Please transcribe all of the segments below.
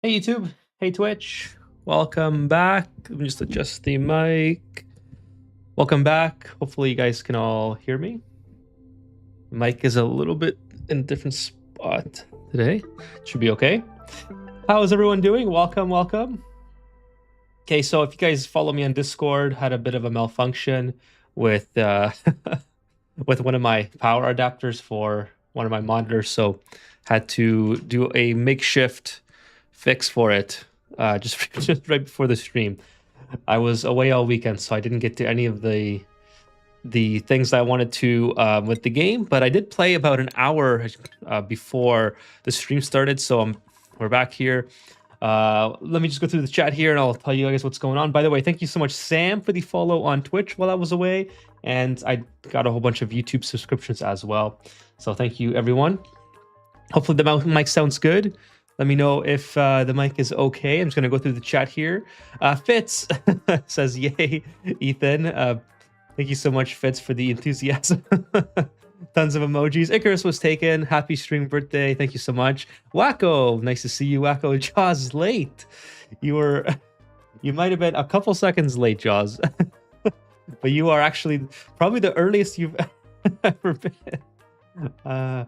Hey YouTube, hey Twitch, welcome back. Let me just adjust the mic. Welcome back. Hopefully you guys can all hear me. The mic is a little bit in a different spot today. Should be okay. How is everyone doing? Welcome. Okay, so if you guys follow me on Discord, had a bit of a malfunction with with one of my power adapters for one of my monitors, so had to do a makeshift fix for it just right before the stream. I was away all weekend, so I didn't get to any of the things I wanted to with the game, but I did play about an hour before the stream started, so we're back here. Let me just go through the chat here and I'll tell you guys what's going on. By the way, thank you so much, Sam, for the follow on Twitch while I was away, and I got a whole bunch of YouTube subscriptions as well, so thank you everyone. Hopefully the mic sounds good. Let me know if the mic is okay. I'm just going to go through the chat here. Fitz says, yay, Ethan. Thank you so much, Fitz, for the enthusiasm. Tons of emojis. Icarus was taken. Happy stream birthday. Thank you so much. Wacko. Nice to see you, Wacko. Jaws late. You might have been a couple seconds late, Jaws. But you are actually probably the earliest you've ever been.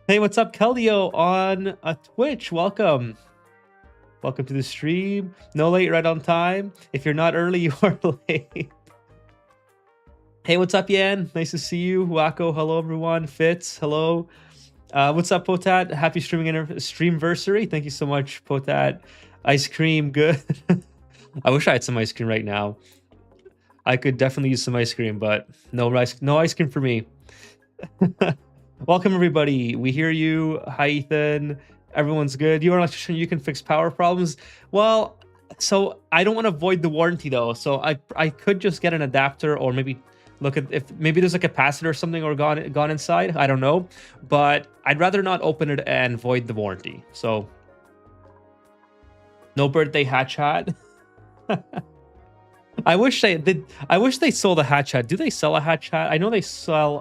Hey, what's up, Keldeo on Twitch? Welcome to the stream. No late, right on time. If you're not early, you are late. Hey, what's up, Yan? Nice to see you. Wacko, hello, everyone. Fitz, hello. What's up, Potat? Happy streamversary. Thank you so much, Potat. Ice cream, good. I wish I had some ice cream right now. I could definitely use some ice cream, but no ice cream for me. Welcome, everybody. We hear you. Hi, Ethan. Everyone's good. You are an electrician. You can fix power problems. Well, so I don't want to void the warranty, though. So I could just get an adapter, or maybe look at if maybe there's a capacitor or something or gone inside. I don't know. But I'd rather not open it and void the warranty. So no birthday hatch hat. I wish they did. I wish they sold a hatch hat. Do they sell a hatch hat? I know they sell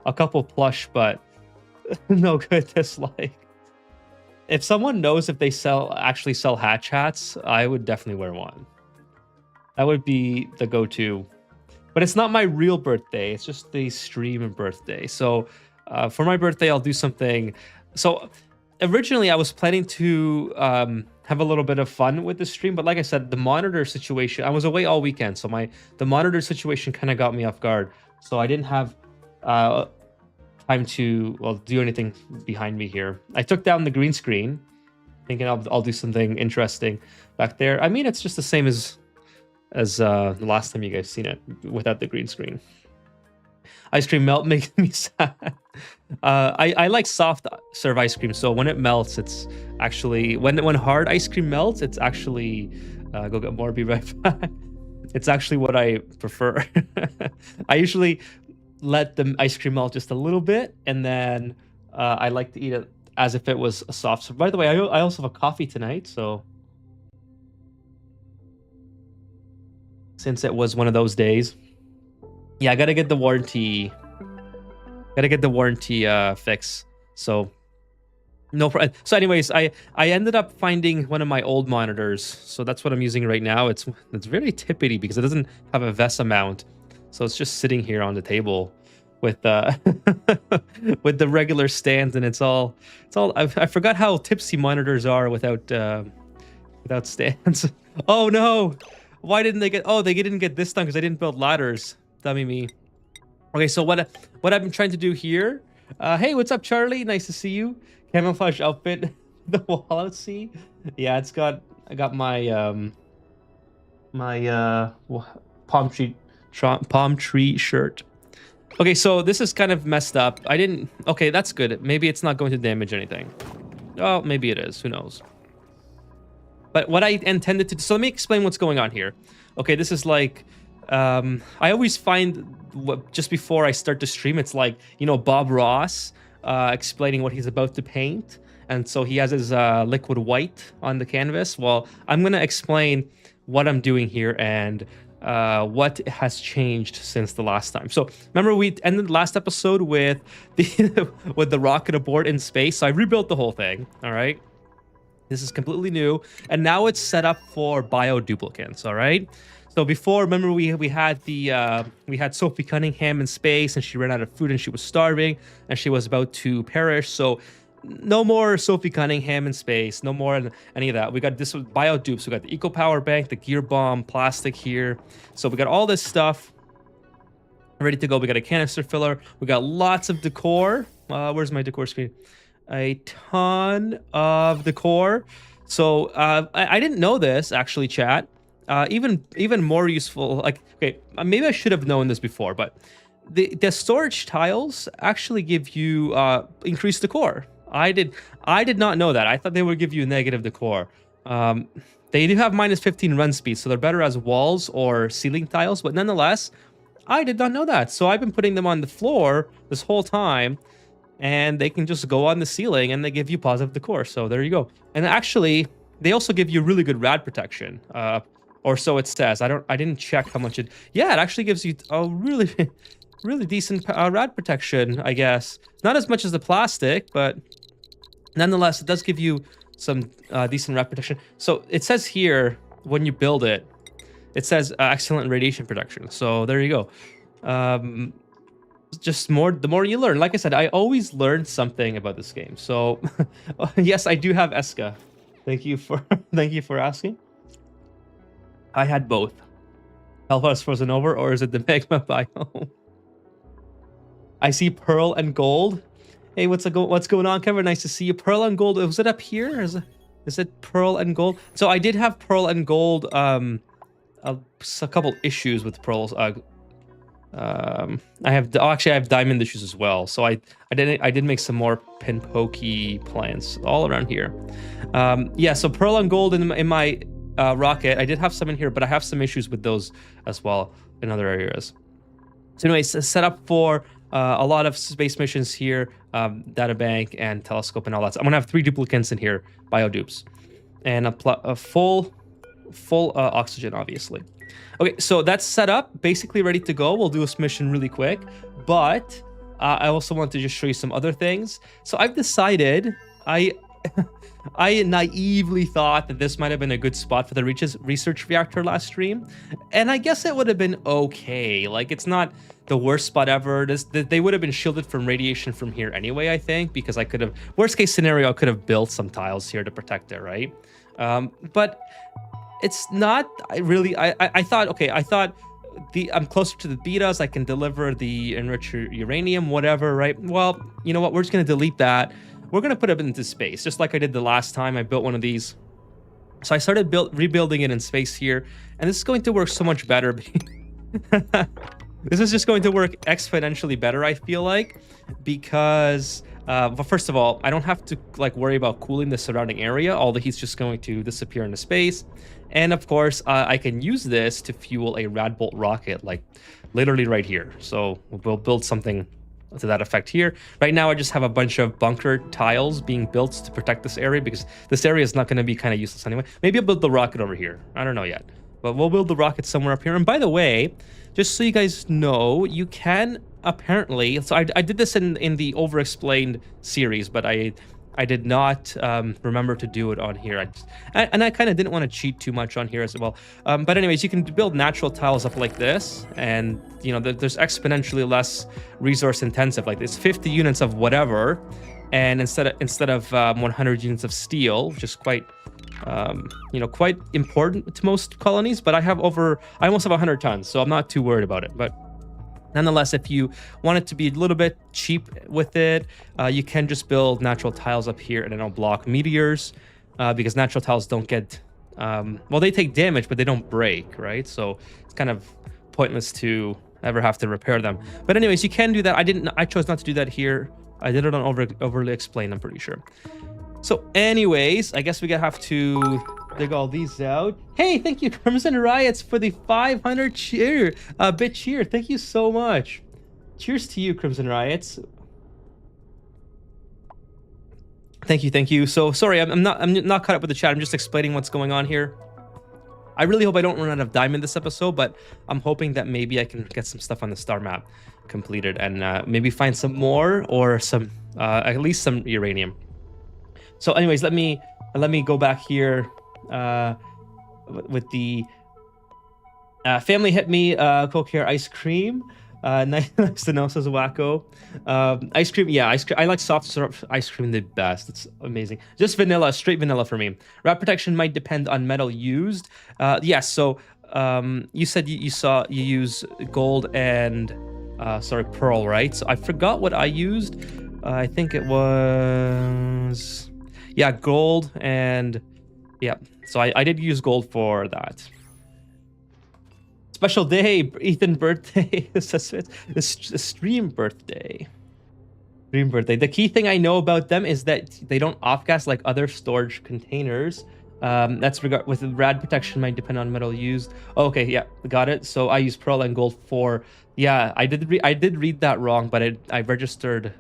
a couple plush, but no good dislike. If someone knows if they actually sell hatch hats, I would definitely wear one. That would be the go-to. But it's not my real birthday. It's just the stream birthday. So for my birthday, I'll do something. So originally, I was planning to have a little bit of fun with the stream, but like I said, the monitor situation, I was away all weekend, so the monitor situation kind of got me off guard. So I didn't have time to do anything behind me here. I took down the green screen, thinking I'll do something interesting back there. I mean, it's just the same as the last time you guys seen it without the green screen. Ice cream melt makes me sad. I like soft serve ice cream, so when it melts, it's actually when hard ice cream melts, it's actually go get more. Be right back. It's actually what I prefer. I usually let the ice cream melt just a little bit, and then I like to eat it as if it was a soft serve. By the way, I also have a coffee tonight, so since it was one of those days. Yeah, I gotta get the warranty. Fix. So no problem. So anyways, I ended up finding one of my old monitors. So that's what I'm using right now. It's very tippity because it doesn't have a VESA mount. So it's just sitting here on the table with with the regular stands, and it's all I forgot how tipsy monitors are without stands. Oh no. Why didn't they get they didn't get this done because I didn't build ladders. Dummy me. Okay, so what I've been trying to do here. Hey, what's up, Charlie? Nice to see you. Camouflage outfit. The wall. Let's see. Yeah, I got my palm tree shirt. Okay, so this is kind of messed up. Okay, that's good. Maybe it's not going to damage anything. Oh, maybe it is. Who knows? But what I intended to... So let me explain what's going on here. Okay, this is like... I always find just before I start to stream, it's like, Bob Ross explaining what he's about to paint. And so he has his liquid white on the canvas. Well, I'm going to explain what I'm doing here and what has changed since the last time. So remember, we ended the last episode with the rocket aboard in space. So I rebuilt the whole thing. All right. This is completely new. And now it's set up for bio-duplicates. All right. So before, remember, we had Sophie Cunningham in space, and she ran out of food and she was starving and she was about to perish. So no more Sophie Cunningham in space, no more any of that. We got this with bio-dupes. We got the eco power bank, the gear bomb, plastic here. So we got all this stuff ready to go. We got a canister filler. We got lots of decor. Where's my decor screen? A ton of decor. So I didn't know this actually, chat. Even more useful, like, okay, maybe I should have known this before, but the storage tiles actually give you increased decor. I did not know that. I thought they would give you negative decor. They do have -15 run speed, so they're better as walls or ceiling tiles, but nonetheless, I did not know that. So I've been putting them on the floor this whole time, and they can just go on the ceiling and they give you positive decor. So there you go. And actually, they also give you really good rad protection. Or so it says. I didn't check how much it... Yeah, it actually gives you a really decent rad protection, I guess. Not as much as the plastic, but nonetheless, it does give you some decent rad protection. So it says here, when you build it, it says excellent radiation protection. So there you go. Just the more you learn. Like I said, I always learn something about this game. So yes, I do have Eska. Thank you for asking. I had both. Alpha is frozen over, or is it the magma biome? I see pearl and gold. Hey, what's going on, Kevin? Nice to see you. Pearl and gold. Was it up here? Is it pearl and gold? So I did have pearl and gold. A couple issues with pearls. I have diamond issues as well. So I did make some more pin pokey plants all around here. Yeah. So pearl and gold in my rocket. I did have some in here, but I have some issues with those as well in other areas. So anyways, set up for a lot of space missions here, data bank and telescope and all that. So I'm gonna have 3 duplicates in here, bio-dupes, and a full oxygen, obviously. Okay, so that's set up, basically ready to go. We'll do this mission really quick, but I also want to just show you some other things. So I've decided, I naively thought that this might have been a good spot for the research reactor last stream, and I guess it would have been okay. Like, it's not the worst spot ever. They would have been shielded from radiation from here anyway, I think, because I could have, worst case scenario, I could have built some tiles here to protect it, right? But it's not really. I thought, okay, I thought I'm closer to the betas. I can deliver the enriched uranium, whatever, right? Well, you know what? We're just going to delete that. We're going to put it into space, just like I did the last time I built one of these. So I started rebuilding it in space here, and this is going to work so much better. This is just going to work exponentially better, I feel like, because well, first of all, I don't have to like worry about cooling the surrounding area. All the heat's just going to disappear into space. And of course, I can use this to fuel a Radbolt rocket, like literally right here. So we'll build something to that effect here. Right now, I just have a bunch of bunker tiles being built to protect this area, because this area is not going to be kind of useless anyway. Maybe I'll build the rocket over here. I don't know yet. But we'll build the rocket somewhere up here. And by the way, just so you guys know, you can apparently... So I did this in the over-explained series, but I did not remember to do it on here. I kind of didn't want to cheat too much on here as well. But anyways, you can build natural tiles up like this, and you know there's exponentially less resource intensive. Like it's 50 units of whatever, and instead of 100 units of steel, which is quite quite important to most colonies. But I almost have 100 tons, so I'm not too worried about it. But nonetheless, if you want it to be a little bit cheap with it, you can just build natural tiles up here, and it'll block meteors, because natural tiles don't get, well, they take damage, but they don't break, right? So it's kind of pointless to ever have to repair them. But anyways, you can do that. I chose not to do that here. I did it on overly explained, I'm pretty sure. So anyways, I guess we gonna have to dig all these out. Hey, thank you, Crimson Riots, for the 500 bit cheer. Thank you so much. Cheers to you, Crimson Riots. Thank you. So sorry, I'm not caught up with the chat. I'm just explaining what's going on here. I really hope I don't run out of diamond this episode, but I'm hoping that maybe I can get some stuff on the star map completed, and maybe find some more, or some at least some uranium. So anyways, let me go back here with the family hit me Coke here ice cream. Nice to know, says Wacko. Ice cream, yeah, ice cream. I like soft syrup ice cream the best. It's amazing. Just vanilla, straight vanilla for me. Wrap protection might depend on metal used. Yes. So you said you use gold and pearl, right? So I forgot what I used. I think it was. Yeah, gold, and yeah, so I did use gold for that. Special day, Ethan birthday. It's a stream birthday. Stream birthday. The key thing I know about them is that they don't off-gas like other storage containers. That's with rad protection might depend on metal used. Oh, okay, yeah, got it. So I use pearl and gold for. Yeah, I did read that wrong, but I registered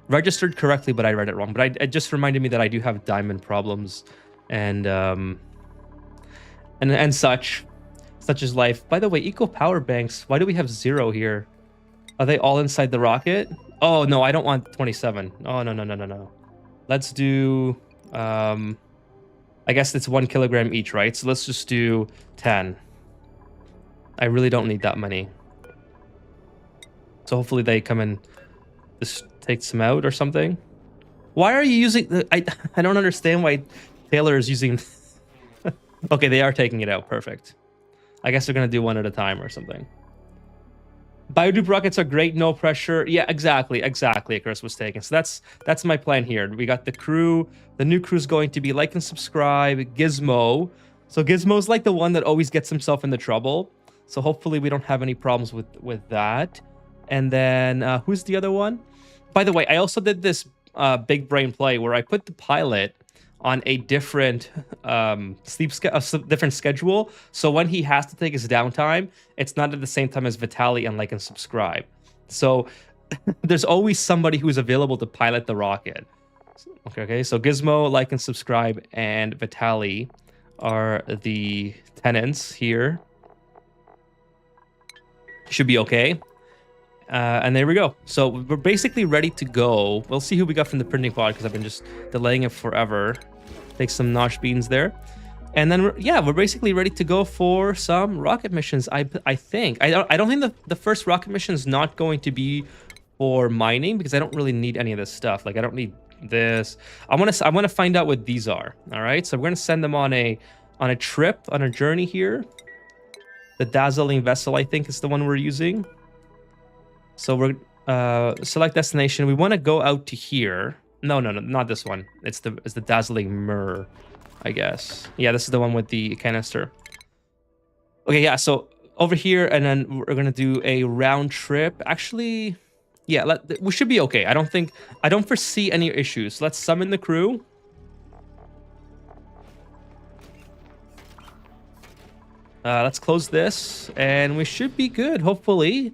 registered correctly, but I read it wrong. But it just reminded me that I do have diamond problems, and such is life. By the way, eco power banks. Why do we have 0 here? Are they all inside the rocket? Oh no, I don't want 27. Oh no. Let's do. I guess it's 1 kilogram each, right? So let's just do 10. I really don't need that many. So hopefully they come in. Just take some out or something. Why are you using I don't understand why Taylor is using okay, they are taking it out. Perfect. I guess they're gonna do one at a time or something. Biodupe rockets are great, no pressure. Yeah, exactly. Icarus was taken. So that's my plan here. We got the crew. The new crew's going to be like and subscribe. Gizmo. So Gizmo's like the one that always gets himself into trouble. So hopefully we don't have any problems with that. And then who's the other one? By the way, I also did this big brain play where I put the pilot on a different different schedule. So when he has to take his downtime, it's not at the same time as Vitaly and like and subscribe. So there's always somebody who's available to pilot the rocket. Okay. So Gizmo, like and subscribe, and Vitaly are the tenants here. Should be okay. And there we go. So we're basically ready to go. We'll see who we got from the printing pod, because I've been just delaying it forever. Take some nosh beans there. And then we're basically ready to go for some rocket missions. I think. I don't think the first rocket mission is not going to be for mining, because I don't really need any of this stuff. Like I don't need this. I want to find out what these are. All right. So we're going to send them on a trip, on a journey here. The dazzling vessel, I think, is the one we're using. So we're select destination. We want to go out to here. No, not this one. It's the dazzling myrrh, I guess. Yeah, this is the one with the canister. Okay, yeah. So over here, and then we're gonna do a round trip. Actually, yeah, we should be okay. I don't foresee any issues. Let's summon the crew. Let's close this, and we should be good, hopefully.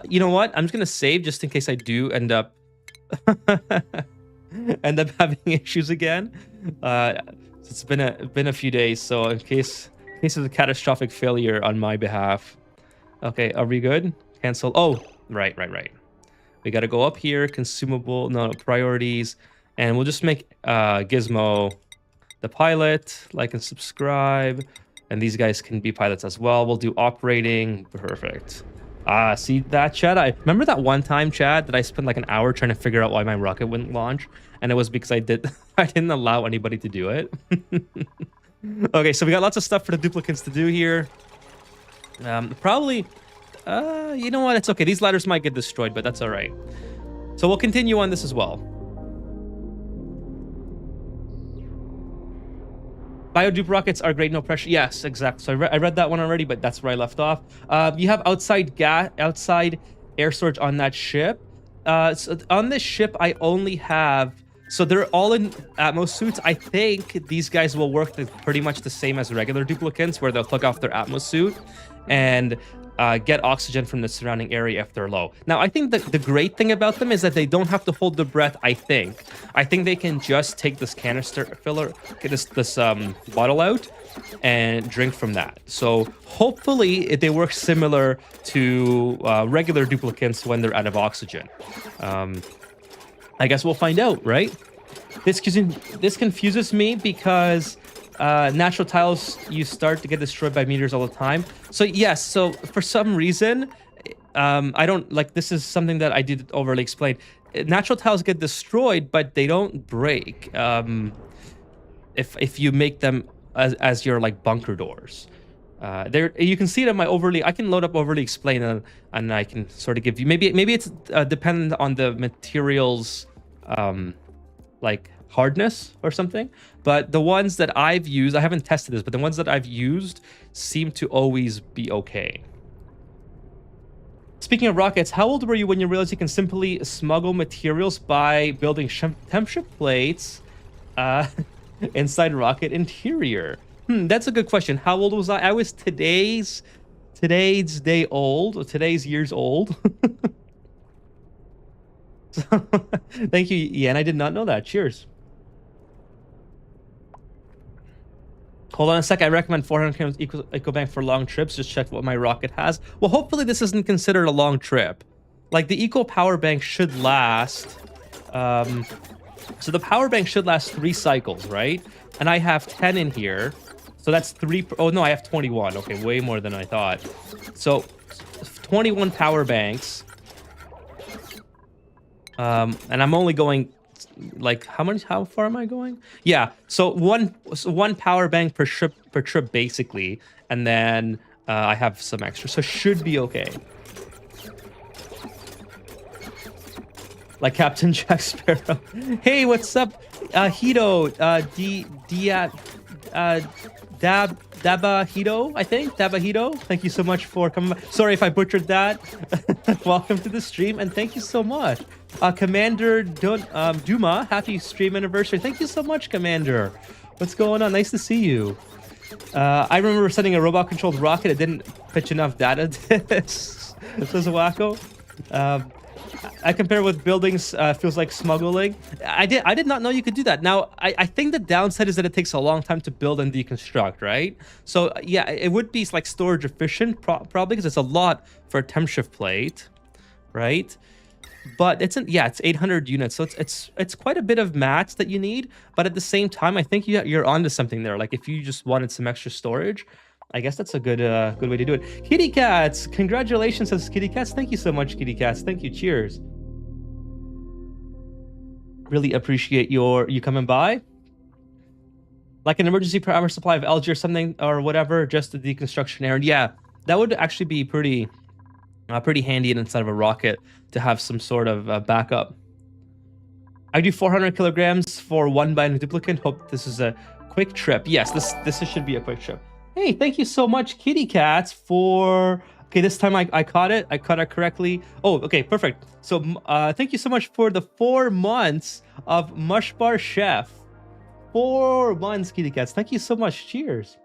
You know what? I'm just gonna save just in case I do end up having issues again. It's been a few days, so in case of a catastrophic failure on my behalf. Okay, are we good? Cancel. Oh, right. We got to go up here. Consumable, no priorities, and we'll just make Gizmo the pilot. Like and subscribe. And these guys can be pilots as well. We'll do operating. Perfect. See that, Chad? I remember that one time, Chad, that I spent like an hour trying to figure out why my rocket wouldn't launch, and it was because I didn't allow anybody to do it. Okay, so we got lots of stuff for the duplicants to do here. Probably, you know what? It's okay. These ladders might get destroyed, but that's all right. So we'll continue on this as well. Biodupe rockets are great, no pressure. Yes, exactly. So I read that one already, but that's where I left off. You have outside air storage on that ship. So on this ship, I only have... So they're all in Atmos suits. I think these guys will work pretty much the same as regular duplicants, where they'll plug off their Atmos suit and get oxygen from the surrounding area if they're low. Now, I think that the great thing about them is that they don't have to hold their breath, I think. I think they can just take this canister filler, get this bottle out, and drink from that. So hopefully they work similar to regular duplicants when they're out of oxygen. I guess we'll find out, right? This confuses me because natural tiles, you start to get destroyed by meteors all the time. So yes, so for some reason, I don't like, this is something that I did overly explain. Natural tiles get destroyed, but they don't break. If you make them as your like bunker doors. There you can see it in my overly. I can load up overly explain and I can sort of give you maybe it's dependent on the materials, like hardness or something. But the ones that I've used, I haven't tested this, but the ones that I've used seem to always be okay. Speaking of rockets, how old were you when you realized you can simply smuggle materials by building temperature plates inside rocket interior? That's a good question. How old was I? I was today's day old, or today's years old. So, thank you, Ian. I did not know that. Cheers. Hold on a sec. I recommend 400 kilograms EcoBank for long trips. Just check what my rocket has. Well, hopefully this isn't considered a long trip. Like the Eco Power Bank should last. So the power bank should last 3 cycles, right? And I have 10 in here. So that's 3. Oh no, I have 21. Okay, way more than I thought. So 21 power banks. And I'm only going like how far am I going? Yeah, so one power bank per trip basically, and then I have some extra, so should be okay. Like Captain Jack Sparrow. Hey, what's up, Hito? Dabahito, I think. Dabahito, thank you so much for coming. Sorry if I butchered that. Welcome to the stream, and thank you so much. Commander Duma, happy stream anniversary. Thank you so much, Commander. What's going on? Nice to see you. I remember setting a robot-controlled rocket. It didn't pitch enough data. This was a wacko. I compare with buildings, feels like smuggling. I did not know you could do that. Now, I think the downside is that it takes a long time to build and deconstruct, right? So yeah, it would be like storage efficient, probably, because it's a lot for a temp shift plate, right? But it's 800 units, so it's quite a bit of mats that you need. But at the same time, I think you're onto something there. Like if you just wanted some extra storage, I guess that's a good way to do it. Kitty Cats, congratulations, says Kitty Cats. Thank you so much, Kitty Cats. Thank you. Cheers. Really appreciate you coming by. Like an emergency power supply of LG or something or whatever, just the deconstruction errand. Yeah, That would actually be pretty handy inside of a rocket to have some sort of backup. I do 400 kilograms for one binary duplicate. Hope this is a quick trip. Yes, this should be a quick trip. Hey, thank you so much, Kitty Cats, for... Okay, this time I caught it. I caught it correctly. Oh, okay, perfect. So thank you so much for the 4 months of Mush Bar Chef. 4 months, Kitty Cats. Thank you so much. Cheers.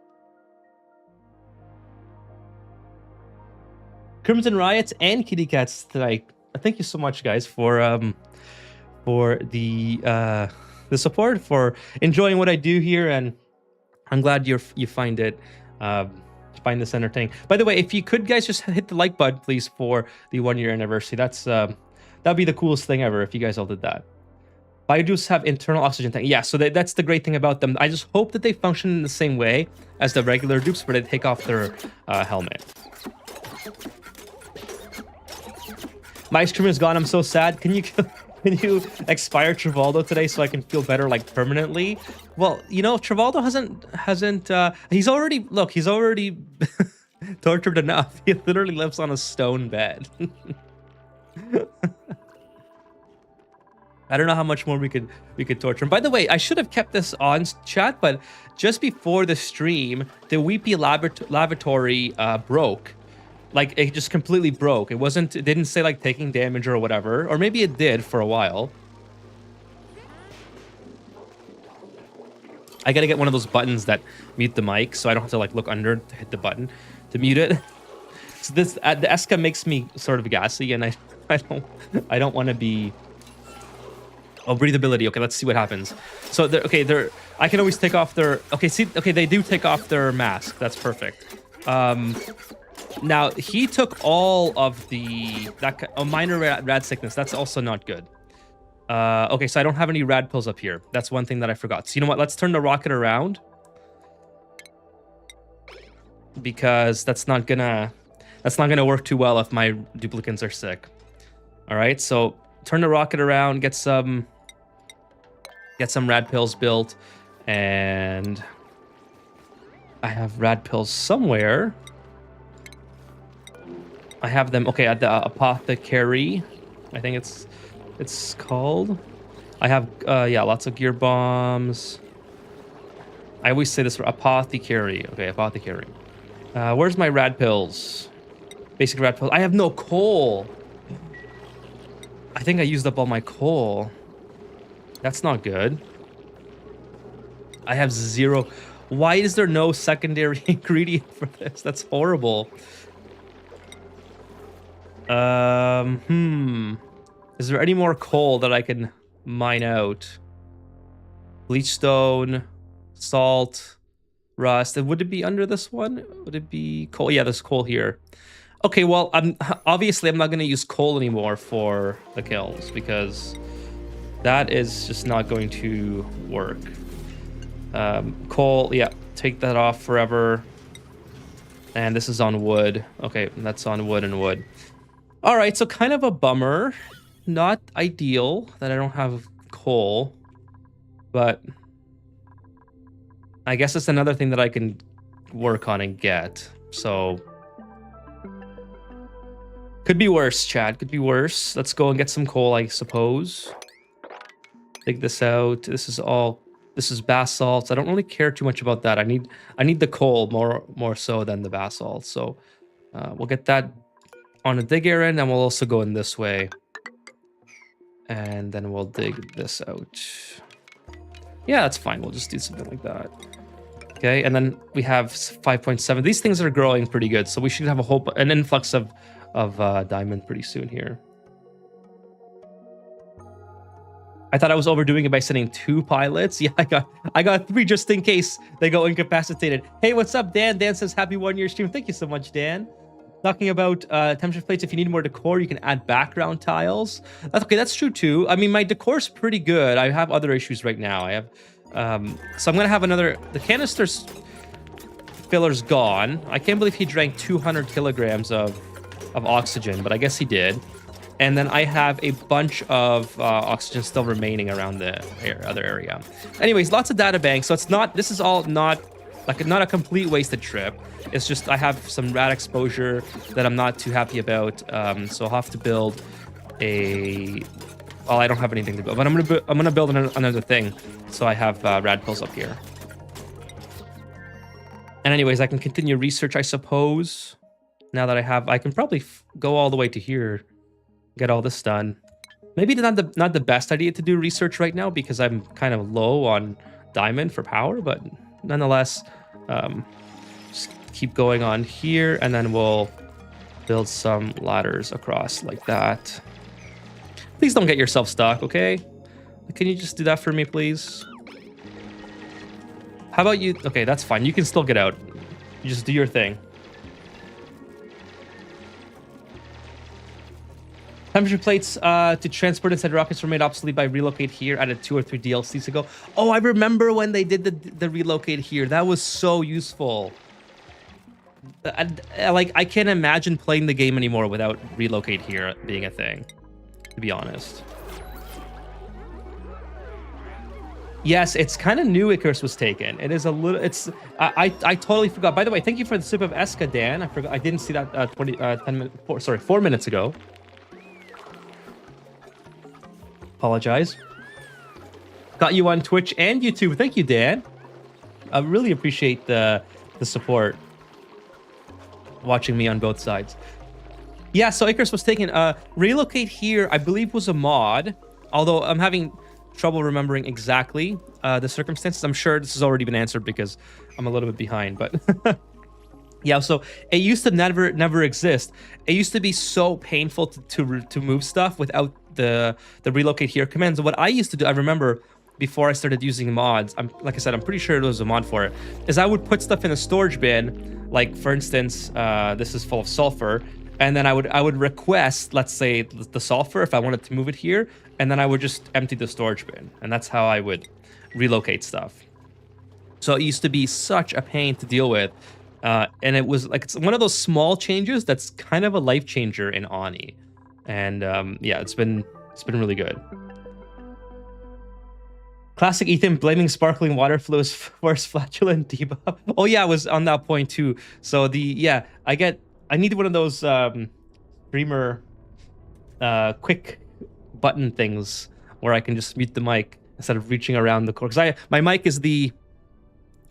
Crimson Riots and Kitty Cats tonight. Thank you so much, guys, for the support, for enjoying what I do here, and I'm glad you find it find this entertaining. By the way, if you could, guys, just hit the like button, please, for the 1-year anniversary. That'd be the coolest thing ever if you guys all did that. Biojuice have internal oxygen tank. Yeah, so that's the great thing about them. I just hope that they function in the same way as the regular dupes, where they take off their helmet. My ice cream is gone. I'm so sad. Can you expire Travoldo today so I can feel better, like, permanently? Well, you know, Travoldo hasn't he's already tortured enough. He literally lives on a stone bed. I don't know how much more we could torture him. By the way, I should have kept this on, chat, but just before the stream, the Weepy lavatory broke. Like, it just completely broke. It didn't say, like, taking damage or whatever. Or maybe it did for a while. I gotta get one of those buttons that mute the mic, so I don't have to, like, look under to hit the button to mute it. So the Esca makes me sort of gassy, and I don't want to be... Oh, breathability. Okay, let's see what happens. So, I can always take off their... Okay, they do take off their mask. That's perfect. Now, he took all of minor rad sickness. That's also not good. Okay, so I don't have any rad pills up here. That's one thing that I forgot. So you know what? Let's turn the rocket around, because that's not gonna work too well if my duplicants are sick. All right, so turn the rocket around, get some rad pills built, and I have rad pills somewhere. I have them, okay, at the apothecary, I think it's called. I have, yeah, lots of gear bombs. I always say this for apothecary. Okay, apothecary. Where's my rad pills? Basic rad pills. I have no coal. I think I used up all my coal. That's not good. I have 0. Why is there no secondary ingredient for this? That's horrible. Is there any more coal that I can mine out? Bleachstone, salt, rust. Would it be under this one? Would it be coal? Yeah, there's coal here. Okay, well, obviously I'm not going to use coal anymore for the kills, because that is just not going to work. Coal, yeah, take that off forever. And this is on wood. Okay, that's on wood and wood. All right, so kind of a bummer. Not ideal that I don't have coal, but I guess it's another thing that I can work on and get. So could be worse, Chad. Could be worse. Let's go and get some coal, I suppose. Dig this out. This is basalt. I don't really care too much about that. I need the coal more so than the basalt. So we'll get that on a dig errand, and we'll also go in this way. And then we'll dig this out. Yeah, that's fine. We'll just do something like that. Okay, and then we have 5.7. These things are growing pretty good, so we should have an influx of diamond pretty soon here. I thought I was overdoing it by sending 2 pilots. Yeah, I got 3 just in case they go incapacitated. Hey, what's up, Dan? Dan says happy 1-year stream. Thank you so much, Dan. Talking about temperature plates, if you need more decor, you can add background tiles. That's true too. I mean, my decor's pretty good. I have other issues right now. I have, so I'm gonna have the canister's filler's gone. I can't believe he drank 200 kilograms of oxygen, but I guess he did. And then I have a bunch of oxygen still remaining around the other area. Anyways, lots of data banks. So this is all not like not a complete wasted trip. It's just I have some rad exposure that I'm not too happy about. So I'll have to build a. Well, I don't have anything to build, but I'm gonna build another thing. So I have rad pills up here. And anyways, I can continue research, I suppose. Now that I can probably go all the way to here, get all this done. Maybe not the best idea to do research right now because I'm kind of low on diamond for power, but nonetheless, just keep going on here, and then we'll build some ladders across like that. Please don't get yourself stuck, okay? Can you just do that for me, please? How about you? Okay, that's fine. You can still get out. You just do your thing. Temperature plates to transport inside rockets were made obsolete by relocate here, added 2 or 3 DLCs ago. Oh, I remember when they did the relocate here. That was so useful. I can't imagine playing the game anymore without relocate here being a thing, to be honest. Yes, it's kind of new Icarus was taken. It is a little, I totally forgot. By the way, thank you for the sip of Eska, Dan. I forgot, I didn't see that 4 minutes ago. Apologize. Got you on Twitch and YouTube. Thank you, Dan. I really appreciate the support. Watching me on both sides. Yeah, so Icarus was taken. Relocate here, I believe, was a mod. Although I'm having trouble remembering exactly the circumstances. I'm sure this has already been answered because I'm a little bit behind. But yeah, so it used to never exist. It used to be so painful to move stuff without the relocate here commands. What I used to do, I remember before I started using mods, like I said, I'm pretty sure there was a mod for it, is I would put stuff in a storage bin, like for instance, this is full of sulfur, and then I would request, let's say, the sulfur if I wanted to move it here, and then I would just empty the storage bin, and that's how I would relocate stuff. So it used to be such a pain to deal with, and it was like, it's one of those small changes that's kind of a life changer in Ani. And yeah, it's been really good. Classic Ethan blaming sparkling water flows for his flatulent debuff. Oh yeah, I was on that point too. So I need one of those streamer quick button things where I can just mute the mic instead of reaching around the corner. Because my mic is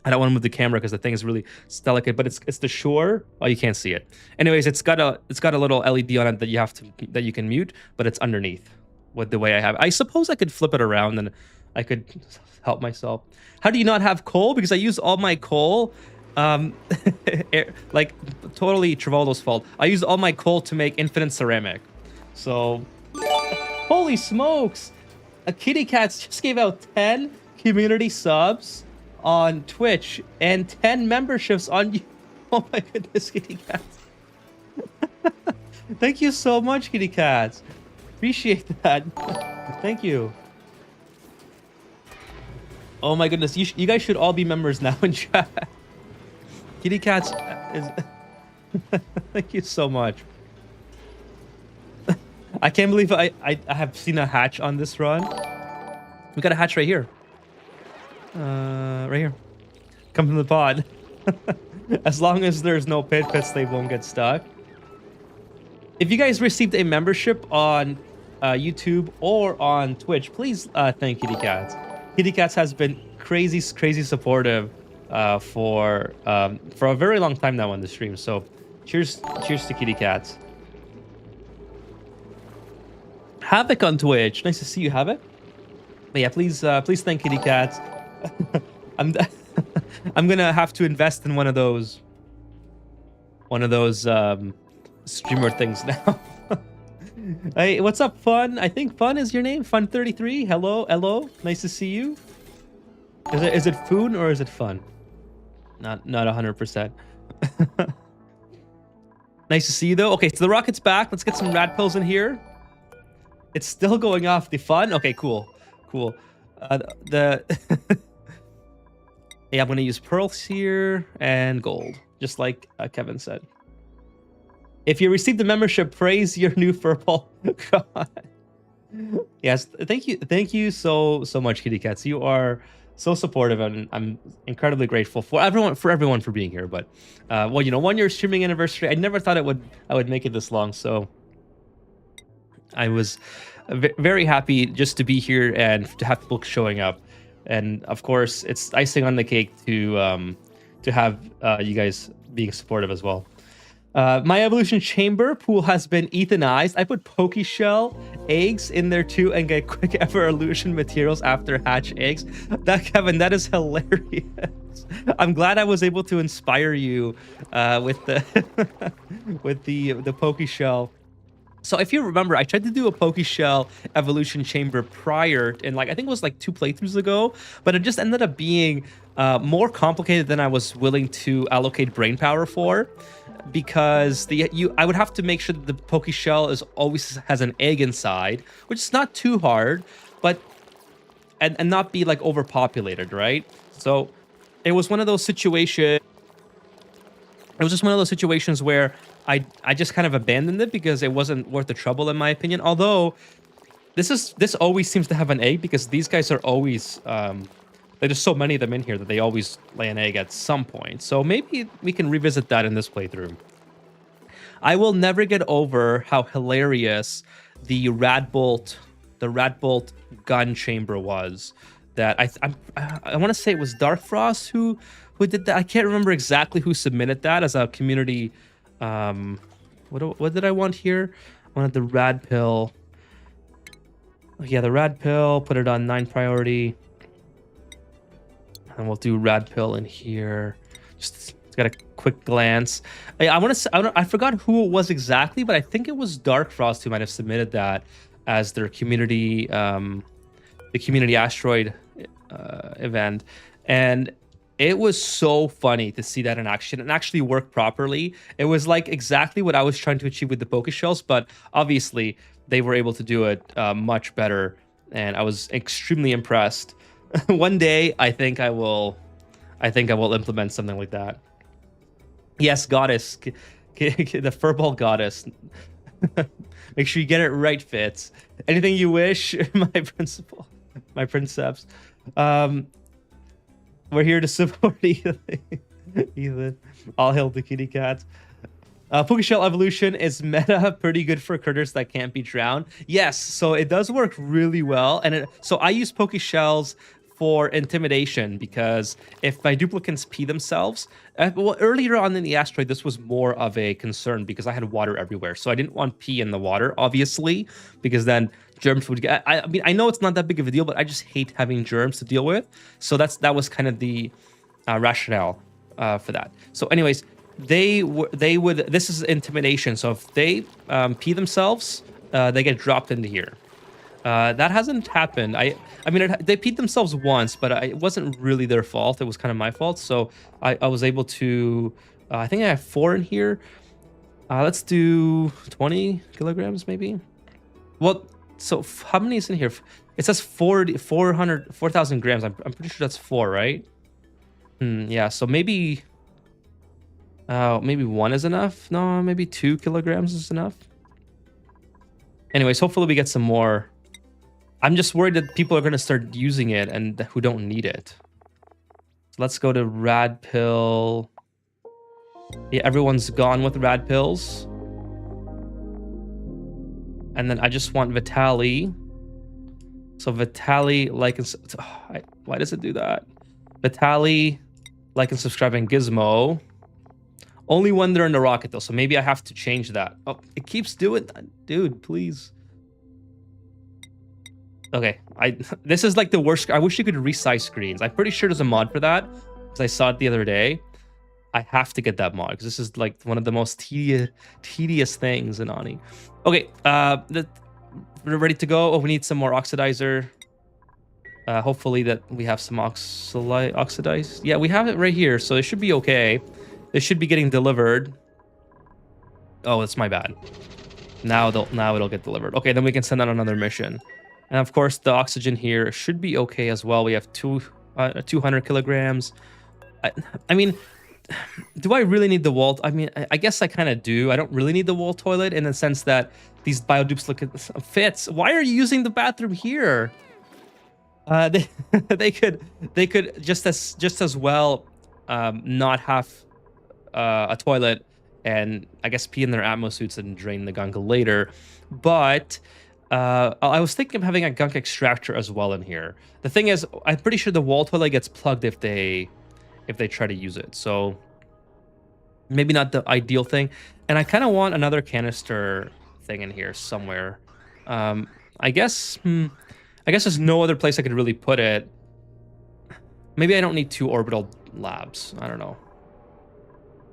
I don't want to move the camera because the thing is really delicate, but it's the Shure. Oh, you can't see it. Anyways, it's got a little LED on it that you can mute, but it's underneath with the way I have it. I suppose I could flip it around and I could help myself. How do you not have coal? Because I use all my coal, like totally Travolta's fault. I use all my coal to make infinite ceramic. So, holy smokes! A Kitty Cats just gave out 10 community subs on Twitch and 10 memberships on. Oh my goodness, Kitty Cats! Thank you so much, Kitty Cats. Appreciate that. Thank you. Oh my goodness, you guys should all be members now in chat. Kitty Cats is. Thank you so much. I can't believe I have seen a hatch on this run. We got a hatch right here. Right here. Come from the pod. As long as there's no pits, they won't get stuck. If you guys received a membership on YouTube or on Twitch, please thank Kitty Cats. Kitty Cats has been crazy supportive for a very long time now on the stream. So cheers to Kitty Cats. Havoc on Twitch. Nice to see you, Havoc. But yeah, please thank Kitty Cats. I'm gonna have to invest in one of those streamer things now. Hey, what's up, Fun? I think Fun is your name. Fun33. Hello. Nice to see you. Is it Foon or is it Fun? Not 100%. Nice to see you though. Okay, so the rocket's back. Let's get some rad pills in here. It's still going off the fun. Okay, cool. Yeah, I'm gonna use pearls here and gold, just like Kevin said. If you received the membership, praise your new purple. God. Yes, thank you so much, Kitty Cats. You are so supportive, and I'm incredibly grateful for everyone for being here. But well, you know, 1 year streaming anniversary. I never thought I would make it this long. So I was very happy just to be here and to have people showing up. And of course, it's icing on the cake to have you guys being supportive as well. My evolution chamber pool has been ethanized. I put Pokeshell eggs in there too and get quick evolution materials after hatch eggs. That, Kevin, that is hilarious. I'm glad I was able to inspire you with the with the Pokeshell. So if you remember, I tried to do a Pokeshell evolution chamber prior, and like I think it was like 2 playthroughs ago, but it just ended up being more complicated than I was willing to allocate brain power for, because I would have to make sure that the Pokeshell is always has an egg inside, which is not too hard, but and not be like overpopulated, right? So it was one of those situations. It was just one of those situations where I just kind of abandoned it because it wasn't worth the trouble, in my opinion. Although this always seems to have an egg, because these guys are always there's so many of them in here that they always lay an egg at some point. So maybe we can revisit that in this playthrough. I will never get over how hilarious the Radbolt gun chamber was. That I want to say it was Dark Frost who did that. I can't remember exactly who submitted that as a community. What did I want here? I wanted the rad pill. Yeah, the rad pill. Put it on 9 priority, and we'll do rad pill in here. Just got a quick glance. I want to say, I forgot who it was exactly, but I think it was Dark Frost who might have submitted that as their community, the community asteroid event, and it was so funny to see that in action and actually work properly. It was like exactly what I was trying to achieve with the Pokeshells, but obviously they were able to do it much better, and I was extremely impressed. One day, I think I will implement something like that. Yes, goddess, the furball goddess. Make sure you get it right, Fitz. Anything you wish, my principal, my princeps. We're here to support Ethan. Ethan. All hail the kitty cat. Pokeshell evolution is meta pretty good for critters that can't be drowned. Yes, so it does work really well. And so I use Pokeshells for intimidation, because if my duplicates pee themselves, well, earlier on in the asteroid, this was more of a concern because I had water everywhere. So I didn't want pee in the water, obviously, because then germs would get. I mean, I know it's not that big of a deal, but I just hate having germs to deal with. So that was kind of the rationale for that. So, anyways, they would. This is intimidation. So if they pee themselves, they get dropped into here. That hasn't happened. I mean, they peed themselves once, but it wasn't really their fault. It was kind of my fault. So I was able to. I think I have 4 in here. Let's do 20 kilograms, maybe. Well. So how many is in here? It says 4,000 grams. I'm pretty sure that's 4, right? Yeah. So maybe 1 is enough. No, maybe 2 kilograms is enough. Anyways, hopefully we get some more. I'm just worried that people are going to start using it and who don't need it. So let's go to rad pill. Yeah, everyone's gone with rad pills. And then I just want Vitali. So Vitali, like, and why does it do that? Vitali, like and subscribe, and Gizmo. Only when they're in the rocket though, so maybe I have to change that. Oh, it keeps doing that, dude. Please. Okay, this is like the worst. I wish you could resize screens. I'm pretty sure there's a mod for that because I saw it the other day. I have to get that mod because this is like one of the most tedious things in Ani. Okay, we're ready to go. Oh, we need some more oxidizer. Hopefully that we have some oxidized. Yeah, we have it right here, so it should be okay. It should be getting delivered. Oh, that's my bad. Now it'll get delivered. Okay, then we can send out another mission. And of course, the oxygen here should be okay as well. We have 200 kilograms. I mean, do I really need the wall? I mean, I guess I kind of do. I don't really need the wall toilet in the sense that these biodupes look at Fitz. Why are you using the bathroom here? They they could just as well not have a toilet and I guess pee in their Atmo suits and drain the gunk later. But I was thinking of having a gunk extractor as well in here. The thing is, I'm pretty sure the wall toilet gets plugged if they try to use it. So maybe not the ideal thing. And I kind of want another canister thing in here somewhere. I guess there's no other place I could really put it. Maybe I don't need 2 orbital labs. I don't know.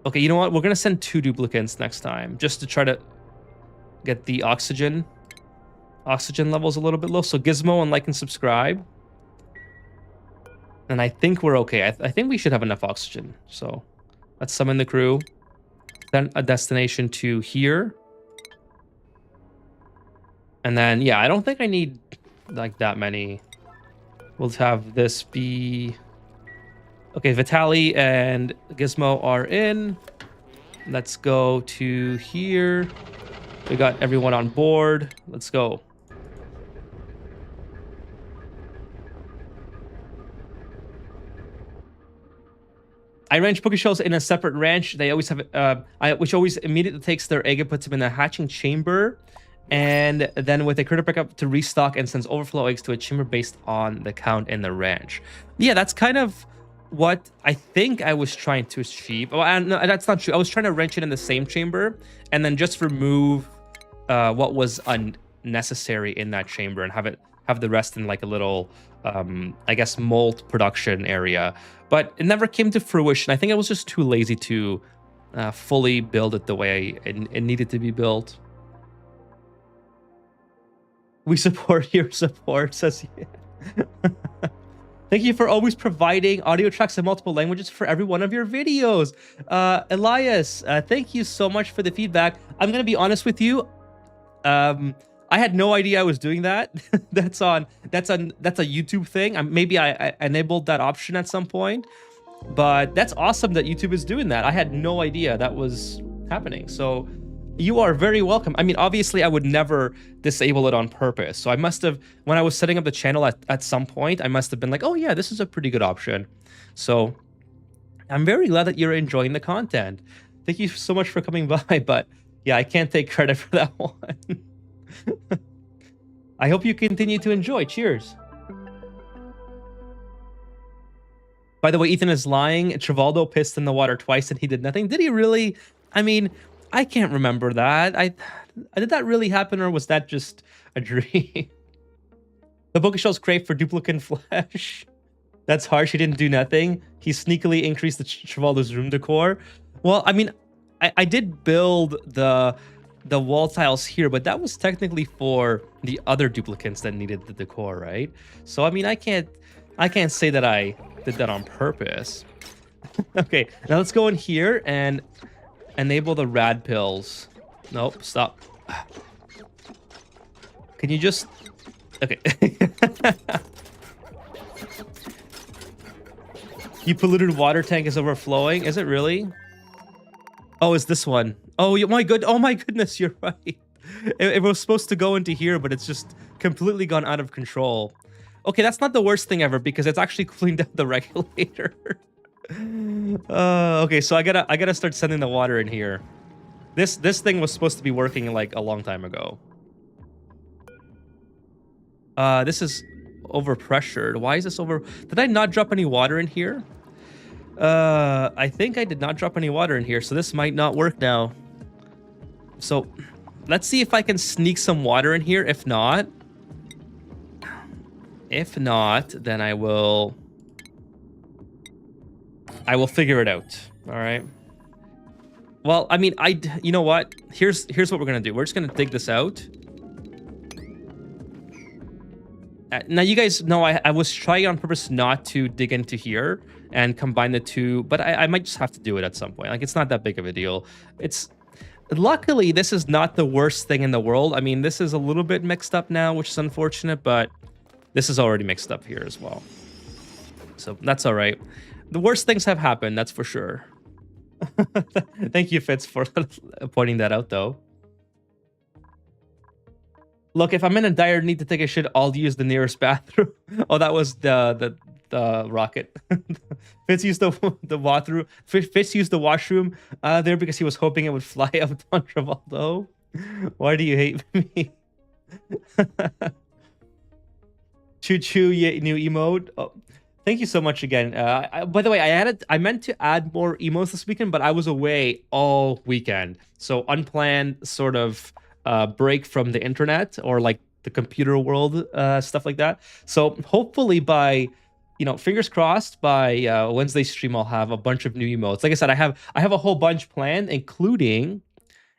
Okay, you know what? We're gonna send 2 duplicates next time just to try to get the oxygen levels a little bit low. So Gizmo and like and subscribe. And I think we're okay. I think we should have enough oxygen. So let's summon the crew. Then a destination to here. And then, yeah, I don't think I need like that many. We'll have this be... Okay, Vitaly and Gizmo are in. Let's go to here. We got everyone on board. Let's go. I ranch poke shells in a separate ranch. They always have, which always immediately takes their egg and puts them in a hatching chamber. And then with a critter pickup to restock and sends overflow eggs to a chamber based on the count in the ranch. Yeah, that's kind of what I think I was trying to achieve. Well, no, that's not true. I was trying to wrench it in the same chamber and then just remove what was unnecessary in that chamber and have the rest in like a little, I guess, molt production area. But it never came to fruition. I think I was just too lazy to fully build it the way it needed to be built. We support your support, says he. Thank you for always providing audio tracks in multiple languages for every one of your videos. Elias, thank you so much for the feedback. I'm going to be honest with you. I had no idea I was doing that. That's a YouTube thing. Maybe I enabled that option at some point, but that's awesome that YouTube is doing that. I had no idea that was happening. So you are very welcome. I mean, obviously I would never disable it on purpose. So I must have, when I was setting up the channel at some point, I must have been like, oh yeah, this is a pretty good option. So I'm very glad that you're enjoying the content. Thank you so much for coming by, but yeah, I can't take credit for that one. I hope you continue to enjoy. Cheers. By the way, Ethan is lying. Trivaldo pissed in the water twice and he did nothing. Did he really? I mean, I can't remember that. Did that really happen, or was that just a dream? The Bokeshell's crave for duplicate flesh. That's harsh. He didn't do nothing. He sneakily increased the Trivaldo's room decor. Well, I mean, I did build the wall tiles here, but that was technically for the other duplicates that needed the decor, right? So I mean, I can't say that I did that on purpose. Okay, now let's go in here and enable the rad pills. Nope, stop. Can you just... Okay. You polluted water tank is overflowing. Is it really? Oh, it's this one. Oh my goodness, you're right. It was supposed to go into here, but it's just completely gone out of control. Okay, that's not the worst thing ever because it's actually cooling down the regulator. Okay, so I gotta start sending the water in here. This thing was supposed to be working like a long time ago. This is overpressured. Why is this over? Did I not drop any water in here? I think I did not drop any water in here, so this might not work now. So let's see if I can sneak some water in here. If not, then I will figure it out. All right. Well, I mean, you know what? Here's what we're gonna do. We're just gonna dig this out. Now, you guys know I was trying on purpose not to dig into here and combine the two, but I might just have to do it at some point. Like, it's not that big of a deal. Luckily, this is not the worst thing in the world. I mean, this is a little bit mixed up now, which is unfortunate, but this is already mixed up here as well. So that's all right. The worst things have happened, that's for sure. Thank you, Fitz, for pointing that out, though. Look, if I'm in a dire need to take a shit, I'll use the nearest bathroom. Oh, that was the rocket. Fitz used the bathroom. Fitz used the washroom there because he was hoping it would fly up on Travolta. Why do you hate me? Choo choo, yeah, new emote. Oh, thank you so much again. By the way, I meant to add more emotes this weekend, but I was away all weekend, so unplanned sort of break from the internet or like the computer world, stuff like that. So hopefully by, fingers crossed, by Wednesday stream I'll have a bunch of new emotes. Like I said, I have a whole bunch planned, including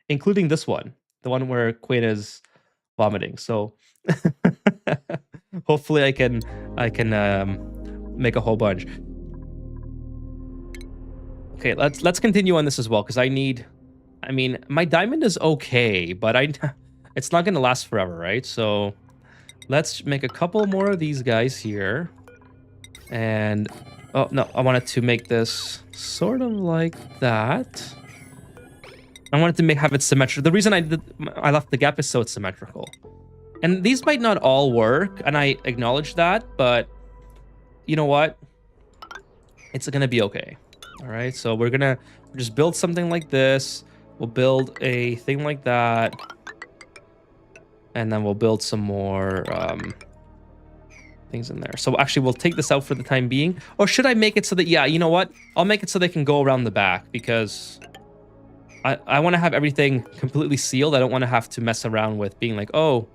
this one, the one where Quinn is vomiting. So hopefully I can make a whole bunch. Okay, let's continue on this as well, because I mean, my diamond is okay, but it's not gonna last forever, right? So let's make a couple more of these guys here. And oh no, I wanted to make this sort of like that. I wanted to have it symmetrical. The reason I left the gap is so it's symmetrical. And these might not all work, and I acknowledge that, but you know what? It's gonna be okay. All right, so we're gonna just build something like this. We'll build a thing like that, and then we'll build some more things in there. So actually, we'll take this out for the time being. Or should I make it so that, yeah, you know what? I'll make it so they can go around the back, because I want to have everything completely sealed. I don't want to have to mess around with being like, oh,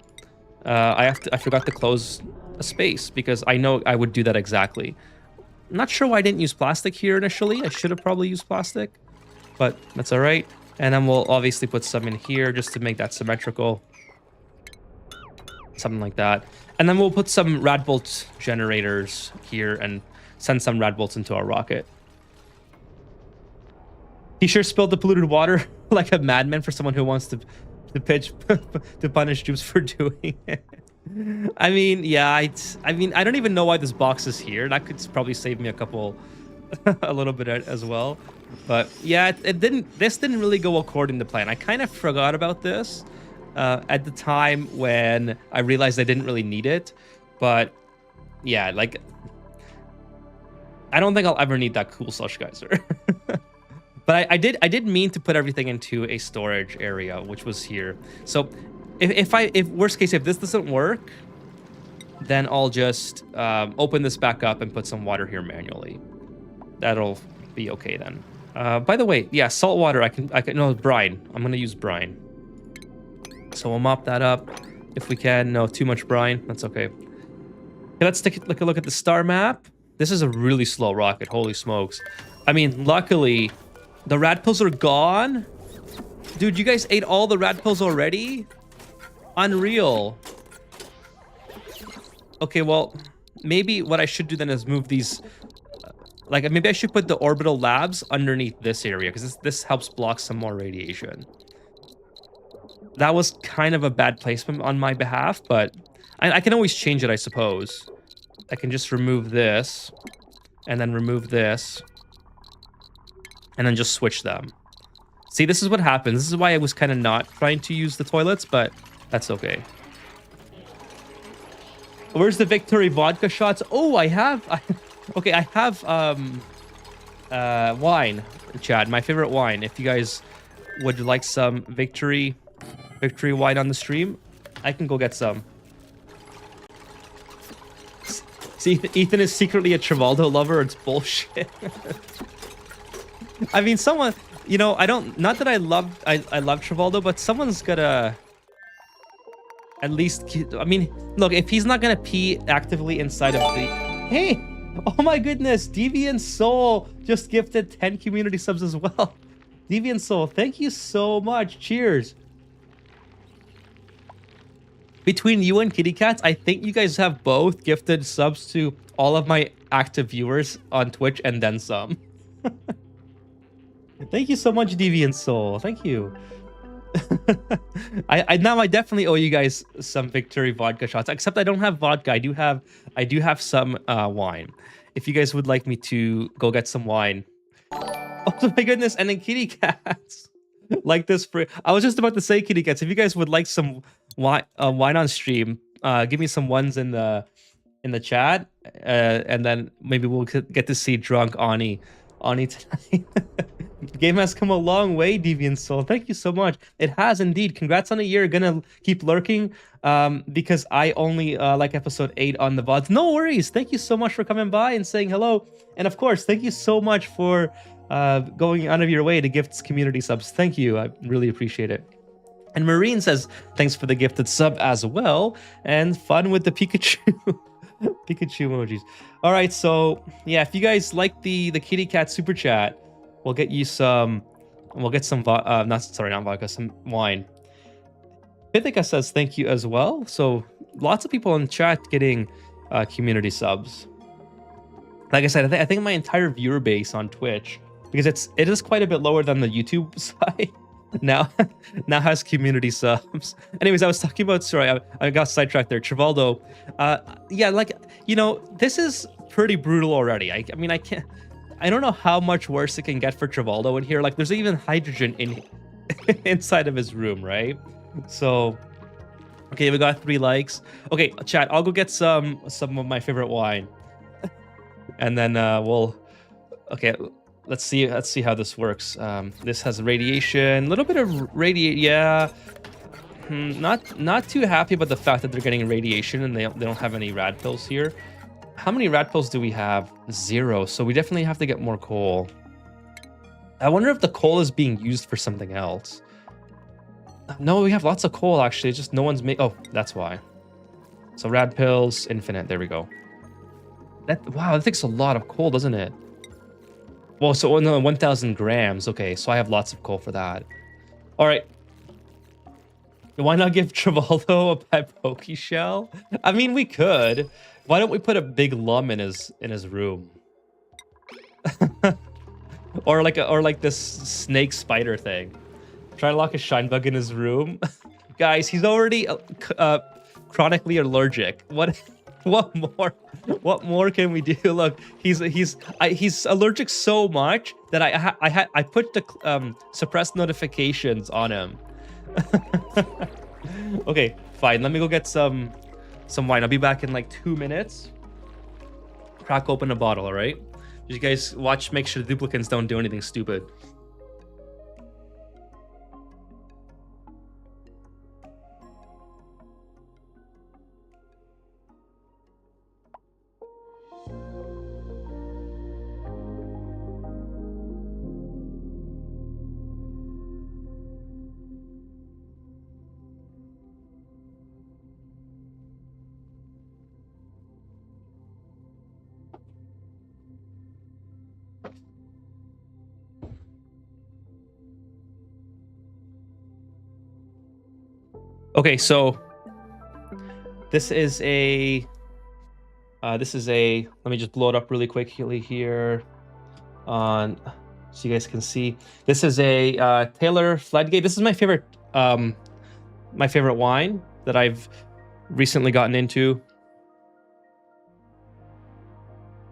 I forgot to close a space, because I know I would do that exactly. I'm not sure why I didn't use plastic here initially. I should have probably used plastic, but that's all right. And then we'll obviously put some in here just to make that symmetrical. Something like that. And then we'll put some rad bolt generators here and send some rad bolts into our rocket. He sure spilled the polluted water like a madman for someone who wants to pitch to punish Jubes for doing it. I mean, yeah, I mean, I don't even know why this box is here. That could probably save me a little bit as well. But yeah, this didn't really go according to plan. I kind of forgot about this at the time when I realized I didn't really need it. But yeah, like, I don't think I'll ever need that cool slush geyser. But I did mean to put everything into a storage area, which was here. So if worst case, if this doesn't work, then I'll just open this back up and put some water here manually. That'll be okay then. By the way, yeah, salt water. I can no, brine. I'm gonna use brine. So we'll mop that up if we can. No, too much brine. That's okay. Okay, let's take a look at the star map. This is a really slow rocket. Holy smokes! I mean, luckily, the rat pills are gone. Dude, you guys ate all the rat pills already? Unreal. Okay, well, maybe what I should do then is move these. Like, maybe I should put the orbital labs underneath this area, because this helps block some more radiation. That was kind of a bad placement on my behalf, but I can always change it, I suppose. I can just remove this, and then remove this, and then just switch them. See, this is what happens. This is why I was kind of not trying to use the toilets, but that's okay. Where's the victory vodka shots? Oh, I have... Okay, I have wine, Chad. My favorite wine. If you guys would like some victory wine on the stream, I can go get some. See, Ethan is secretly a Travolta lover. It's bullshit. I mean, someone, I don't. Not that I love Travolta, but someone's gotta at least. I mean, look, if he's not gonna pee actively inside of the. Hey. Oh my goodness, Deviant Soul just gifted 10 community subs as well. Deviant Soul, thank you so much. Cheers. Between you and Kitty Cats, I think you guys have both gifted subs to all of my active viewers on Twitch and then some. Thank you so much, Deviant Soul. Thank you. I definitely owe you guys some victory vodka shots, except I don't have vodka. I do have some wine. If you guys would like me to go get some wine. Oh my goodness, and then Kitty Cats. Like this for I was just about to say, Kitty Cats, if you guys would like some wine on stream. Give me some ones in the chat, and then maybe we'll get to see drunk Ani tonight. Game has come a long way, Deviant Soul. Thank you so much. It has indeed. Congrats on a year. Gonna keep lurking, because I only like episode 8 on the VODs. No worries. Thank you so much for coming by and saying hello. And of course, thank you so much for going out of your way to gift community subs. Thank you. I really appreciate it. And Marine says, thanks for the gifted sub as well. And fun with the Pikachu. Pikachu emojis. All right, so yeah, if you guys like the kitty cat super chat, we'll get you some. We'll get some. Not vodka, some wine. Pithika says thank you as well. So lots of people in chat getting community subs. Like I said, I think my entire viewer base on Twitch, because it is quite a bit lower than the YouTube side. now has community subs. Anyways, I was talking about, sorry, I got sidetracked there. Trivaldo, yeah, like, you know, this is pretty brutal already. I mean, I don't know how much worse it can get for Trivaldo in here. Like, there's even hydrogen in inside of his room, right? So, okay, we got 3 likes. Okay, chat, I'll go get some of my favorite wine, and then okay. Let's see how this works. This has radiation, a little bit of yeah. Not too happy about the fact that they're getting radiation and they don't have any rad pills here. How many rad pills do we have? 0. So we definitely have to get more coal. I wonder if the coal is being used for something else. No, we have lots of coal actually. It's just no one's oh, that's why. So rad pills, infinite. There we go. Wow, that takes a lot of coal, doesn't it? Well, so no, 1,000 grams. Okay, so I have lots of coal for that. All right. Why not give Trivaldo a pet Poke Shell? I mean, we could. Why don't we put a big lum in his room? or like this snake spider thing. Try to lock a shine bug in his room. Guys, he's already chronically allergic. What more can we do? Look, he's allergic so much that I put the suppressed notifications on him. Okay, fine. Let me go get some wine. I'll be back in like 2 minutes. Crack open a bottle, all right? You guys watch, make sure the duplicants don't do anything stupid. Okay, so this is a let me just blow it up really quickly here on so you guys can see. This is a Taylor Fladgate. This is my favorite wine that I've recently gotten into.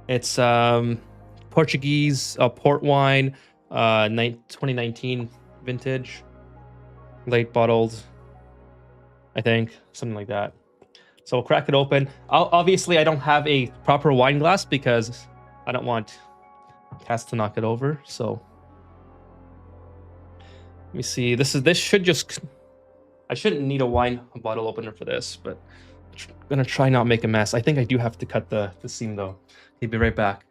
It's Portuguese port wine, 2019 vintage, late bottled, I think, something like that. So we'll crack it open. Obviously, I don't have a proper wine glass because I don't want Cass to knock it over. So let me see. This should just. I shouldn't need a wine bottle opener for this, but I'm gonna try not make a mess. I think I do have to cut the seam though. He'll be right back.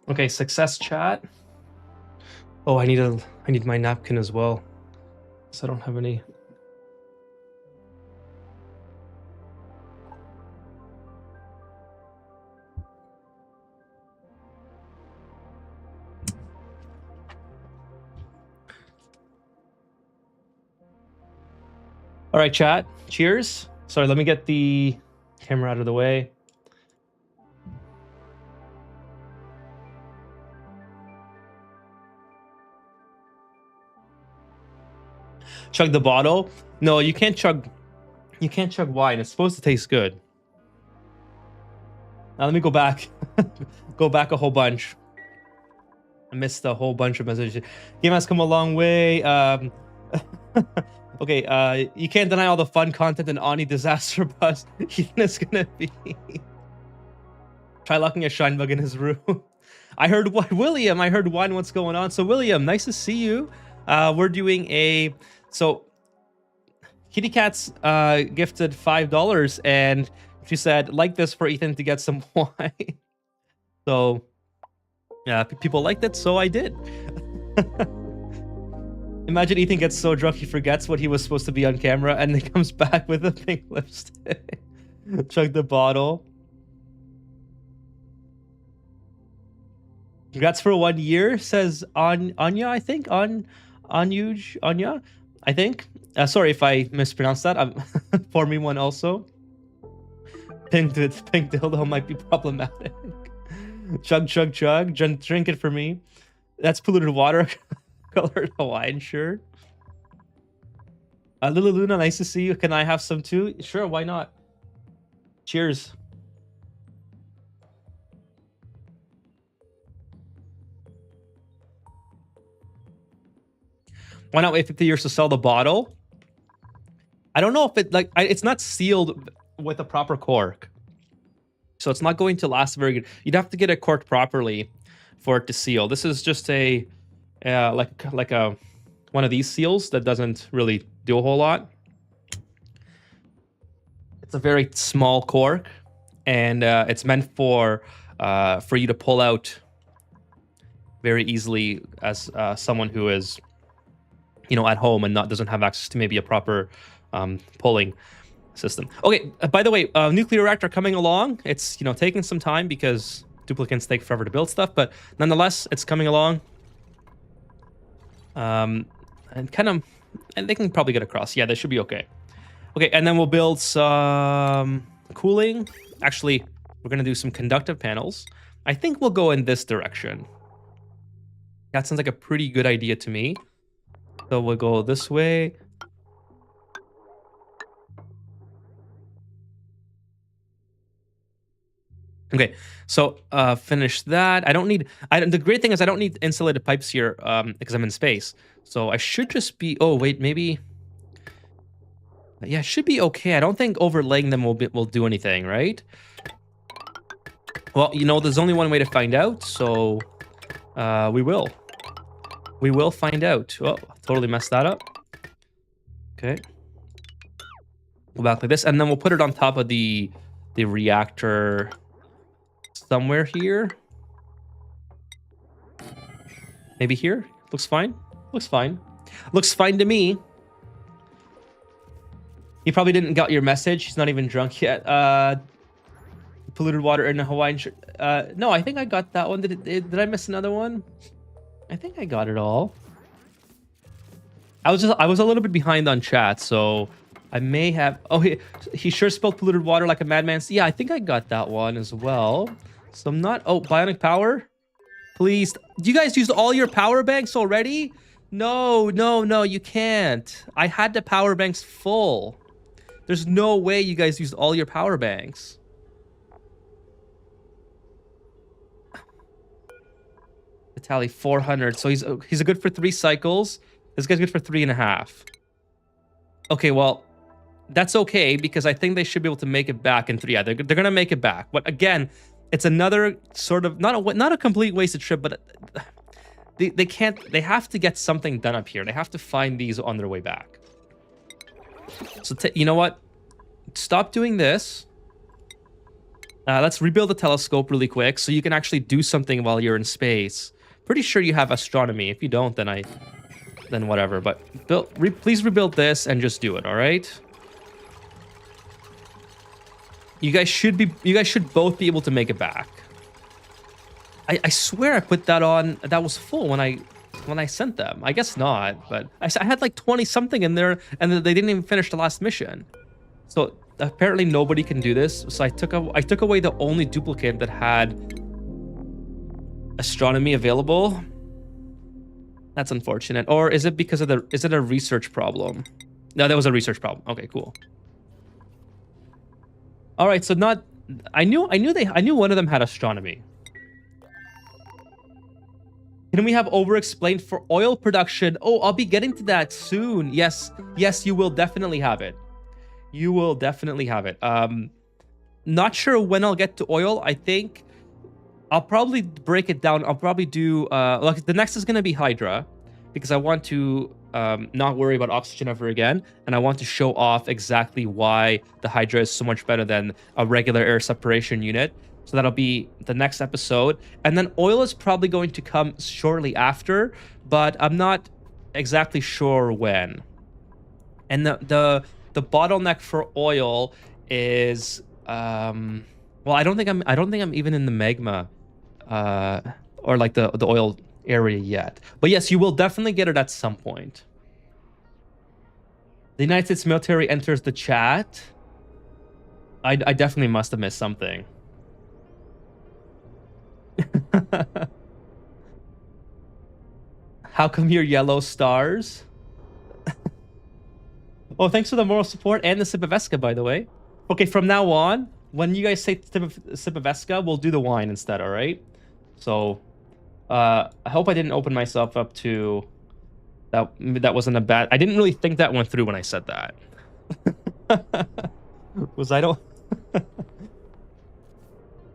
Okay, success chat. Oh, I need my napkin as well. So I don't have any. All right, chat. Cheers. Sorry, let me get the camera out of the way. Chug the bottle. No, you can't chug. You can't chug wine. It's supposed to taste good. Now let me go back. Go back a whole bunch. I missed a whole bunch of messages. Game has come a long way. Okay, you can't deny all the fun content in Ani Disaster Bus. Ethan is gonna be. Try locking a shine bug in his room. I heard William. I heard wine. What's going on? So William, nice to see you. We're doing a Kitty Cat's gifted $5, and she said like this for Ethan to get some wine. So yeah, people liked it, so I did. Imagine Ethan gets so drunk he forgets what he was supposed to be on camera, and then comes back with a pink lipstick. Chug the bottle. Congrats for 1 year, says Anya, I think. Anya, I think. Sorry if I mispronounced that. Pour me one also. Pink dildo might be problematic. Chug, chug, chug. Drink it for me. That's polluted water. Colored Hawaiian shirt. Lily Luna, nice to see you. Can I have some too? Sure, why not? Cheers. Why not wait 50 years to sell the bottle? I don't know if it's not sealed with a proper cork. So it's not going to last very good. You'd have to get it corked properly for it to seal. This is just a like a one of these seals that doesn't really do a whole lot. It's a very small cork, and it's meant for you to pull out very easily as someone who is, you know, at home and doesn't have access to maybe a proper pulling system. Okay, by the way, nuclear reactor coming along. It's, you know, taking some time because duplicates take forever to build stuff, but nonetheless, it's coming along. And kind of, and they can probably get across. Yeah, they should be okay. Okay, and then we'll build some cooling. Actually, we're gonna do some conductive panels. I think we'll go in this direction. That sounds like a pretty good idea to me. So we'll go this way. Okay, so finish that. I don't need. The great thing is I don't need insulated pipes here because I'm in space. So I should just be. Oh wait, maybe. Yeah, it should be okay. I don't think overlaying them will do anything, right? Well, you know, there's only one way to find out, so we will. We will find out. Oh, totally messed that up. Okay. Go back like this, and then we'll put it on top of the reactor somewhere here. Maybe here. Looks fine. Looks fine. Looks fine to me. He probably didn't get your message. He's not even drunk yet. Polluted water in a Hawaiian shirt. No, I think I got that one. Did I miss another one? I think I got it all. I was a little bit behind on chat, so I may have. Oh, he sure spilled polluted water like a madman. Yeah, I think I got that one as well. So I'm not. Oh, bionic power. Please, you guys used all your power banks already? No, you can't. I had the power banks full. There's no way you guys used all your power banks. Tally 400. So he's a good for 3 cycles. This guy's good for 3.5. Okay, well, that's okay because I think they should be able to make it back in 3. Yeah, they're gonna make it back. But again, it's another sort of not a complete wasted trip, but they can't. They have to get something done up here. They have to find these on their way back. So you know what? Stop doing this. Let's rebuild the telescope really quick so you can actually do something while you're in space. pretty sure you have astronomy. If you don't, then whatever. But please rebuild this and just do it. All right. You guys should both be able to make it back. I swear I put that on. That was full when I sent them. I guess not, but I had like 20 something in there, and they didn't even finish the last mission. So apparently nobody can do this. So I took away the only duplicate that had astronomy available. That's unfortunate. Or is it because of is it a research problem? No, that was a research problem. Okay, cool. All right, so I knew one of them had astronomy. Can we have over-explained for oil production? Oh, I'll be getting to that soon. Yes, you will definitely have it. You will definitely have it. Not sure when I'll get to oil. I think I'll probably break it down. I'll probably do like the next is gonna be Hydra, because I want to not worry about oxygen ever again, and I want to show off exactly why the Hydra is so much better than a regular air separation unit. So that'll be the next episode. And then oil is probably going to come shortly after, but I'm not exactly sure when. And the bottleneck for oil is well, I don't think I'm even in the magma or like the oil area yet. But yes, you will definitely get it at some point. The United States military enters the chat. I definitely must have missed something. How come you're yellow stars? Oh, thanks for the moral support and the Sipaveska, by the way. Okay, from now on, when you guys say Sipaveska, we'll do the wine instead, all right? So, I hope I didn't open myself up to that. That wasn't a bad. I didn't really think that went through when I said that.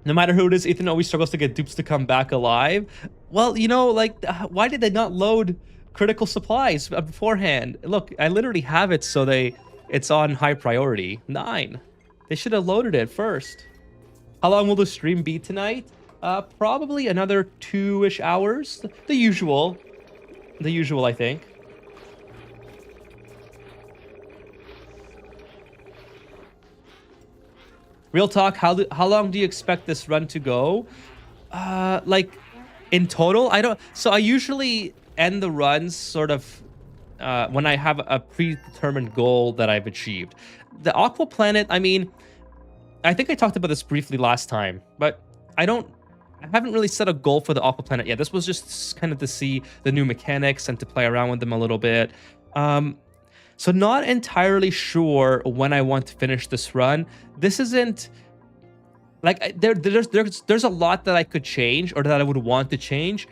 No matter who it is, Ethan always struggles to get dupes to come back alive. Well, you know, like, why did they not load critical supplies beforehand? Look, I literally have it, so it's on high priority. 9. They should have loaded it first. How long will the stream be tonight? Probably another 2-ish hours. The usual, I think. Real talk, how long do you expect this run to go? Like, in total, so I usually end the runs sort of when I have a predetermined goal that I've achieved. The Aqua Planet, I mean, I think I talked about this briefly last time, but I haven't really set a goal for the Aqua Planet yet. This was just kind of to see the new mechanics and to play around with them a little bit. So not entirely sure when I want to finish this run. This isn't like there's a lot that I could change or that I would want to change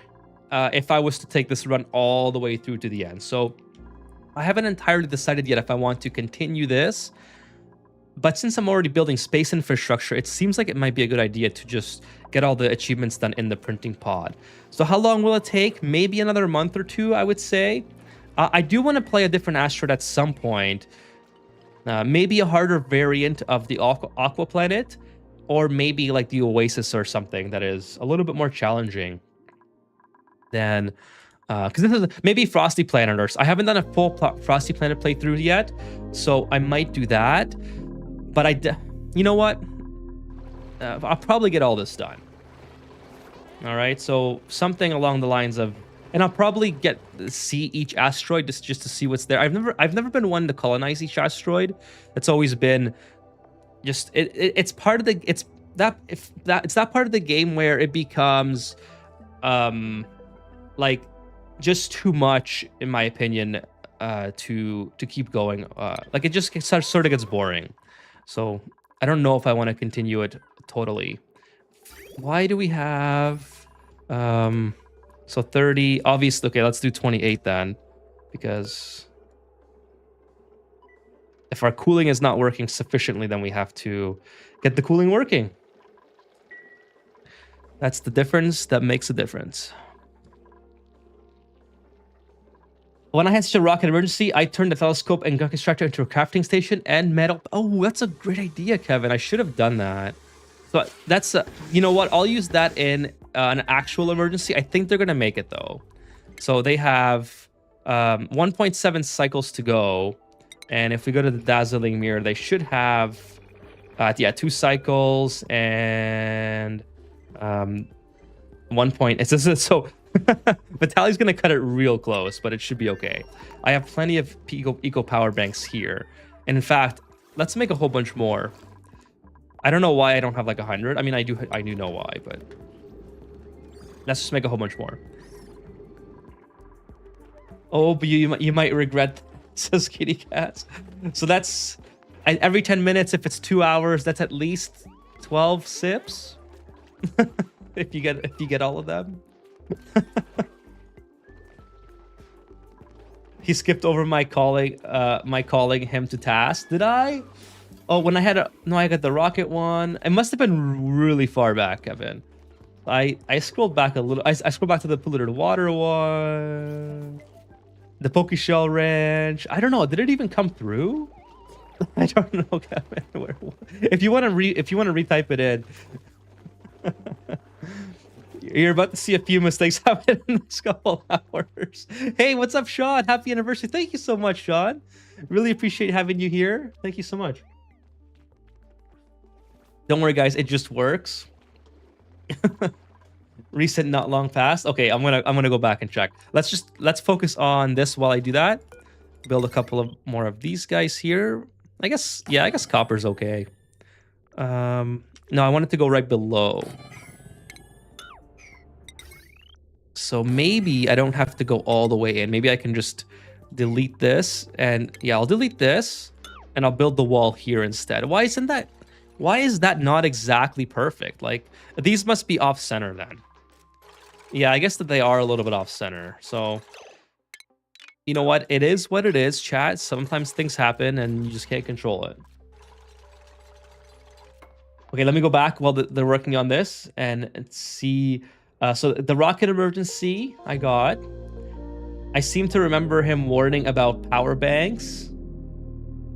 if I was to take this run all the way through to the end. So I haven't entirely decided yet if I want to continue this. But since I'm already building space infrastructure, it seems like it might be a good idea to just get all the achievements done in the printing pod. So how long will it take? Maybe another month or 2, I would say. I do want to play a different asteroid at some point. Maybe a harder variant of the Aqua Planet, or maybe like the Oasis or something that is a little bit more challenging than... Because this is maybe Frosty Planet, or I haven't done a full Frosty Planet playthrough yet, so I might do that. But you know what? I'll probably get all this done. All right, so something along the lines of... And I'll probably see each asteroid just to see what's there. I've never been one to colonize each asteroid. It's always been just it's part of the it's that part of the game where it becomes like just too much, in my opinion, to keep going. Like it just sort of gets boring. So I don't know if I want to continue it totally. Why do we have so 30, obviously, okay, let's do 28 then, because if our cooling is not working sufficiently, then we have to get the cooling working. That's the difference that makes a difference. When I had such a rocket emergency, I turned the telescope and gun extractor into a crafting station and metal. Oh, that's a great idea, Kevin. I should have done that. So that's, you know what? I'll use that in an actual emergency. I think they're gonna make it though. So they have 1.7 cycles to go, and if we go to the dazzling mirror, they should have 2 cycles and 1 point. It's so Vitaly's gonna cut it real close, but it should be okay. I have plenty of eco power banks here, and in fact, let's make a whole bunch more. I don't know why I don't have like 100. I mean, I do know why, but let's just make a whole bunch more. Oh, but you might regret, says Kitty Cats. So that's every 10 minutes. If it's 2 hours, that's at least 12 sips. if you get all of them. He skipped over my calling him to task. Did I? Oh, when I had I got the rocket one. It must have been really far back, Kevin. I scrolled back a little. I scrolled back to the polluted water one. The Pokeshell Ranch. I don't know. Did it even come through? I don't know, Kevin. If you want to retype it in. You're about to see a few mistakes happen in the next couple hours. Hey, what's up, Sean? Happy anniversary. Thank you so much, Sean. Really appreciate having you here. Thank you so much. Don't worry, guys. It just works. Recent, not long past. Okay, I'm gonna go back and check. Let's focus on this while I do that. Build a couple of more of these guys here. I guess copper's okay. No, I wanted to go right below. So maybe I don't have to go all the way in. Maybe I can just delete this, and yeah, I'll delete this, and I'll build the wall here instead. Why is that not exactly perfect? Like, these must be off center then. Yeah, I guess that they are a little bit off center. So, you know what? It is what it is, chat. Sometimes things happen and you just can't control it. Okay, let me go back while they're working on this and see. So the rocket emergency I got. I seem to remember him warning about power banks.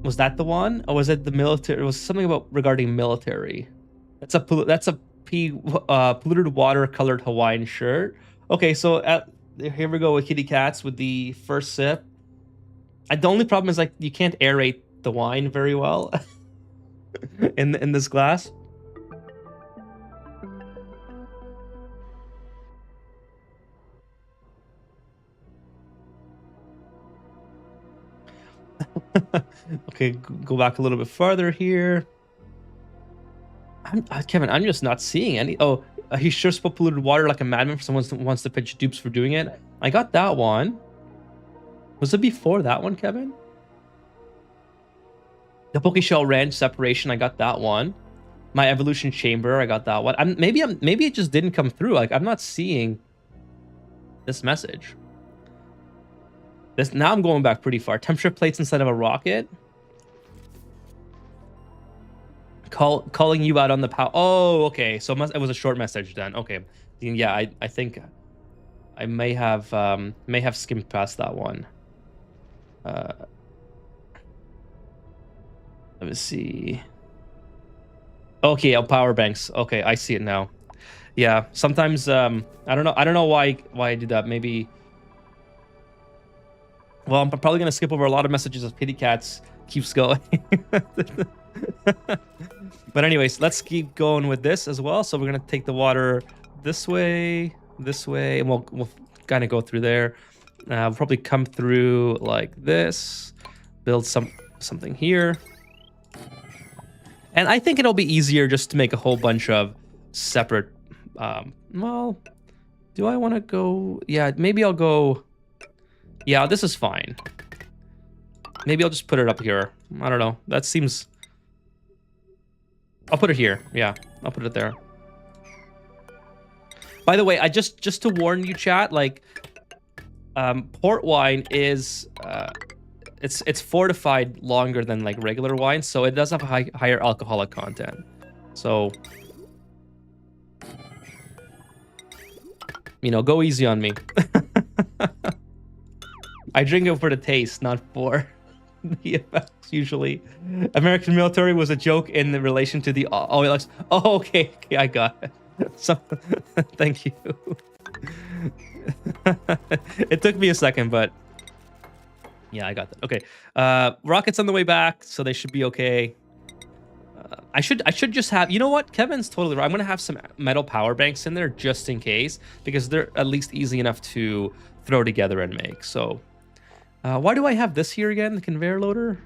Was that the one? Or was it the military? It was something about regarding military. That's a polluted water colored Hawaiian shirt. Okay, so here we go with Kitty Cats with the first sip. The only problem is like you can't aerate the wine very well in this glass. Okay, go back a little bit farther here. Kevin, I'm just not seeing any. Oh, he sure spilled polluted water like a madman for someone who wants to pitch dupes for doing it. I got that one. Was it before that one, Kevin? The Pokeshell Ranch separation, I got that one. My evolution chamber, I got that one. Maybe it just didn't come through. Like, I'm not seeing this message. Now I'm going back pretty far. Temperature plates instead of a rocket. Calling you out on the power. Oh, okay. So it was a short message then. Okay. Yeah, I think I may have skimmed past that one. Let me see. Okay, power banks. Okay, I see it now. Yeah, sometimes I don't know why I do that. Maybe. Well, I'm probably gonna skip over a lot of messages as Kitty Cats keeps going. But anyways, let's keep going with this as well. So we're gonna take the water this way, and we'll kind of go through there. We'll probably come through like this, build something here, and I think it'll be easier just to make a whole bunch of separate. Well, do I want to go? Yeah, maybe I'll go. Yeah, this is fine. Maybe I'll just put it up here. I don't know. That seems... I'll put it here. Yeah, I'll put it there. By the way, I just to warn you, chat, like, port wine is... it's fortified longer than, like, regular wine, so it does have a higher alcoholic content. So... You know, go easy on me. I drink it for the taste, not for the effects, usually. American military was a joke in relation to the... Oh, okay, I got it. So, thank you. It took me a second, but yeah, I got that. Okay, rockets on the way back, so they should be okay. I should just have, you know what? Kevin's totally right. I'm gonna have some metal power banks in there just in case, because they're at least easy enough to throw together and make. So, why do I have this here again? The conveyor loader?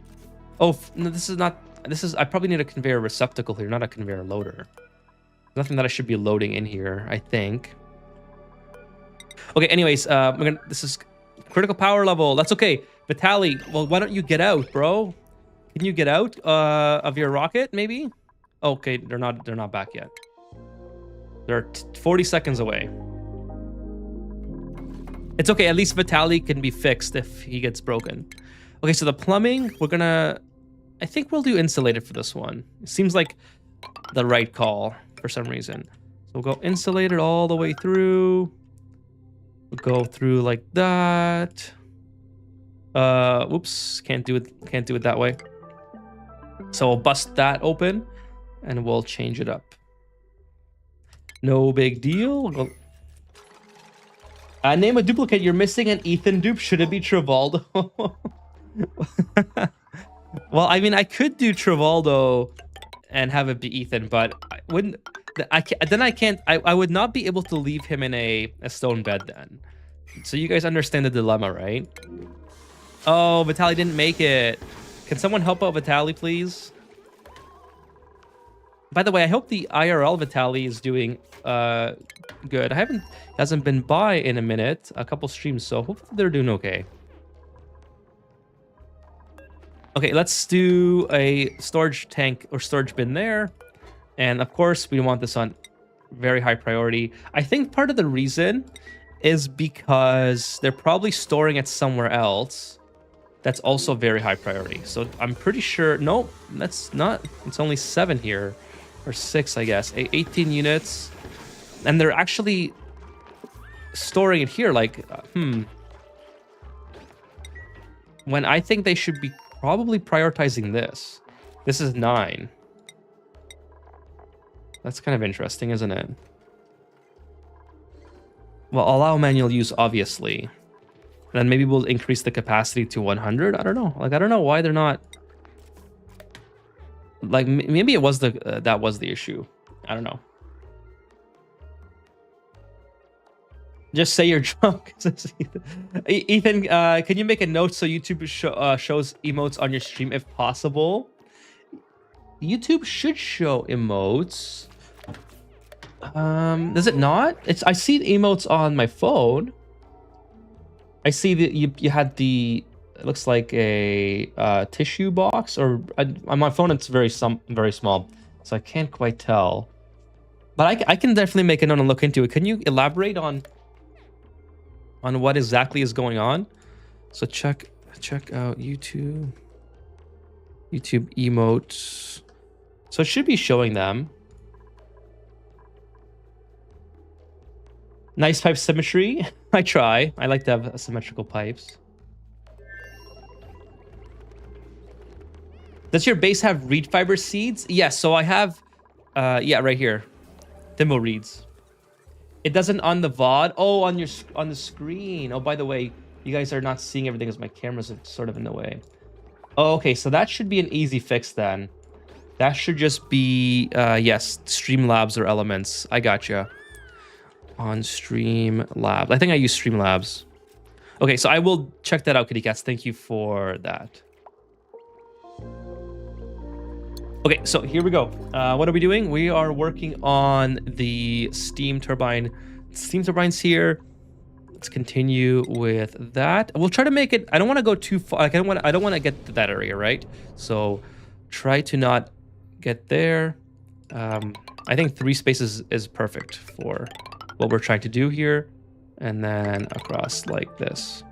Oh, no, this is not. This is. I probably need a conveyor receptacle here, not a conveyor loader. Nothing that I should be loading in here, I think. Okay. Anyways, this is critical power level. That's okay. Vitaly, well, why don't you get out, bro? Can you get out of your rocket, maybe? Okay, they're not back yet. They're 40 seconds away. It's okay, at least Vitaly can be fixed if he gets broken. Okay, so the plumbing, I think we'll do insulated for this one. It seems like the right call for some reason. So we'll go insulated all the way through. We'll go through like that. Whoops, can't do it that way. So we'll bust that open and we'll change it up. No big deal. Name a duplicate. You're missing an Ethan dupe. Should it be Travoldo? Well, I mean, I could do Travoldo and have it be Ethan, but I wouldn't. I would not be able to leave him in a stone bed then. So you guys understand the dilemma, right? Oh, Vitaly didn't make it. Can someone help out Vitaly, please? By the way, I hope the IRL Vitaly is doing good. Hasn't been by in a minute, a couple streams, so hopefully they're doing okay. Okay, let's do a storage tank or storage bin there. And of course, we want this on very high priority. I think part of the reason is because they're probably storing it somewhere else. That's also very high priority. So I'm pretty sure, no, that's not, it's only 7 here, or 6, I guess, 18 units. And they're actually storing it here, like, when I think they should be probably prioritizing this. This is 9. That's kind of interesting, isn't it? Well, allow manual use, obviously. And then maybe we'll increase the capacity to 100. I don't know. Like, I don't know why they're not. Like, maybe it was that was the issue. I don't know. Just say you're drunk. Ethan, can you make a note so YouTube shows emotes on your stream if possible? YouTube should show emotes. Does it not? I see the emotes on my phone. I see that you had the, it looks like a tissue box, or on my phone it's very small, so I can't quite tell. But I can definitely make a note and look into it. Can you elaborate on what exactly is going on? So check out YouTube emotes. So it should be showing them. Nice pipe symmetry. I try. I like to have symmetrical pipes. Does your base have reed fiber seeds? Yes, so I have, yeah, right here. Thimble reeds. It doesn't on the VOD. Oh, on the screen. Oh, by the way, you guys are not seeing everything because my camera's sort of in the way. Oh, okay, so that should be an easy fix then. That should just be, yes, Streamlabs or Elements. I gotcha. On Streamlabs. I think I use Streamlabs. Okay, so I will check that out, Kitty Cats. Thank you for that. Okay, so here we go. What are we doing? We are working on the steam turbine. Steam turbine's here. Let's continue with that. We'll try to make it. I don't want to go too far. Like, I don't want to get to that area, right? So try to not get there. I think 3 spaces is perfect for what we're trying to do here, and then across like this.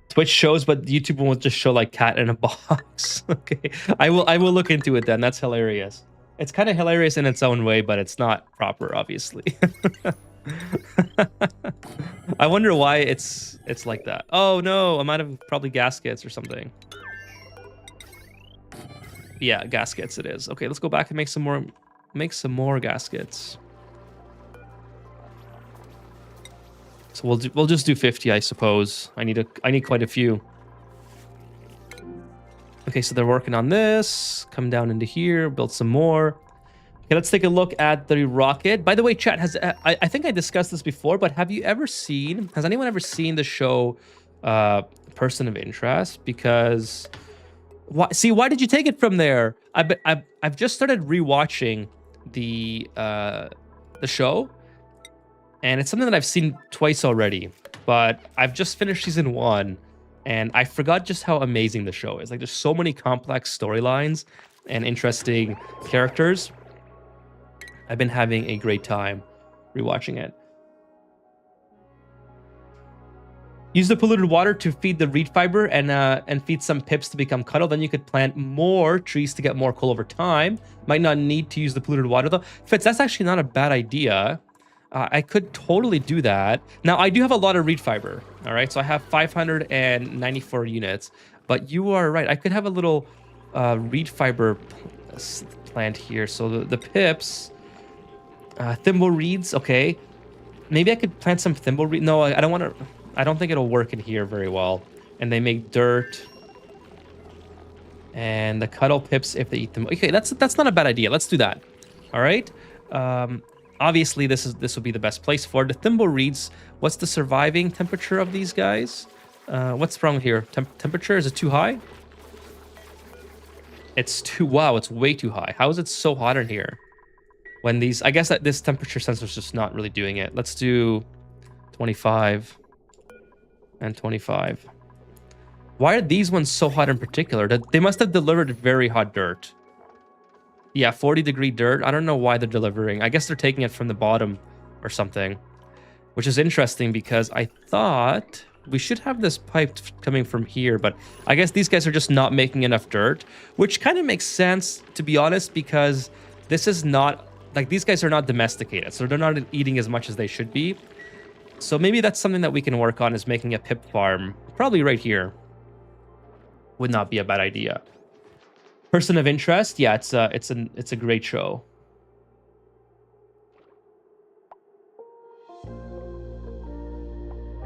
Twitch shows, but YouTube will just show like cat in a box. Okay, I will look into it then. That's hilarious. It's kind of hilarious in its own way, but it's not proper, obviously. I wonder why it's like that. Oh no, I'm out of probably gaskets or something. Yeah, gaskets it is. Okay, let's go back and make some more gaskets. So we'll just do 50, I suppose. I need quite a few. Okay, so they're working on this. Come down into here, build some more. Okay, let's take a look at the rocket. By the way, chat, I think I discussed this before, but has anyone ever seen the show Person of Interest? Because why did you take it from there? I've just started rewatching the show, and it's something that I've seen twice already, but I've just finished season 1, and I forgot just how amazing the show is. Like, there's so many complex storylines and interesting characters. I've been having a great time rewatching it. Use the polluted water to feed the reed fiber and feed some pips to become cuddle. Then you could plant more trees to get more coal over time. Might not need to use the polluted water though. Fitz, that's actually not a bad idea. I could totally do that. Now, I do have a lot of reed fiber. All right, so I have 594 units. But you are right. I could have a little reed fiber plant here. So the pips... thimble reeds, okay. Maybe I could plant some thimble reeds. No, I don't want to. I don't think it'll work in here very well. And they make dirt. And the cuddle pips if they eat them. Okay, that's not a bad idea. Let's do that. All right. Obviously, this will be the best place for it. The thimble reeds. What's the surviving temperature of these guys? What's wrong here? Temperature, is it too high? It's too. Wow, it's way too high. How is it so hot in here? When these, I guess that this temperature sensor is just not really doing it. Let's do 25 and 25. Why are these ones so hot in particular? They must have delivered very hot dirt. Yeah, 40-degree dirt. I don't know why they're delivering. I guess they're taking it from the bottom or something, which is interesting because I thought we should have this pipe coming from here, but I guess these guys are just not making enough dirt, which kind of makes sense, to be honest, because this is not... Like, these guys are not domesticated, so they're not eating as much as they should be. So maybe that's something that we can work on, is making a pip farm. Probably right here. Would not be a bad idea. Person of Interest? Yeah, it's a great show.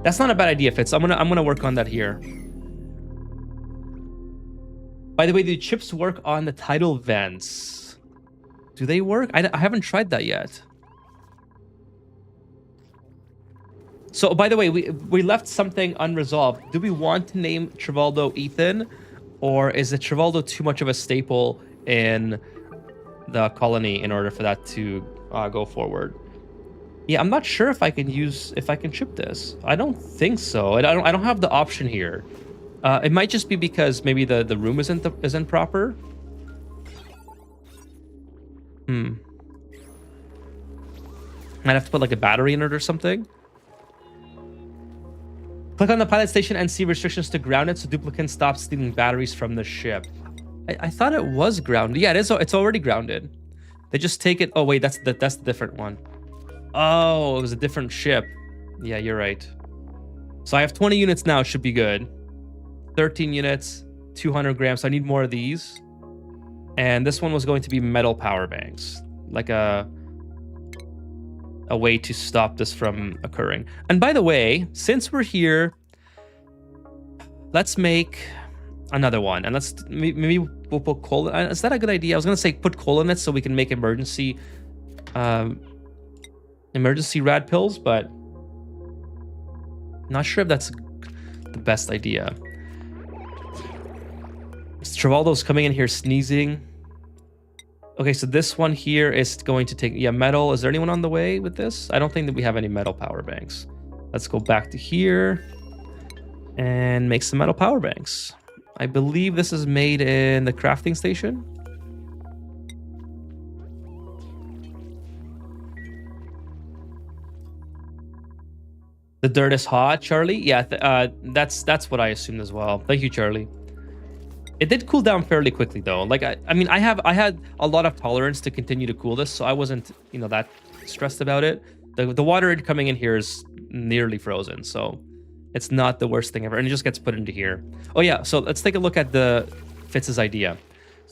That's not a bad idea, Fitz. I'm gonna work on that here. By the way, do chips work on the tidal vents? Do they work? I haven't tried that yet. So, by the way, we left something unresolved. Do we want to name Trivaldo Ethan? Or is it Trivaldo too much of a staple in the colony in order for that to go forward? Yeah, I'm not sure if I can chip this. I don't think so. I don't have the option here. It might just be because maybe the room isn't proper. Might have to put like a battery in it or something. Click on the pilot station and see restrictions to grounded so duplicants stop stealing batteries from the ship. I thought it was grounded. Yeah, it is. It's already grounded. They just take it. Oh wait, that's the different one. Oh, it was a different ship. Yeah, you're right. So I have 20 units now. Should be good. 13 units, 200 grams. So I need more of these. And this one was going to be metal power banks, like a way to stop this from occurring. And by the way, since we're here, let's make another one. And maybe we'll put coal. Is that a good idea? I was gonna say put coal in it so we can make emergency rad pills, but not sure if that's the best idea. Trivaldo's coming in here sneezing. Okay, so this one here is going to take... Yeah, metal. Is there anyone on the way with this? I don't think that we have any metal power banks. Let's go back to here and make some metal power banks. I believe this is made in the crafting station. The dirt is hot, Charlie. Yeah, that's what I assumed as well. Thank you, Charlie. It did cool down fairly quickly though. Like I mean, I had a lot of tolerance to continue to cool this, so I wasn't, that stressed about it. The water coming in here is nearly frozen, so it's not the worst thing ever, and it just gets put into here. Oh yeah, so let's take a look at the Fitz's idea.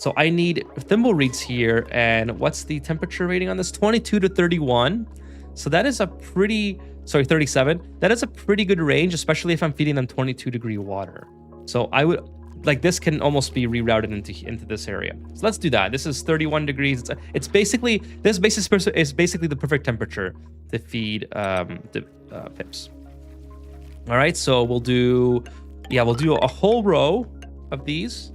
So I need thimble reeds here. And what's the temperature rating on this? 22 to 31. So that is a pretty, sorry, 37. That is a pretty good range, especially if I'm feeding them 22-degree water. So I would, like, this can almost be rerouted into this area. So let's do that. This is 31 degrees. It's basically, this is basically the perfect temperature to feed the pips. All right, so we'll do a whole row of these.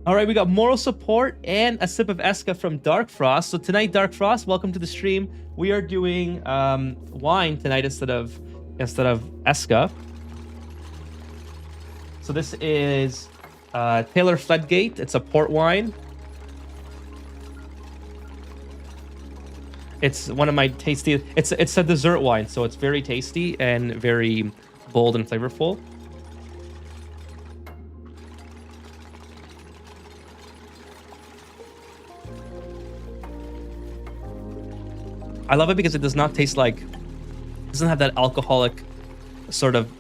All right, we got moral support and a sip of Esca from Dark Frost. So tonight, Dark Frost, welcome to the stream. We are doing wine tonight instead of Esca. So this is Taylor Fledgate. It's a port wine. It's one of my tastiest. It's a dessert wine, so it's very tasty and very bold and flavorful. I love it because it does not taste like, it doesn't have that alcoholic sort of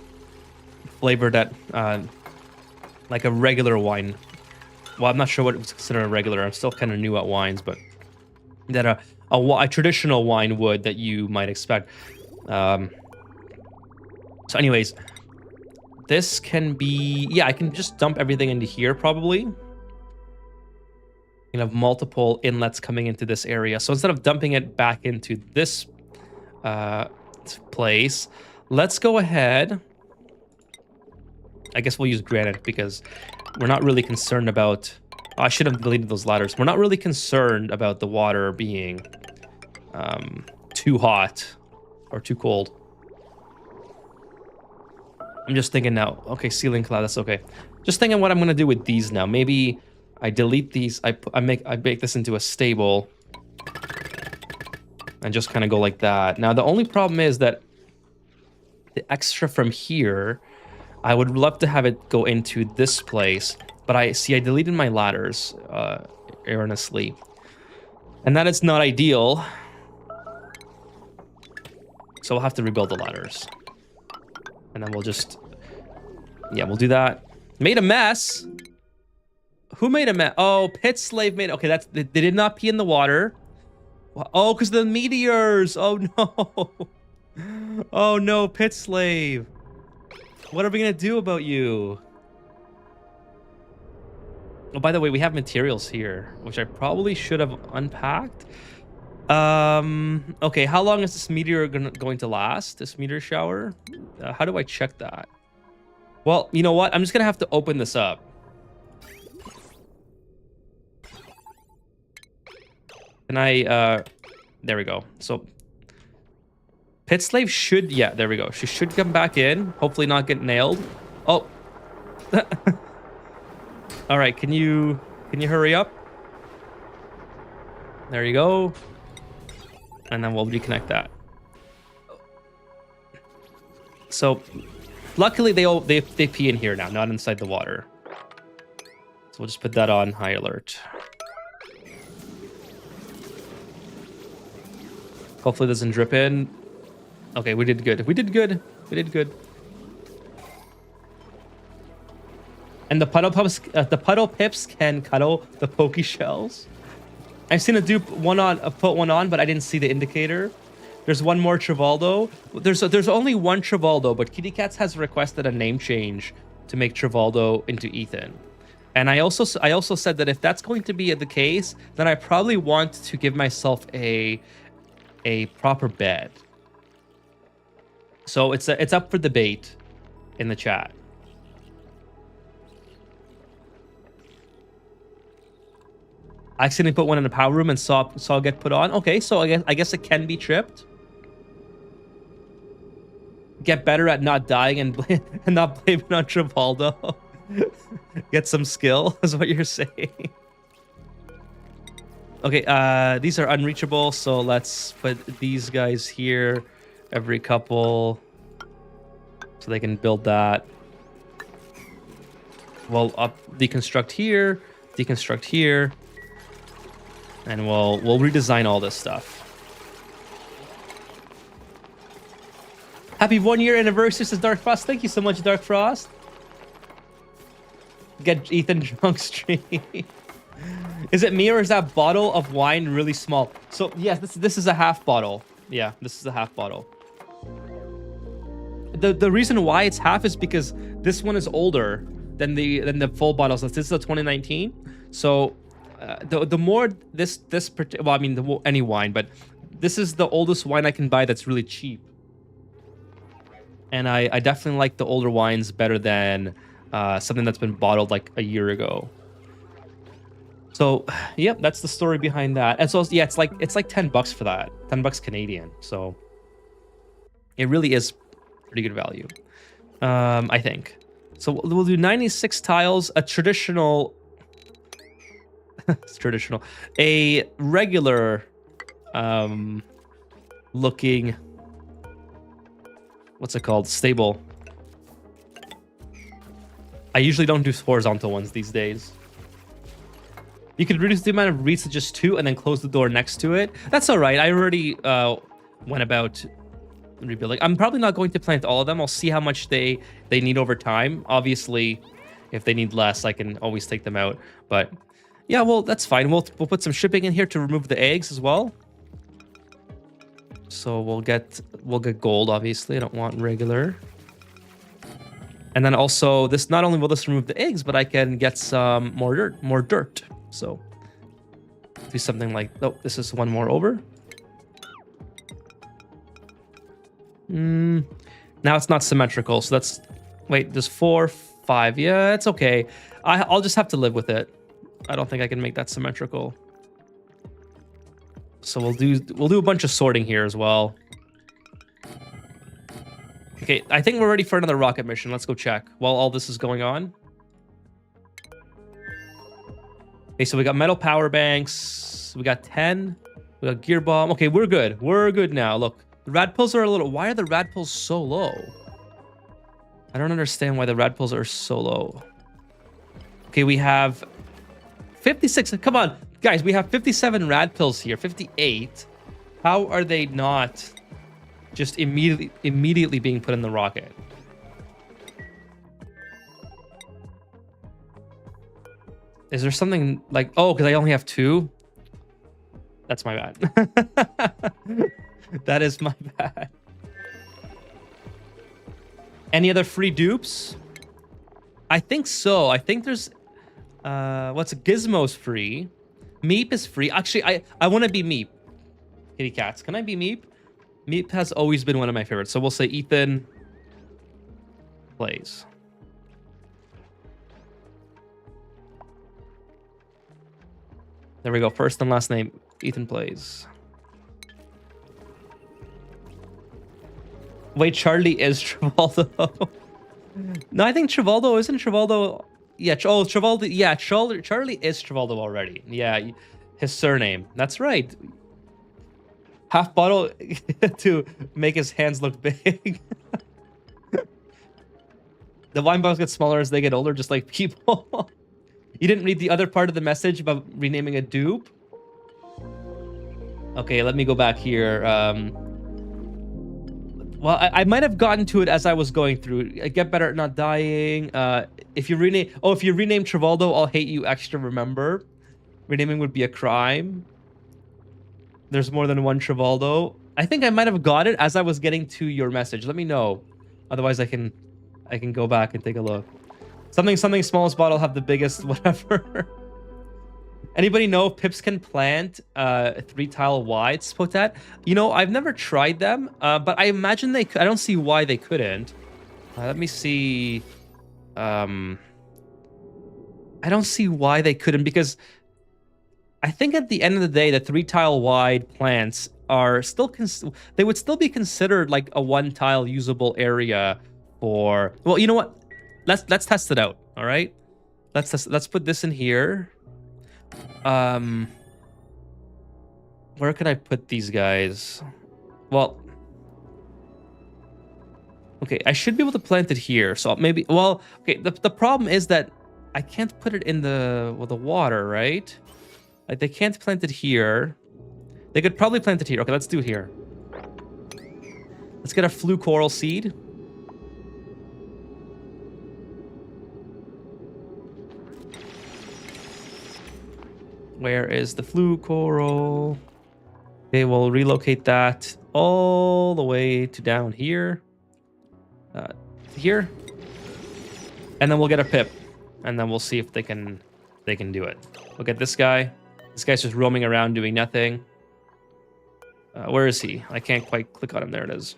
flavor that like a regular wine. Well, I'm not sure what was considered a regular. I'm still kind of new at wines, but that a traditional wine would that you might expect. So anyways, this can be, yeah, I can just dump everything into here probably. You have multiple inlets coming into this area. So instead of dumping it back into this place, let's go ahead. I guess we'll use granite because we're not really concerned about... Oh, I should have deleted those ladders. We're not really concerned about the water being too hot or too cold. I'm just thinking now. Okay, ceiling cloud, that's okay. Just thinking what I'm going to do with these now. Maybe I delete these. I make this into a stable and just kind of go like that. Now, the only problem is that the extra from here, I would love to have it go into this place, but I deleted my ladders erroneously, and that is not ideal. So we'll have to rebuild the ladders, and then we'll just, yeah, we'll do that. Made a mess. Who made a mess? Oh, Pit Slave made. Okay, they did not pee in the water. Oh, because the meteors. Oh no. Oh no, Pit Slave. What are we gonna do about you? Oh, by the way, we have materials here, which I probably should have unpacked. Okay, how long is this meteor going to last? This meteor shower? How do I check that? Well, you know what? I'm just gonna have to open this up. Can I, there we go. So, Pit Slave should, yeah, there we go. She should come back in. Hopefully not get nailed. Oh. All right, can you hurry up? There you go. And then we'll reconnect that. So, luckily they pee in here now, not inside the water. So we'll just put that on high alert. Hopefully it doesn't drip in. Okay, we did good. We did good. We did good. And the puddle pips can cuddle the pokey shells. I've seen a dupe put one on, but I didn't see the indicator. There's one more Trivaldo. There's only one Trivaldo, but Kitty Cats has requested a name change to make Trivaldo into Ethan. And I also said that if that's going to be the case, then I probably want to give myself a proper bed. So it's up for debate in the chat. I accidentally put one in the power room and saw it get put on. Okay, so I guess it can be tripped. Get better at not dying and not blaming on Trivaldo. Get some skill is what you're saying. Okay, these are unreachable, so let's put these guys here every couple so they can build that. We'll deconstruct here, and we'll redesign all this stuff. Happy 1 year anniversary, says Dark Frost. Thank you so much, Dark Frost. Get Ethan drunk stream. Is it me or is that bottle of wine really small? So yes, this is a half bottle. Yeah, this is a half bottle. The reason why it's half is because this one is older than the full bottles. This is a 2019. So the more well, I mean any wine, but this is the oldest wine I can buy that's really cheap. And I definitely like the older wines better than something that's been bottled like a year ago. So, yep, that's the story behind that. And so, yeah, it's like $10 for that, $10 Canadian. So, it really is pretty good value, I think. So we'll do 96 tiles, a traditional, it's traditional, a regular, looking, what's it called? Stable. I usually don't do horizontal ones these days. You could reduce the amount of reeds to just 2 and then close the door next to it. That's all right. I already went about rebuilding. I'm probably not going to plant all of them. I'll see how much they need over time. Obviously, if they need less, I can always take them out. But yeah, well, that's fine. We'll put some shipping in here to remove the eggs as well. So we'll get gold. Obviously, I don't want regular. And then also, this not only will this remove the eggs, but I can get some more dirt. So do something like, oh, this is one more over. Now it's not symmetrical, so that's, wait, there's 4, 5. Yeah, it's okay. I'll just have to live with it. I don't think I can make that symmetrical. So we'll do a bunch of sorting here as well. Okay, I think we're ready for another rocket mission. Let's go check while all this is going on. Okay, so we got metal power banks. We got 10. We got gear bomb. Okay, we're good. We're good now. Look, the rad pulls are a little... Why are the rad pulls so low? I don't understand why the rad pulls are so low. Okay, we have 56. Come on, guys. We have 57 rad pills here. 58. How are they not just immediately being put in the rocket? Is there something like... Oh, because I only have 2? That's my bad. That is my bad. Any other free dupes? I think so. I think there's... what's Gizmo's free? Meep is free. Actually, I want to be Meep. Kitty cats. Can I be Meep? Meep has always been one of my favorites. So we'll say Ethan plays. There we go. First and last name. Ethan plays. Wait, Charlie is Trivaldo. No, I think Trivaldo isn't Trivaldo. Yeah, oh, Trivaldo. Yeah, Charlie is Trivaldo already. Yeah, his surname. That's right. Half bottle to make his hands look big. The wine bottles get smaller as they get older, just like people. You didn't read the other part of the message about renaming a dupe? Okay, let me go back here. Well, I might have gotten to it as I was going through. Get better at not dying. If you rename Trivaldo, I'll hate you extra, remember? Renaming would be a crime. There's more than one Trivaldo. I think I might have got it as I was getting to your message. Let me know. Otherwise, I can go back and take a look. Something smallest bottle have the biggest whatever. Anybody know if pips can plant 3 tile wide Spotat? You know, I've never tried them, but I imagine they could. I don't see why they couldn't. Let me see. I don't see why they couldn't, because I think at the end of the day, the 3 tile wide plants are still they would still be considered like a 1 tile usable area for. Well, you know what? Let's test it out. All right. Let's put this in here. Where could I put these guys? Well, okay, I should be able to plant it here. So maybe, well, okay, the problem is that I can't put it in the water, right? Like they can't plant it here. They could probably plant it here. Okay, let's do it here. Let's get a flu coral seed. Where is the flue coral? Okay, we'll relocate that all the way to down here. Here. And then we'll get a pip. And then we'll see if they can do it. Look at this guy. This guy's just roaming around doing nothing. Where is he? I can't quite click on him. There it is.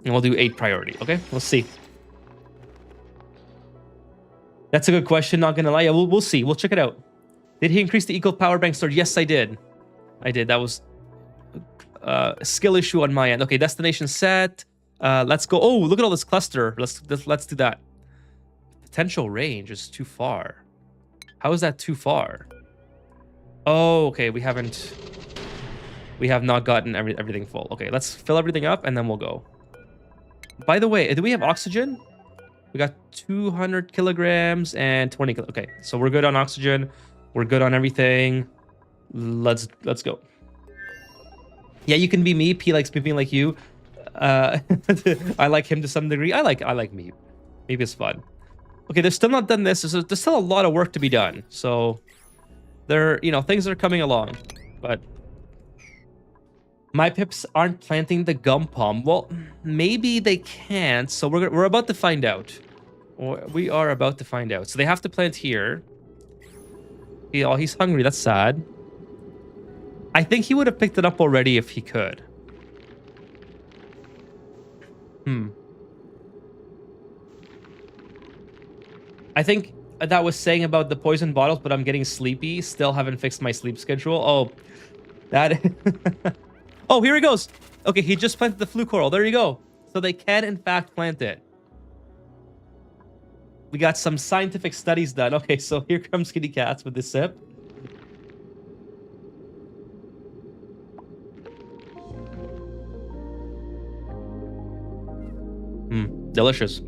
And we'll do 8 priority. Okay, let's see. That's a good question, not gonna lie. Yeah, we'll see. We'll check it out. Did he increase the eco power bank storage? Yes, I did. I did. That was a skill issue on my end. Okay, destination set. Let's go. Oh, look at all this cluster. Let's do that. Potential range is too far. How is that too far? Oh, okay. We have not gotten everything full. Okay, let's fill everything up and then we'll go. By the way, do we have oxygen? We got 200 kilograms and 20. Okay, so we're good on oxygen. We're good on everything. Let's go. Yeah, you can be me. P likes me being like you. I like him to some degree. I like Meep. Maybe it's fun. Okay, they're still not done this. There's still a lot of work to be done. So things are coming along. But my pips aren't planting the gum palm. Well, maybe they can't. So we're about to find out. We are about to find out. So they have to plant here. He's hungry. That's sad. I think he would have picked it up already if he could. I think that was saying about the poison bottles, but I'm getting sleepy. Still haven't fixed my sleep schedule. Oh, that... Oh, here he goes. Okay, he just planted the flue coral. There you go. So they can, in fact, plant it. We got some scientific studies done. Okay, so here comes Kitty Cats with the sip. Delicious.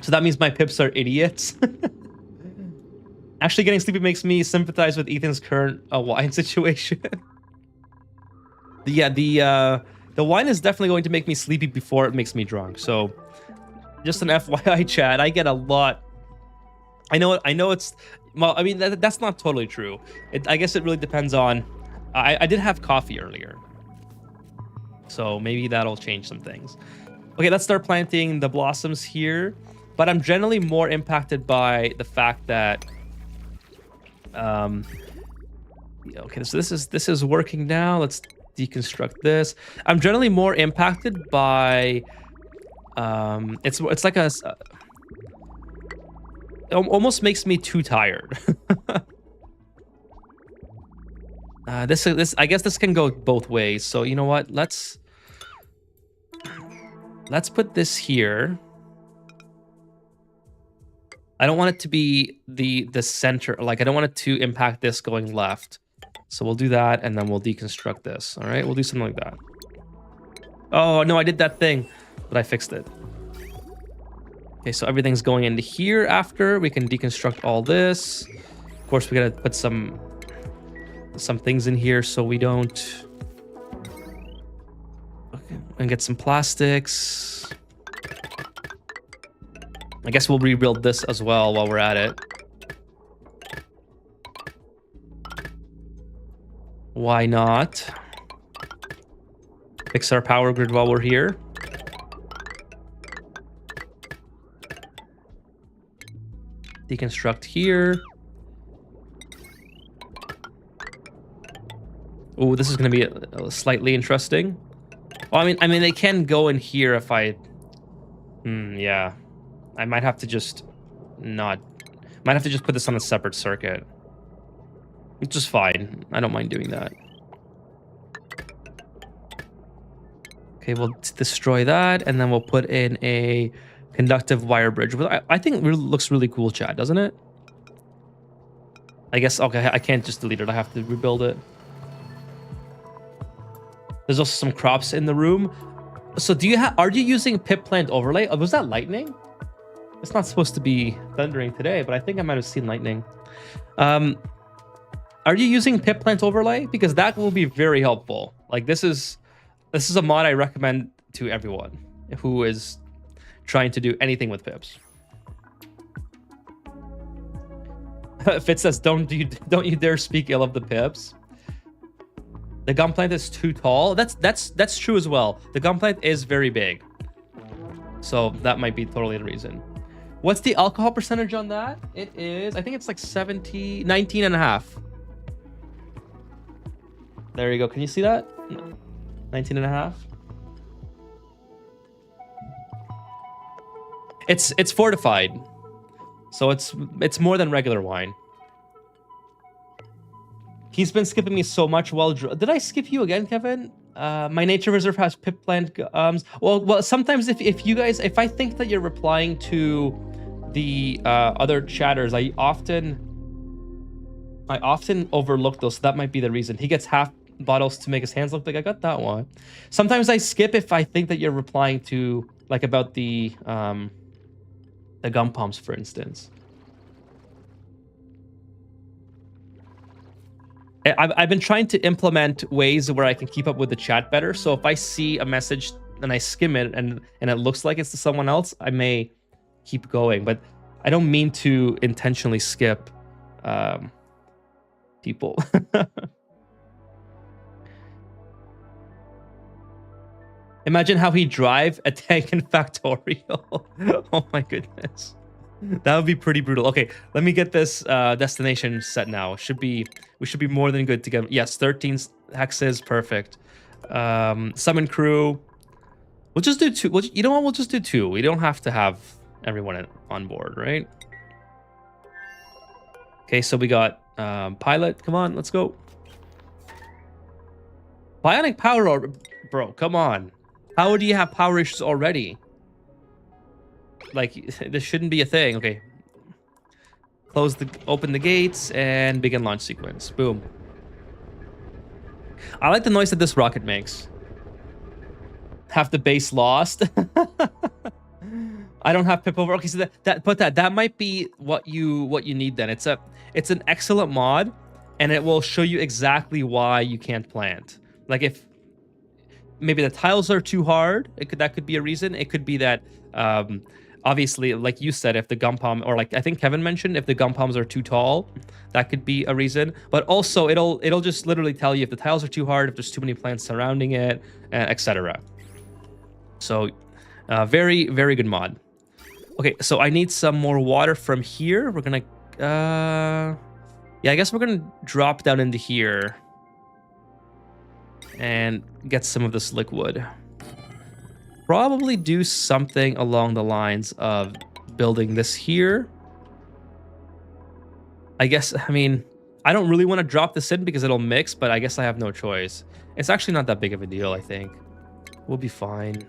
So that means my pips are idiots. Actually, getting sleepy makes me sympathize with Ethan's current wine situation. Yeah, the wine is definitely going to make me sleepy before it makes me drunk. So, just an FYI, chat. I get a lot. I know it's. Well, I mean that's not totally true. I guess it really depends on. I did have coffee earlier, so maybe that'll change some things. Okay, let's start planting the blossoms here. But I'm generally more impacted by the fact that. Okay, so this is working now. Let's deconstruct this. I'm generally more impacted by. It's like it almost makes me too tired. This I guess this can go both ways. So you know what? Let's put this here. I don't want it to be the center. Like I don't want it to impact this going left. So we'll do that and then we'll deconstruct this. All right, we'll do something like that. Oh no, I did that thing, but I fixed it. Okay, so everything's going into here after. We can deconstruct all this. Of course, we gotta put some things in here so we don't. Okay, and get some plastics. I guess we'll rebuild this as well while we're at it. Why not? Fix our power grid while we're here. Deconstruct here. Oh, this is going to be slightly interesting. Oh, I mean, they can go in here if I. Yeah, I might have to just not. Might have to just put this on a separate circuit. Which is fine. I don't mind doing that. Okay, we'll destroy that, and then we'll put in a conductive wire bridge. I think it looks really cool, chat, doesn't it? I guess, okay, I can't just delete it. I have to rebuild it. There's also some crops in the room. So are you using Pip Plant Overlay? Oh, was that lightning? It's not supposed to be thundering today, but I think I might have seen lightning. Are you using Pip Plant Overlay? Because that will be very helpful. Like this is This is a mod I recommend to everyone who is trying to do anything with pips. Fitz says, don't you dare speak ill of the pips. The gum plant is too tall. That's true as well. The gum plant is very big. So that might be totally the reason. What's the alcohol percentage on that? It is, I think it's like 19 and a half. There you go. Can you see that? 19 and a half. It's fortified. So it's more than regular wine. He's been skipping me so much. Well, did I skip you again, Kevin? My nature reserve has Pip Plant. Well, sometimes if I think that you're replying to the other chatters, I often overlook those. So that might be the reason. He gets half bottles to make his hands look big. I got that one. Sometimes I skip if I think that you're replying to like about the gum pumps, for instance. I've been trying to implement ways where I can keep up with the chat better. So if I see a message and I skim it and it looks like it's to someone else, I may keep going. But I don't mean to intentionally skip people. Imagine how he'd drive a tank in Factorial. Oh my goodness. That would be pretty brutal. Okay, let me get this destination set now. We should be more than good to get. Yes, 13 hexes, perfect. Summon crew. We'll just do 2. You know what? We'll just do 2. We don't have to have everyone on board, right? Okay, so we got pilot. Come on, let's go. Bionic power order, bro. Come on. How do you have power issues already? Like, this shouldn't be a thing. Okay. Open the gates and begin launch sequence. Boom. I like the noise that this rocket makes. Half the base lost. I don't have Pip over. Okay, so that might be what you need then. It's an excellent mod, and it will show you exactly why you can't plant. Like if maybe the tiles are too hard, that could be a reason. It could be that obviously, like you said, if the gum palm, or like I think Kevin mentioned, if the gum palms are too tall, that could be a reason. But also, it'll just literally tell you if the tiles are too hard, if there's too many plants surrounding it, etc. So, very, very good mod. Okay, so I need some more water from here. We're gonna, yeah, I guess we're gonna drop down into here and get some of this liquid. Probably do something along the lines of building this here. I guess, I mean, I don't really want to drop this in because it'll mix, but I guess I have no choice. It's actually not that big of a deal, I think. We'll be fine.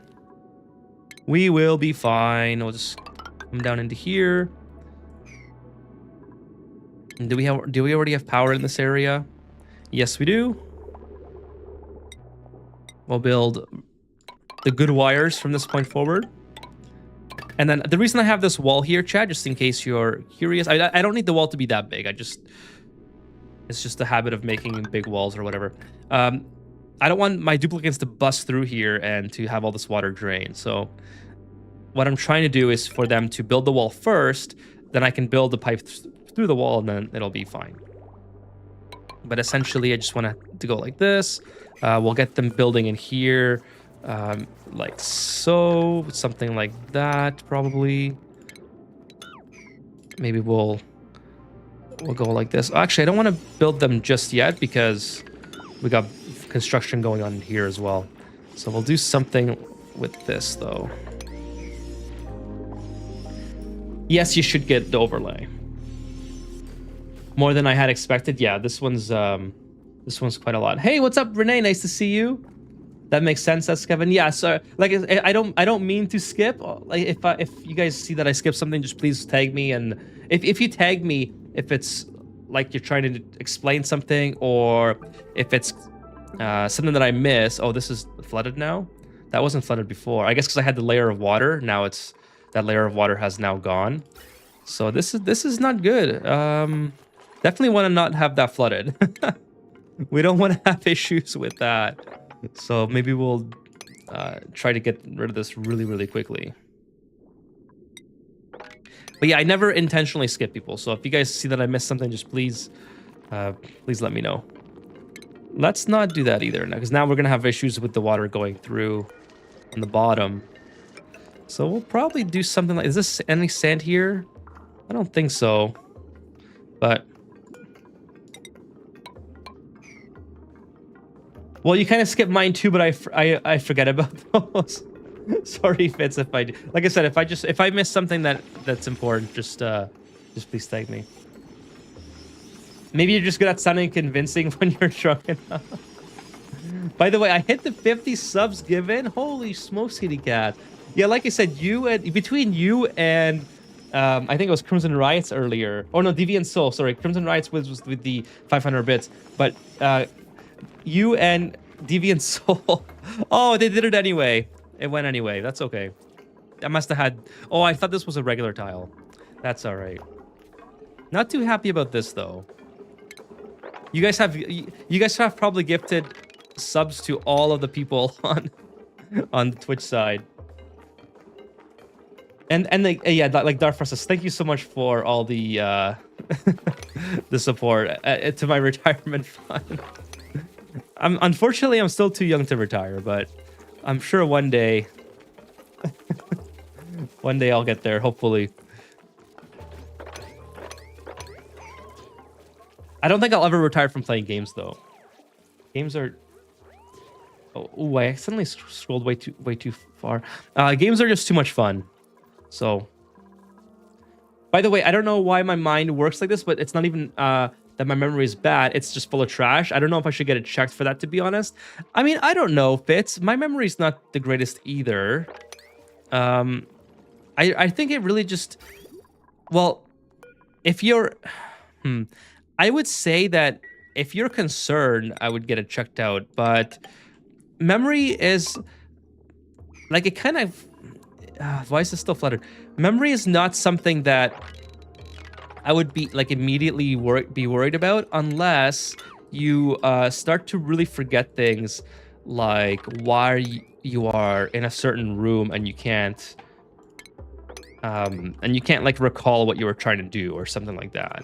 We will be fine. We'll just come down into here. And do we already have power in this area? Yes, we do. We'll build the good wires from this point forward. And then the reason I have this wall here, chat, just in case you're curious, I don't need the wall to be that big. It's just a habit of making big walls or whatever. I don't want my duplicates to bust through here and to have all this water drain. So what I'm trying to do is for them to build the wall first, then I can build the pipe through the wall and then it'll be fine. But essentially, I just want to go like this. We'll get them building in here. Like so, something like that, probably. Maybe we'll go like this. Actually, I don't want to build them just yet because we got construction going on here as well. So we'll do something with this though. Yes, you should get the overlay. More than I had expected. Yeah, this one's quite a lot. Hey, what's up, Renee? Nice to see you. That makes sense. That's Kevin. Yeah, so like I don't mean to skip. Like if you guys see that I skip something, just please tag me. And if you tag me, if it's like you're trying to explain something, or if it's something that I miss. Oh, this is flooded now. That wasn't flooded before. I guess because I had the layer of water. Now it's that layer of water has now gone. So this is not good. Definitely want to not have that flooded. We don't want to have issues with that. So maybe we'll try to get rid of this really, really quickly. But yeah, I never intentionally skip people. So if you guys see that I missed something, just please let me know. Let's not do that either, because now we're going to have issues with the water going through on the bottom. So we'll probably do something like... Is this any sand here? I don't think so. But... Well, you kind of skipped mine too, but I forget about those. Sorry, Fitz, if I do. Like I said, if I miss something that's important, just please tag me. Maybe you're just good at sounding convincing when you're drunk enough. By the way, I hit the 50 subs given. Holy smokes, kitty cat. Yeah, like I said, between you and I think it was Crimson Riots earlier. Oh no, Deviant Soul. Sorry, Crimson Riots was with the 500 bits, but you and Deviant Soul. Oh, they did it anyway. It went anyway. That's okay. I must have had... Oh, I thought this was a regular tile. That's all right. Not too happy about this though. You guys have probably gifted subs to all of the people on the Twitch side. And yeah, like Darfrost says, thank you so much for all the the support to my retirement fund. Unfortunately, I'm still too young to retire, but I'm sure one day I'll get there, hopefully. I don't think I'll ever retire from playing games though. Games are... Oh, I accidentally scrolled way too far. Games are just too much fun. So, by the way, I don't know why my mind works like this, but it's not even that my memory is bad. It's just full of trash. I don't know if I should get it checked for that, to be honest. I mean, I don't know, Fitz. My memory is not the greatest either. I think it really just... Well, if you're... I would say that if you're concerned, I would get it checked out. But memory is... Like, it kind of... why is this still fluttered? Memory is not something that I would be like immediately be worried about unless you start to really forget things, like why you are in a certain room and you can't like recall what you were trying to do or something like that,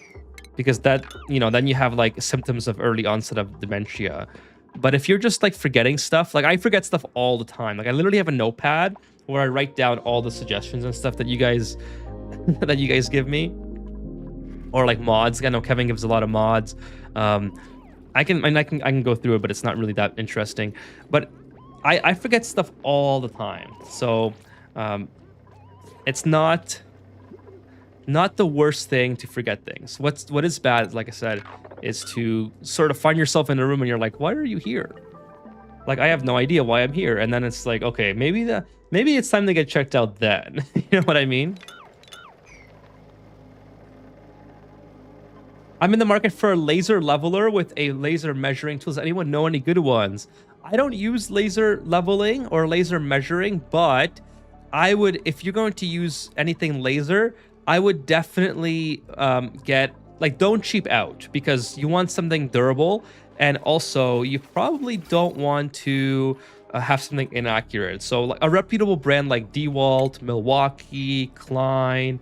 because that, you know, then you have like symptoms of early onset of dementia. But if you're just like forgetting stuff, like I forget stuff all the time. Like I literally have a notepad where I write down all the suggestions and stuff that you guys give me, or like mods. I know Kevin gives a lot of mods. I can go through it, but it's not really that interesting. But I forget stuff all the time, so it's not the worst thing to forget things. What is bad, like I said, is to sort of find yourself in a room and you're like, why are you here? Like, I have no idea why I'm here. And then it's like, okay, maybe it's time to get checked out then. You know what I mean? I'm in the market for a laser leveler with a laser measuring tool. Does anyone know any good ones? I don't use laser leveling or laser measuring, but I would, if you're going to use anything laser, I would definitely get, like, don't cheap out, because you want something durable. And also, you probably don't want to have something inaccurate. So like a reputable brand like DeWalt, Milwaukee, Klein,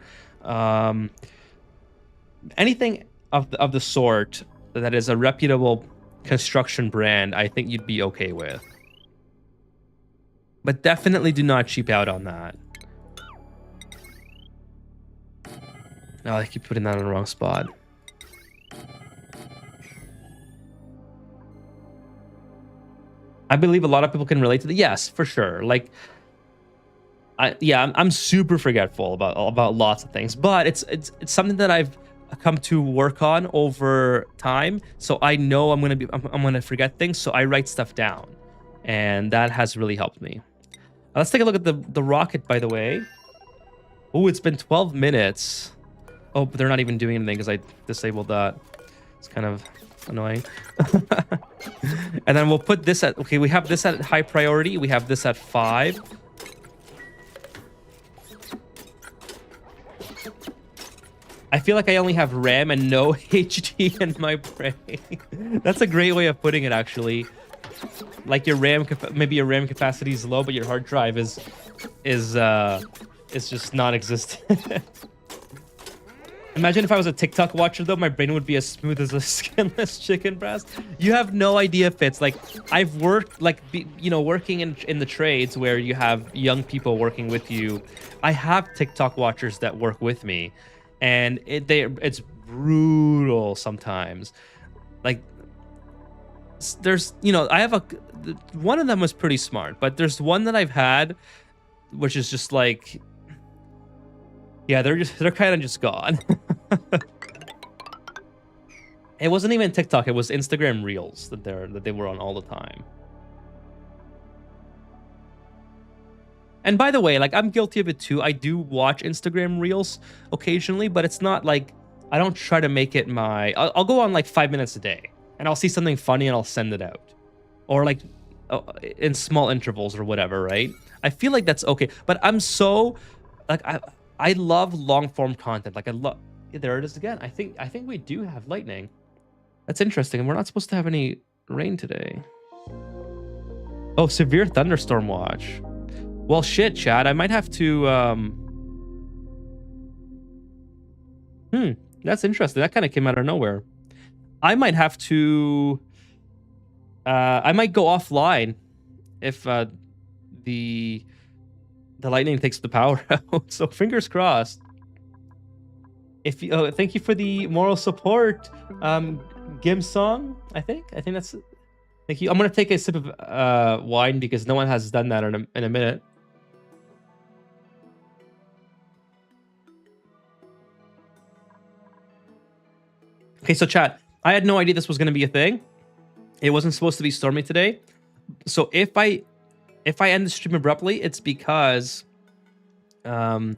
anything of the sort that is a reputable construction brand, I think you'd be okay with. But definitely do not cheap out on that. Oh, I keep putting that in the wrong spot. I believe a lot of people can relate to the... Yes, for sure. Like, I'm super forgetful about lots of things, but it's something that I've come to work on over time. So I know I'm gonna forget things, so I write stuff down, and that has really helped me. Let's take a look at the rocket, by the way. Oh, it's been 12 minutes. Oh, but they're not even doing anything because I disabled that. It's kind of annoying. And then we'll put this at... Okay, we have this at high priority. We have this at 5. I feel like I only have RAM and no HD in my brain. That's a great way of putting it, actually. like your maybe your RAM capacity is low, but your hard drive is just non-existent. Imagine if I was a TikTok watcher though, my brain would be as smooth as a skinless chicken breast. You have no idea, Fitz. Like I've worked, like working in the trades where you have young people working with you. I have TikTok watchers that work with me, and it's brutal sometimes. Like there's I have one of them was pretty smart, but there's one that I've had which is just like, yeah, they're kind of just gone. It wasn't even TikTok, it was Instagram Reels that they were on all the time. And by the way, like I'm guilty of it too. I do watch Instagram Reels occasionally, but it's not like I don't try to make it my I'll go on like 5 minutes a day and I'll see something funny and I'll send it out. Or like in small intervals or whatever, right? I feel like that's okay, but I'm so like I love long form content. Like I love, yeah, there it is again. I think we do have lightning. That's interesting. And we're not supposed to have any rain today. Oh, severe thunderstorm watch. Well, shit, Chad. I might have to. That's interesting. That kind of came out of nowhere. I might have to. I might go offline if the lightning takes the power out. So fingers crossed. If you, thank you for the moral support, Gim Song. I think that's. Thank you. I'm gonna take a sip of wine because no one has done that in a minute. Okay, so chat. I had no idea this was gonna be a thing. It wasn't supposed to be stormy today. So if I end the stream abruptly, it's because there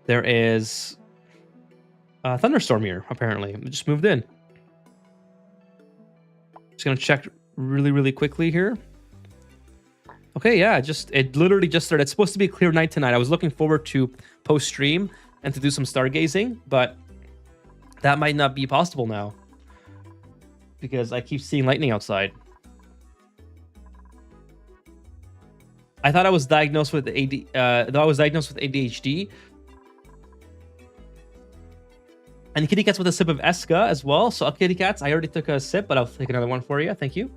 is a thunderstorm here, apparently. It just moved in. Just gonna check really quickly here. Okay, yeah, it literally just started. It's supposed to be a clear night tonight. I was looking forward to post stream and to do some stargazing, but that might not be possible now because I keep seeing lightning outside. I thought I was diagnosed with ADHD. And Kitty Cat's with a sip of Eska as well. So Kitty Cats, I already took a sip, but I'll take another one for you. Thank you.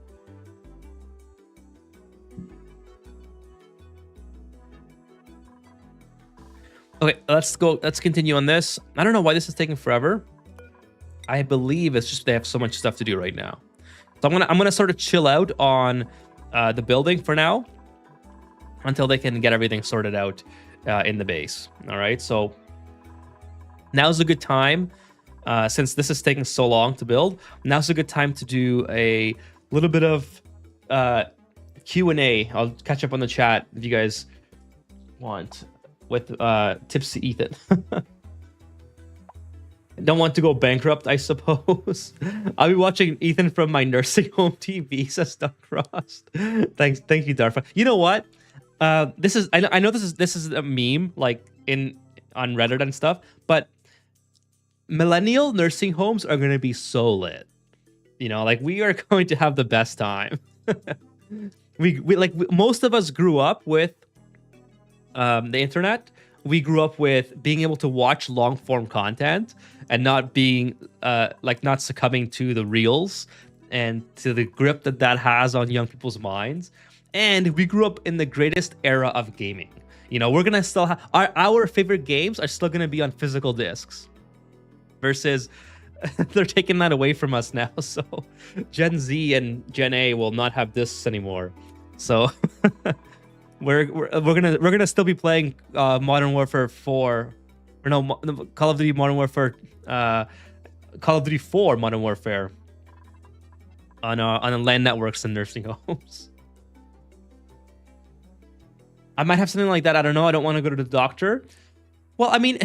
Okay, let's continue on this. I don't know why this is taking forever. I believe it's just they have so much stuff to do right now. So I'm gonna sort of chill out on the building for now until they can get everything sorted out in the base. All right, so now's a good time. Since this is taking so long to build, now's a good time to do a little bit of Q&A. I'll catch up on the chat if you guys want with Tipsy Ethan. Don't want to go bankrupt, I suppose. I'll be watching Ethan from my nursing home TV, says Duckcrossed. Thank you, Darfa. You know what? This is I know this is a meme like on Reddit and stuff, but millennial nursing homes are going to be so lit. You know, like we are going to have the best time. we like most of us grew up with the internet. We grew up with being able to watch long form content and not being not succumbing to the reels and to the grip that has on young people's minds. And we grew up in the greatest era of gaming. You know, we're gonna still have our favorite games are still gonna be on physical discs. Versus they're taking that away from us now. So Gen Z and Gen A will not have discs anymore. So we're gonna still be playing Modern Warfare 4, or no, Call of Duty Modern Warfare, Call of Duty 4 Modern Warfare on LAN networks and nursing homes. I might have something like that. I don't know. I don't want to go to the doctor. Well, I mean,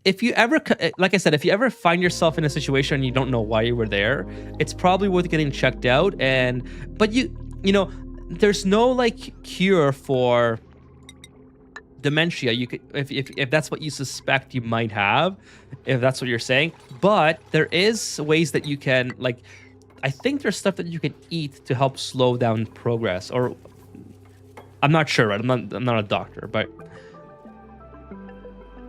if you ever, like I said, if you ever find yourself in a situation and you don't know why you were there, it's probably worth getting checked out. But you know, there's no like cure for dementia. You could, if that's what you suspect you might have, if that's what you're saying. But there is ways that you can like. I think there's stuff that you can eat to help slow down progress, or I'm not sure, right? I'm not a doctor, but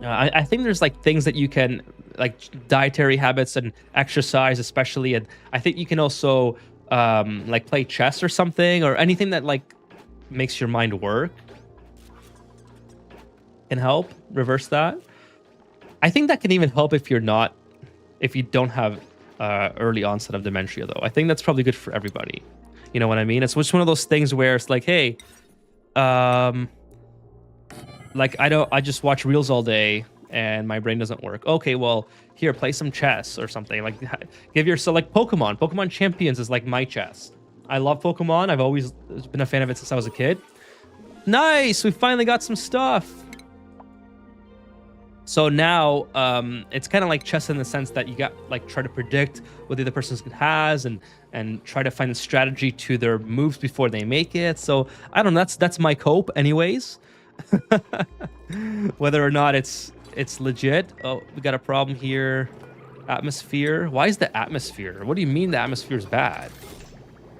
I think there's like things that you can, like dietary habits and exercise especially, and I think you can also like play chess or something, or anything that like makes your mind work can help reverse that. I think that can even help if you don't have early onset of dementia, though. I think that's probably good for everybody. You know what I mean? It's just one of those things where it's like, hey, like I just watch reels all day and my brain doesn't work. Okay, well, here, play some chess or something. Like, give yourself, like, Pokemon Champions is like my chess. I love Pokemon. I've always been a fan of it since I was a kid. Nice, we finally got some stuff. So now it's kind of like chess in the sense that you got like try to predict what the other person has and try to find a strategy to their moves before they make it. So I don't know, that's my cope anyways. Whether or not it's legit. Oh, we got a problem here. Atmosphere. Why is the atmosphere? What do you mean the atmosphere is bad?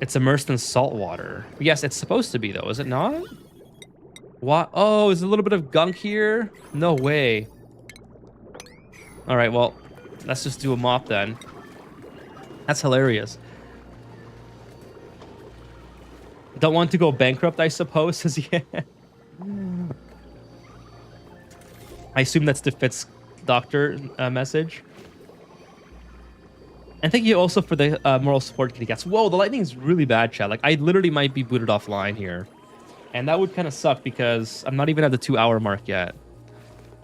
It's immersed in salt water. Yes, it's supposed to be though, is it not? What? Oh, is a little bit of gunk here? No way. All right, well, let's just do a mop then. That's hilarious. Don't want to go bankrupt, I suppose. Yeah. I assume that's the Fitz doctor message. And thank you also for the moral support, kitty cats. Whoa, the lightning is really bad, chat. Like, I literally might be booted offline here. And that would kind of suck because I'm not even at the 2-hour mark yet.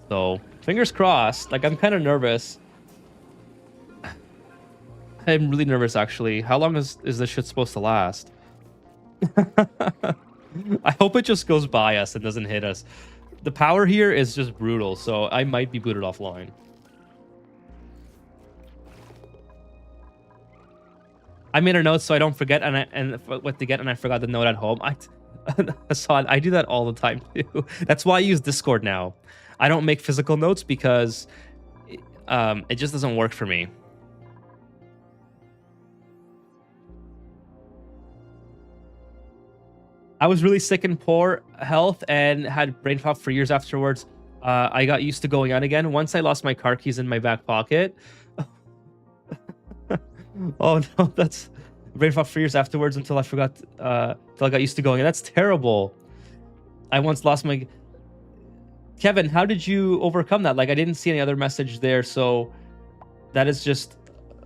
So, fingers crossed. Like, I'm kind of nervous. I'm really nervous, actually. How long is this shit supposed to last? I hope it just goes by us and doesn't hit us. The power here is just brutal, so I might be booted offline. I made a note so I don't forget, and what to get, and I forgot the note at home. Hassan, I do that all the time too. That's why I use Discord now. I don't make physical notes because it just doesn't work for me. I was really sick and poor health and had brain fog for years afterwards. I got used to going out again. Once I lost my car keys in my back pocket. Oh no, that's brain fog for years afterwards until I forgot, until I got used to going. And that's terrible. I once lost my... Kevin, how did you overcome that? Like, I didn't see any other message there, so that is just...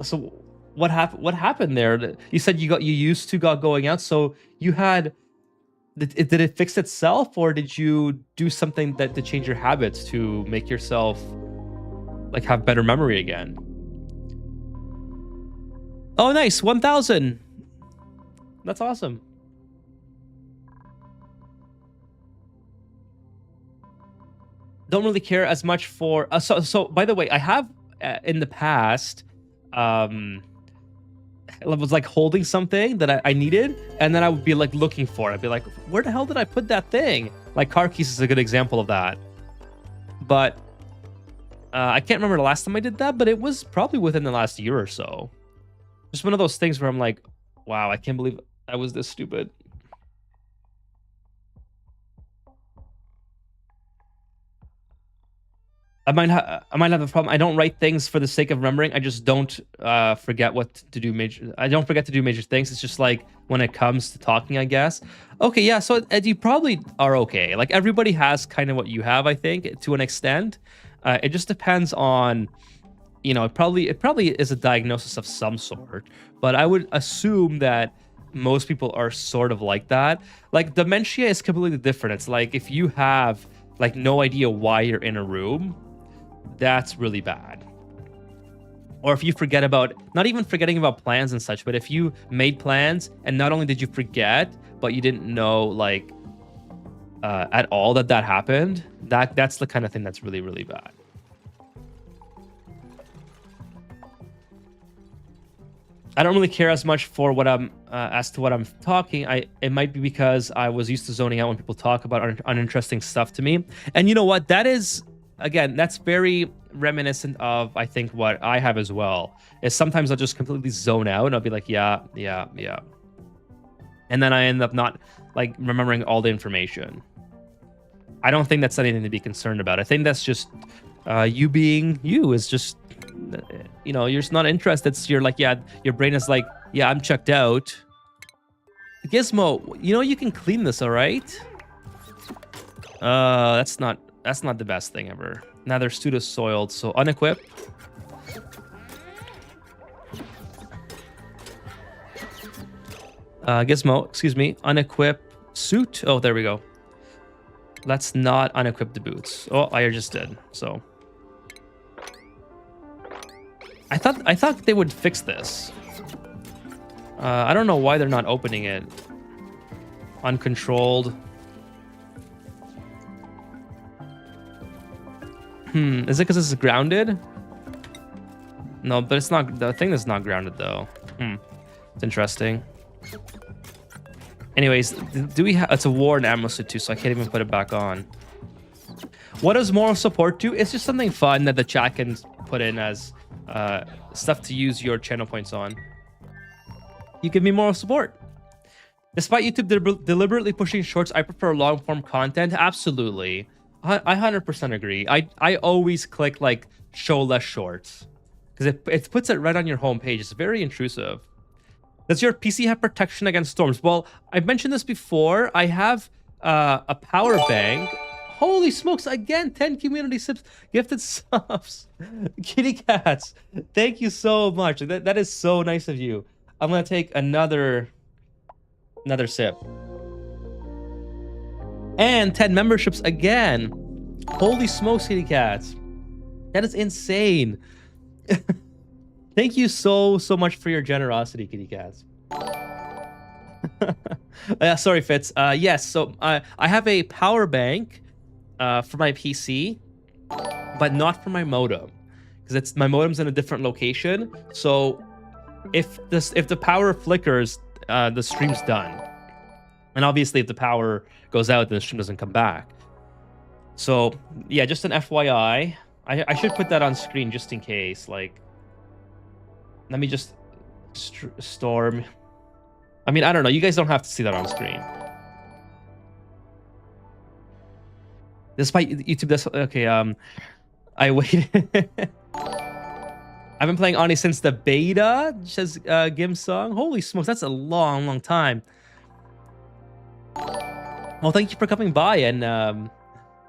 So what happened there? You said you used to got going out, so you had... Did it fix itself, or did you do something to change your habits to make yourself like have better memory again? Oh, nice, 1,000. That's awesome. Don't really care as much for. So by the way, I have in the past. I was like holding something that I needed, and then I would be like looking for it. I'd be like, where the hell did I put that thing? Like car keys is a good example of that. But I can't remember the last time I did that, but it was probably within the last year or so. Just one of those things where I'm like, wow, I can't believe I was this stupid. I might have a problem. I don't write things for the sake of remembering. I just don't forget what to do major. I don't forget to do major things. It's just like when it comes to talking, I guess. Okay, yeah. So Ed, you probably are okay. Like everybody has kind of what you have, I think, to an extent. It just depends on, you know, it probably is a diagnosis of some sort. But I would assume that most people are sort of like that. Like dementia is completely different. It's like if you have like no idea why you're in a room, that's really bad. Or if you forget about, not even forgetting about plans and such, but if you made plans and not only did you forget, but you didn't know like at all that happened, that's the kind of thing that's really, really bad. I don't really care as much for what I'm as to what I'm talking. It might be because I was used to zoning out when people talk about uninteresting stuff to me. And you know what? That is, again, that's very reminiscent of, I think, what I have as well. Is sometimes I'll just completely zone out and I'll be like, yeah. And then I end up not like remembering all the information. I don't think that's anything to be concerned about. I think that's just you being you. Is just, you're just not interested. You're like, yeah, your brain is like, yeah, I'm checked out. Gizmo, you can clean this, all right? That's not the best thing ever. Now their suit is soiled, so unequip. Gizmo, excuse me, unequip suit. Oh, there we go. Let's not unequip the boots. Oh, I just did. So I thought they would fix this. I don't know why they're not opening it. Uncontrolled. Is it because this is grounded? No, but it's not. The thing is not grounded though. It's interesting. Anyways, do we have? It's a worn ammo suit too, so I can't even put it back on. What does moral support do? It's just something fun that the chat can put in as stuff to use your channel points on. You give me moral support. Despite YouTube deliberately pushing shorts, I prefer long form content. Absolutely. I 100% agree. I always click like show less shorts because it puts it right on your home page. It's very intrusive. Does your PC have protection against storms? Well, I've mentioned this before. I have a power bank. Holy smokes, again, 10 community subs, gifted subs. Kitty cats, thank you so much. That is so nice of you. I'm gonna take another sip. And 10 memberships again. Holy smokes, kitty cats. That is insane. Thank you so much for your generosity, kitty cats. Sorry, Fitz. Yes, so I have a power bank for my PC, but not for my modem, because my modem's in a different location. So if the power flickers, the stream's done. And obviously, if the power goes out, then the stream doesn't come back. So yeah, just an FYI. I should put that on screen just in case. Like, let me just storm. I mean, I don't know. You guys don't have to see that on screen. Despite YouTube, that's okay. I waited. I've been playing Oni since the beta, says Gimsong. Holy smokes, that's a long time. Well, thank you for coming by and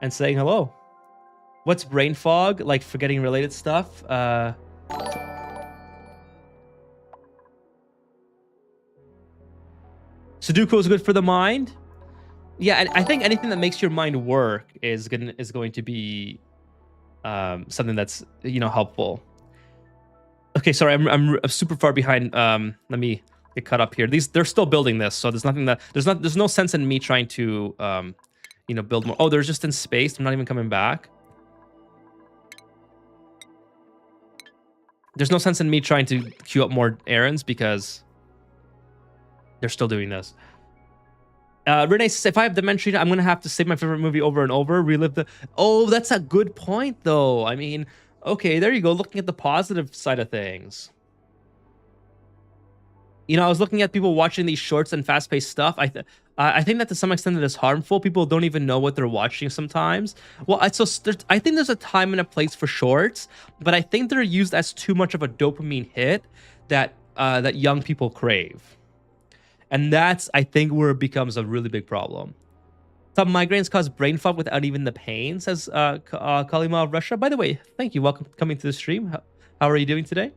saying hello. What's brain fog? Like forgetting related stuff? Sudoku is good for the mind. Yeah, and I think anything that makes your mind work is going to be something that's helpful. Okay, sorry, I'm super far behind. Let me get caught up here. They're still building this, so there's no sense in me trying to build more. Oh, they're just in space. I'm not even coming back. There's no sense in me trying to queue up more errands because they're still doing this. Renee says, if I have dementia, I'm going to have to say my favorite movie over and over, relive the... Oh, that's a good point, though. I mean, okay, there you go, looking at the positive side of things. I was looking at people watching these shorts and fast-paced stuff. I think that to some extent it is harmful. People don't even know what they're watching sometimes. Well, I think there's a time and a place for shorts, but I think they're used as too much of a dopamine hit that young people crave. And that's, I think, where it becomes a really big problem. Some migraines cause brain fog without even the pain, says Kalima of Russia. By the way, thank you. Welcome coming to the stream. How are you doing today?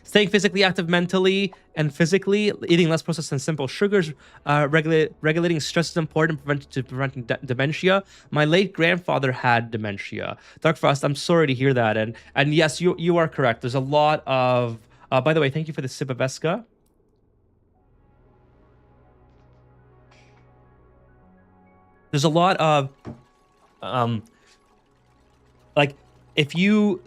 Staying physically active mentally and physically, eating less processed and simple sugars, regulating stress is important to preventing dementia. My late grandfather had dementia. Dark Frost, I'm sorry to hear that. And yes, you are correct. There's a lot of... by the way, thank you for the sip of Vesca. There's a lot of, like, if you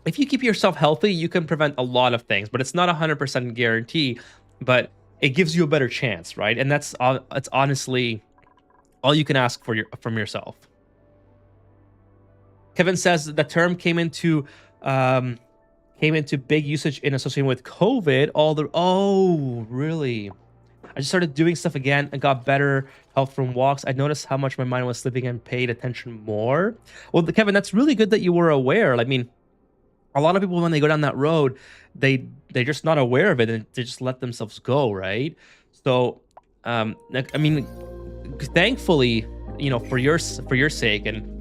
keep yourself healthy, you can prevent a lot of things, but it's not 100% guarantee, but it gives you a better chance, right? And it's honestly all you can ask from yourself. Kevin says the term came into big usage in association with COVID. Oh, really? I just started doing stuff again and got better health from walks. I noticed how much my mind was slipping and paid attention more. Well, Kevin, that's really good that you were aware. I mean, a lot of people, when they go down that road, they're just not aware of it and they just let themselves go, right? So, I mean, thankfully, you know, for your sake, and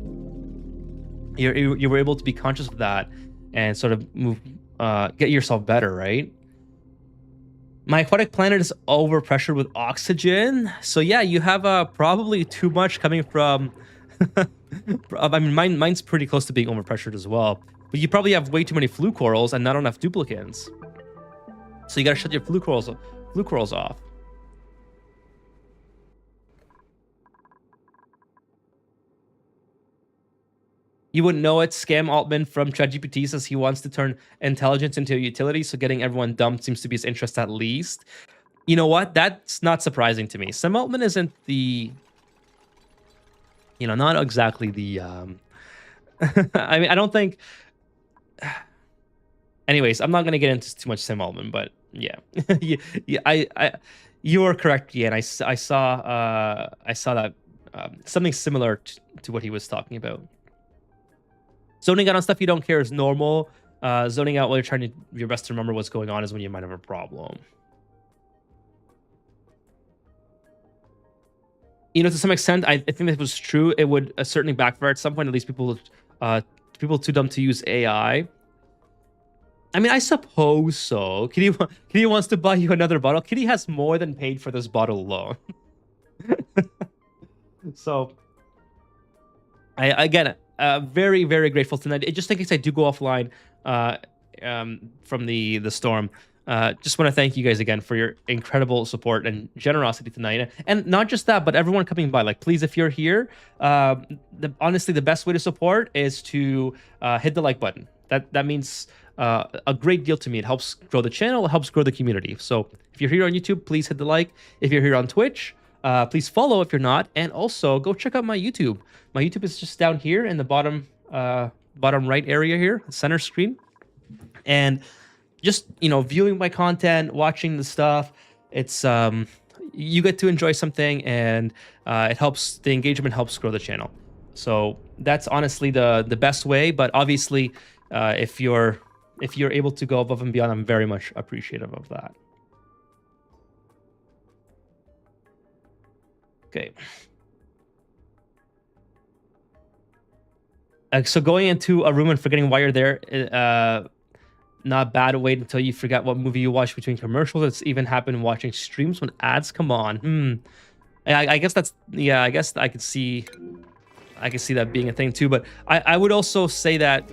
you were able to be conscious of that and sort of get yourself better, right? My aquatic planet is overpressured with oxygen. So yeah, you have probably too much coming from. I mean, mine's pretty close to being overpressured as well. But you probably have way too many flue corals and not enough duplicants. So you gotta shut your flue corals off. You wouldn't know it. Scam Altman from ChatGPT says he wants to turn intelligence into a utility, so getting everyone dumped seems to be his interest at least. You know what? That's not surprising to me. Sam Altman isn't the, you know, not exactly the. I mean, I don't think. Anyways, I'm not gonna get into too much Sam Altman, but yeah, you are correct, yeah, and I saw that something similar to what he was talking about. Zoning out on stuff you don't care is normal. Zoning out while you're trying to your best to remember what's going on is when you might have a problem. You know, to some extent, I think that was true. It would certainly backfire at some point. At least people too dumb to use AI. I mean, I suppose so. Kitty wants to buy you another bottle. Kitty has more than paid for this bottle alone. So, I get it. Very, very grateful tonight. Just in case I do go offline from the storm, just want to thank you guys again for your incredible support and generosity tonight. And not just that, but everyone coming by. Like, please, if you're here, honestly, the best way to support is to hit the like button. That means a great deal to me. It helps grow the channel. It helps grow the community. So if you're here on YouTube, please hit the like. If you're here on Twitch, please follow if you're not, and also go check out my YouTube. My YouTube is just down here in the bottom right area here, center screen, and just, you know, viewing my content, watching the stuff. It's you get to enjoy something, and it helps. The engagement helps grow the channel. So that's honestly the best way. But obviously, if you're able to go above and beyond, I'm very much appreciative of that. Okay. So going into a room and forgetting why you're there, not bad. Wait until you forget what movie you watch between commercials. It's even happened watching streams when ads come on. I guess that's, yeah, I guess I could see that being a thing too. But I would also say that,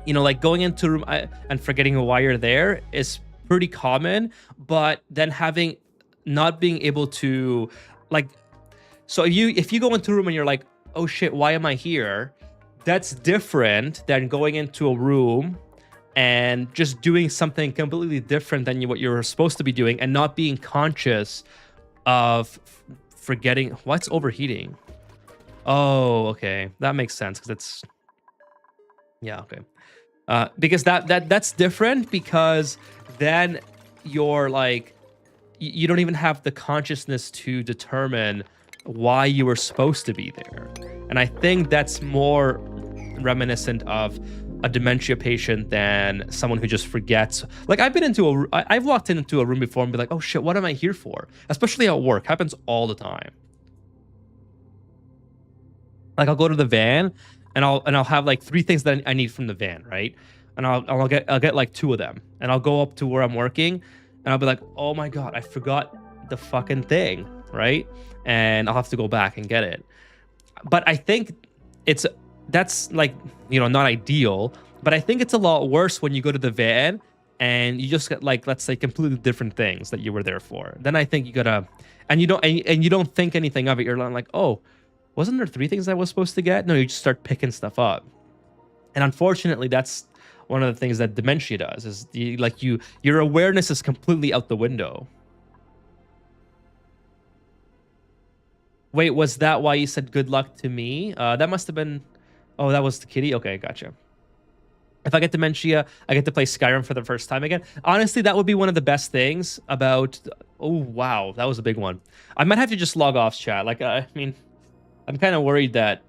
you know, like going into a room and forgetting why you're there is pretty common. But then not being able to, like, so if you go into a room and you're like, oh shit, why am I here? That's different than going into a room and just doing something completely different than what you're supposed to be doing and not being conscious of forgetting. What's overheating? Oh, okay, that makes sense, because it's, yeah, okay. Because that's different, because then you're like, you don't even have the consciousness to determine why you were supposed to be there. And I think that's more reminiscent of a dementia patient than someone who just forgets. Like, I've walked into a room before and be like, oh shit, what am I here for? Especially at work, happens all the time. Like, I'll go to the van and I'll have like 3 things that I need from the van, right? And I'll get like 2 of them, and I'll go up to where I'm working and I'll be like, oh my god, I forgot the fucking thing, right? And I'll have to go back and get it. But I think that's like, you know, not ideal, but I think it's a lot worse when you go to the van and you just get, like, let's say, completely different things that you were there for. Then I think you gotta, and you don't think anything of it. You're like, oh, wasn't there 3 things I was supposed to get? No, you just start picking stuff up. And unfortunately, that's one of the things that dementia does, is your awareness is completely out the window. Wait, was that why you said good luck to me? That must have been Oh, that was the kitty? Okay, gotcha. If I get dementia, I get to play Skyrim for the first time again. Honestly, that would be one of the best things about... Oh, wow. That was a big one. I might have to just log off chat. Like, I mean, I'm kind of worried that...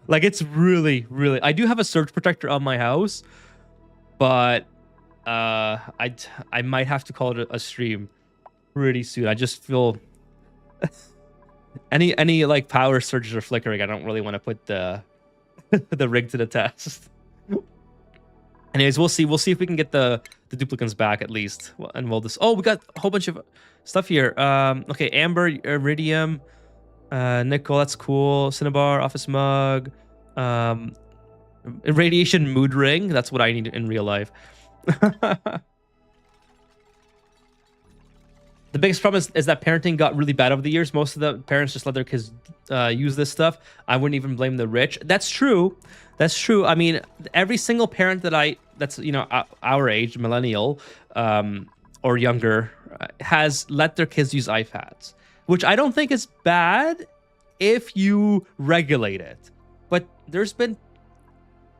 like, it's really, really... I do have a surge protector on my house, but I might have to call it a stream pretty soon. I just feel... any like power surges or flickering, I don't really want to put the the rig to the test. Anyways, we'll see if we can get the duplicants back at least, and we'll just... Oh, we got a whole bunch of stuff here. Okay, amber, iridium, nickel, that's cool. Cinnabar, office mug, radiation mood ring, that's what I need in real life. The biggest problem is that parenting got really bad over the years. Most of the parents just let their kids use this stuff. I wouldn't even blame the rich. That's true. That's true. I mean, every single parent that's you know, our age, millennial, or younger, has let their kids use iPads, which I don't think is bad if you regulate it. But there's been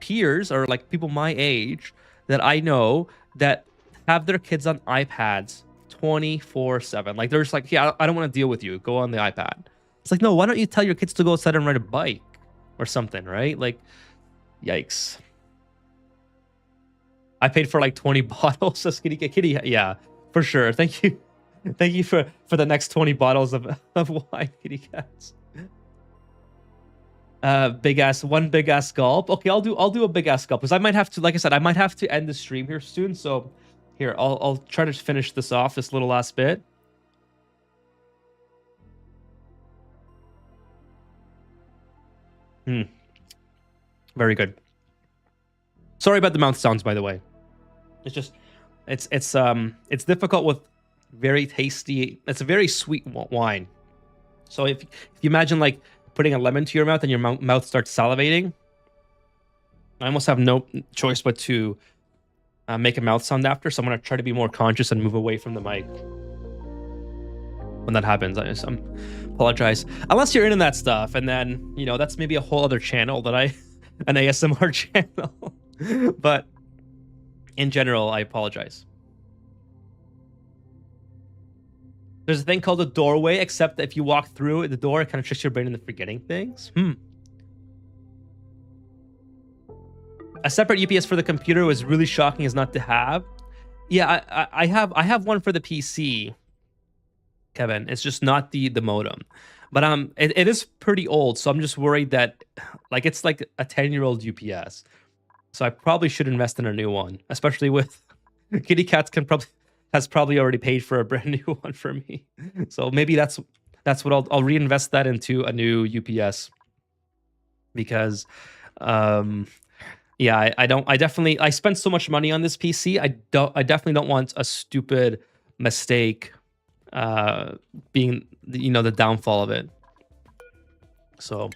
peers or like people my age that I know that have their kids on iPads 24/7. Like, they're just like, yeah, I don't want to deal with you. Go on the iPad. It's like, no, why don't you tell your kids to go outside and ride a bike or something, right? Like, yikes. I paid for like 20 bottles of kitty. Yeah, for sure. Thank you. Thank you for the next 20 bottles of wine, kitty cats. Big ass gulp. Okay, I'll do a big ass gulp, because I might have to, like I said, I might have to end the stream here soon. So here, I'll try to finish this off, this little last bit. Very good. Sorry about the mouth sounds, by the way. It's just, it's difficult with very tasty. It's a very sweet wine. So if you imagine like putting a lemon to your mouth and your mouth starts salivating, I almost have no choice but to make a mouth sound after. So I'm gonna try to be more conscious and move away from the mic when that happens. I apologize. Unless you're into that stuff, and then, you know, that's maybe a whole other channel that an ASMR channel. But in general, I apologize. There's a thing called a doorway, except that if you walk through the door, it kind of tricks your brain into forgetting things. A separate UPS for the computer was really shocking as not to have. Yeah, I have one for the PC, Kevin. It's just not the modem. But it is pretty old, so I'm just worried that, like, it's like a 10-year-old UPS. So I probably should invest in a new one, especially with Kitty Cats has probably already paid for a brand new one for me. So maybe that's what I'll reinvest that into a new UPS, because yeah, I spent so much money on this PC. I definitely don't want a stupid mistake being the downfall of it. So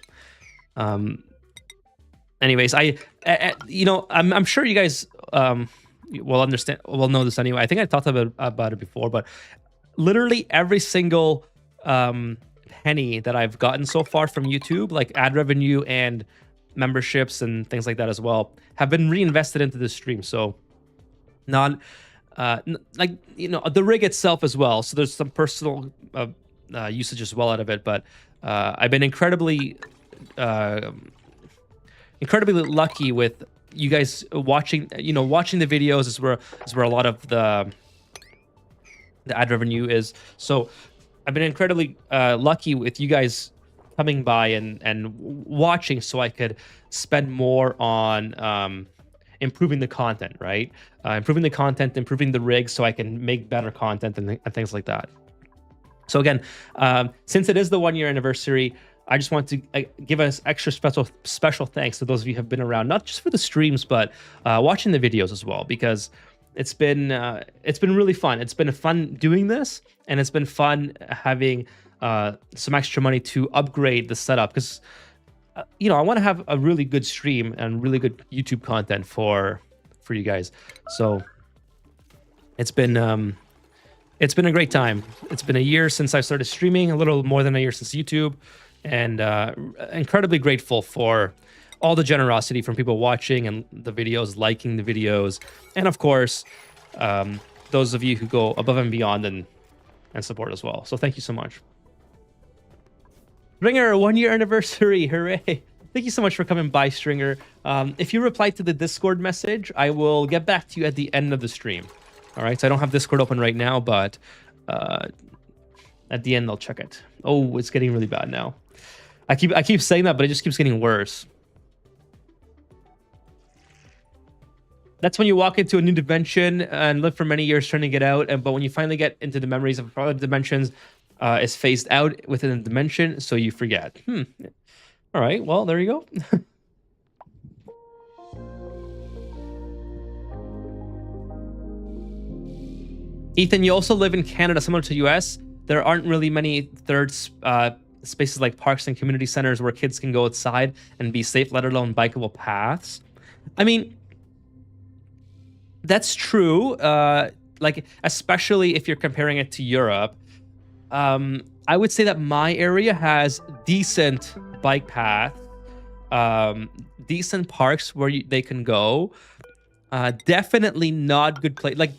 anyways, I'm sure you guys will know this anyway. I think I talked about it before, but literally every single penny that I've gotten so far from YouTube, like ad revenue and memberships and things like that as well, have been reinvested into this stream. So not the rig itself as well. So there's some personal usage as well out of it, but I've been incredibly lucky with you guys watching the videos. Is where a lot of the ad revenue is. So I've been incredibly lucky with you guys coming by and watching, so I could spend more on improving the content, right? Improving the content, improving the rig, so I can make better content and things like that. So again, since it is the 1-year anniversary, I just want to give us extra special thanks to those of you who have been around, not just for the streams, but watching the videos as well, because it's been really fun. It's been fun doing this, and it's been fun having some extra money to upgrade the setup, because I want to have a really good stream and really good YouTube content for you guys. So it's been a great time. It's been a year since I started streaming, a little more than a year since YouTube, and incredibly grateful for all the generosity from people watching and the videos, liking the videos, and of course, those of you who go above and beyond and support as well. So thank you so much. Stringer, 1 year anniversary, hooray! Thank you so much for coming by, Stringer. If you reply to the Discord message, I will get back to you at the end of the stream. All right, so I don't have Discord open right now, but at the end I'll check it. Oh, it's getting really bad now. I keep saying that, but it just keeps getting worse. That's when you walk into a new dimension and live for many years trying to get out, but when you finally get into the memories of other dimensions, it's phased out within the dimension, so you forget. All right, well, there you go. Ethan, you also live in Canada, similar to US. There aren't really many third spaces like parks and community centers where kids can go outside and be safe, let alone bikeable paths. I mean, that's true. Like, especially if you're comparing it to Europe. I would say that my area has decent bike paths, decent parks where they can go. Definitely not good play. Like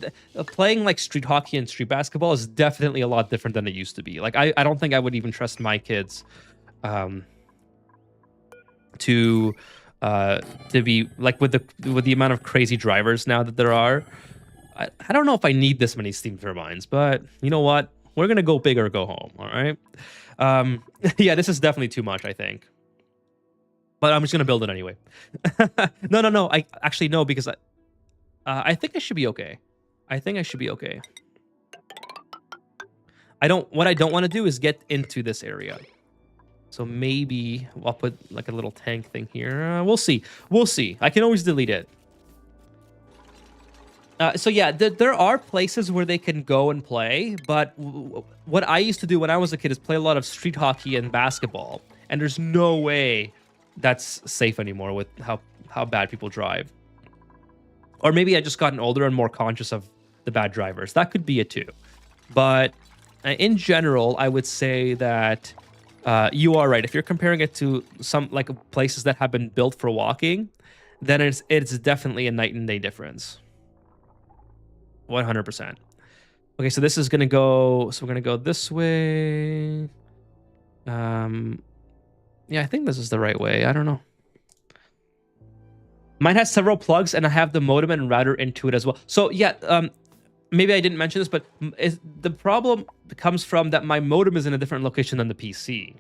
playing like street hockey and street basketball is definitely a lot different than it used to be. Like I don't think I would even trust my kids to be like with the amount of crazy drivers now that there are. I don't know if I need this many steam turbines, but you know what? We're gonna go big or go home. All right. Yeah, this is definitely too much, I think. But I'm just gonna build it anyway. No. I actually no, because I think I should be okay. I think I should be okay. What I don't want to do is get into this area. So maybe I'll put like a little tank thing here. We'll see. We'll see. I can always delete it. So yeah, there are places where they can go and play, but what I used to do when I was a kid is play a lot of street hockey and basketball, and there's no way that's safe anymore with how bad people drive. Or maybe I just gotten older and more conscious of the bad drivers. That could be it too. But in general, I would say that you are right. If you're comparing it to some like places that have been built for walking, then it's definitely a night and day difference. 100%. Okay, so this is gonna go. So we're gonna go this way. Yeah, I think this is the right way. I don't know. Mine has several plugs, and I have the modem and router into it as well. So yeah, maybe I didn't mention this, but the problem comes from that my modem is in a different location than the PC.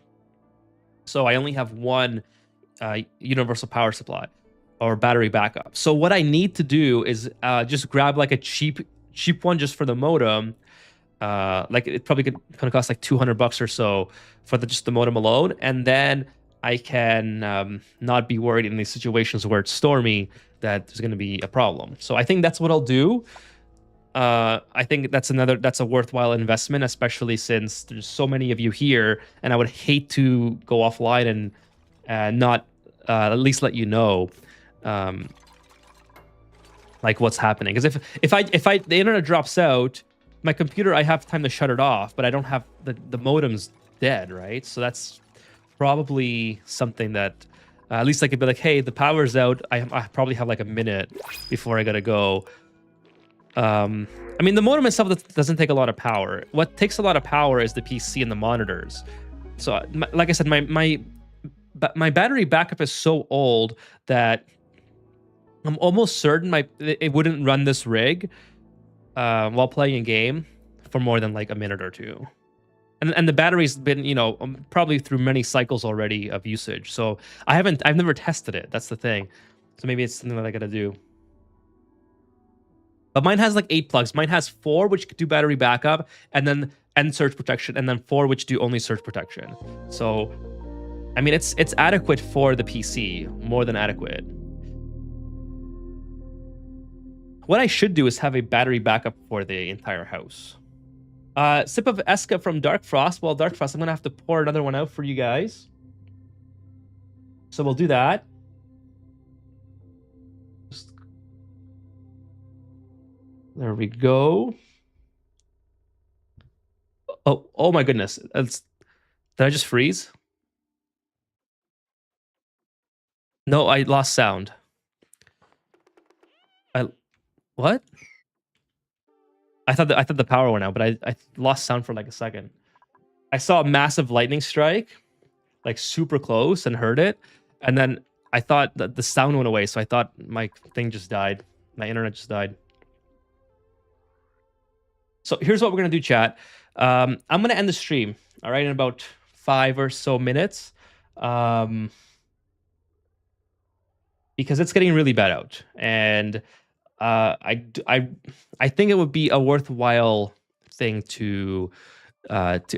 So I only have one universal power supply or battery backup. So what I need to do is just grab like a cheap one just for the modem. Like it probably gonna cost like $200 or so for just the modem alone, and then I can not be worried in these situations where it's stormy that there's going to be a problem. So I think that's what I'll do. I think that's a worthwhile investment, especially since there's so many of you here, and I would hate to go offline and not at least let you know like what's happening. Because if the internet drops out, my computer, I have time to shut it off, but I don't have the modem's dead, right? So that's probably something that at least I could be like, hey, the power's out. I probably have like a minute before I gotta go. I mean, the modem itself doesn't take a lot of power. What takes a lot of power is the PC and the monitors. So, like I said, my battery backup is so old that I'm almost certain it wouldn't run this rig while playing a game for more than like a minute or two. And the battery's been, you know, probably through many cycles already of usage. So I've never tested it. That's the thing. So maybe it's something that I gotta do. But mine has like 8 plugs. Mine has 4 which do battery backup, and surge protection, and then 4 which do only surge protection. So, I mean, it's adequate for the PC, more than adequate. What I should do is have a battery backup for the entire house. Sip of Esca from Dark Frost. Well, Dark Frost, I'm gonna have to pour another one out for you guys. So we'll do that. There we go. Oh my goodness. Did I just freeze? No, I lost sound. What? I thought the power went out, but I lost sound for like a second. I saw a massive lightning strike, like super close, and heard it, and then I thought that the sound went away, so I thought my thing just died. My internet just died. So here's what we're gonna do, chat. I'm gonna end the stream, all right, in about 5 or so minutes, because it's getting really bad out, and I think it would be a worthwhile thing to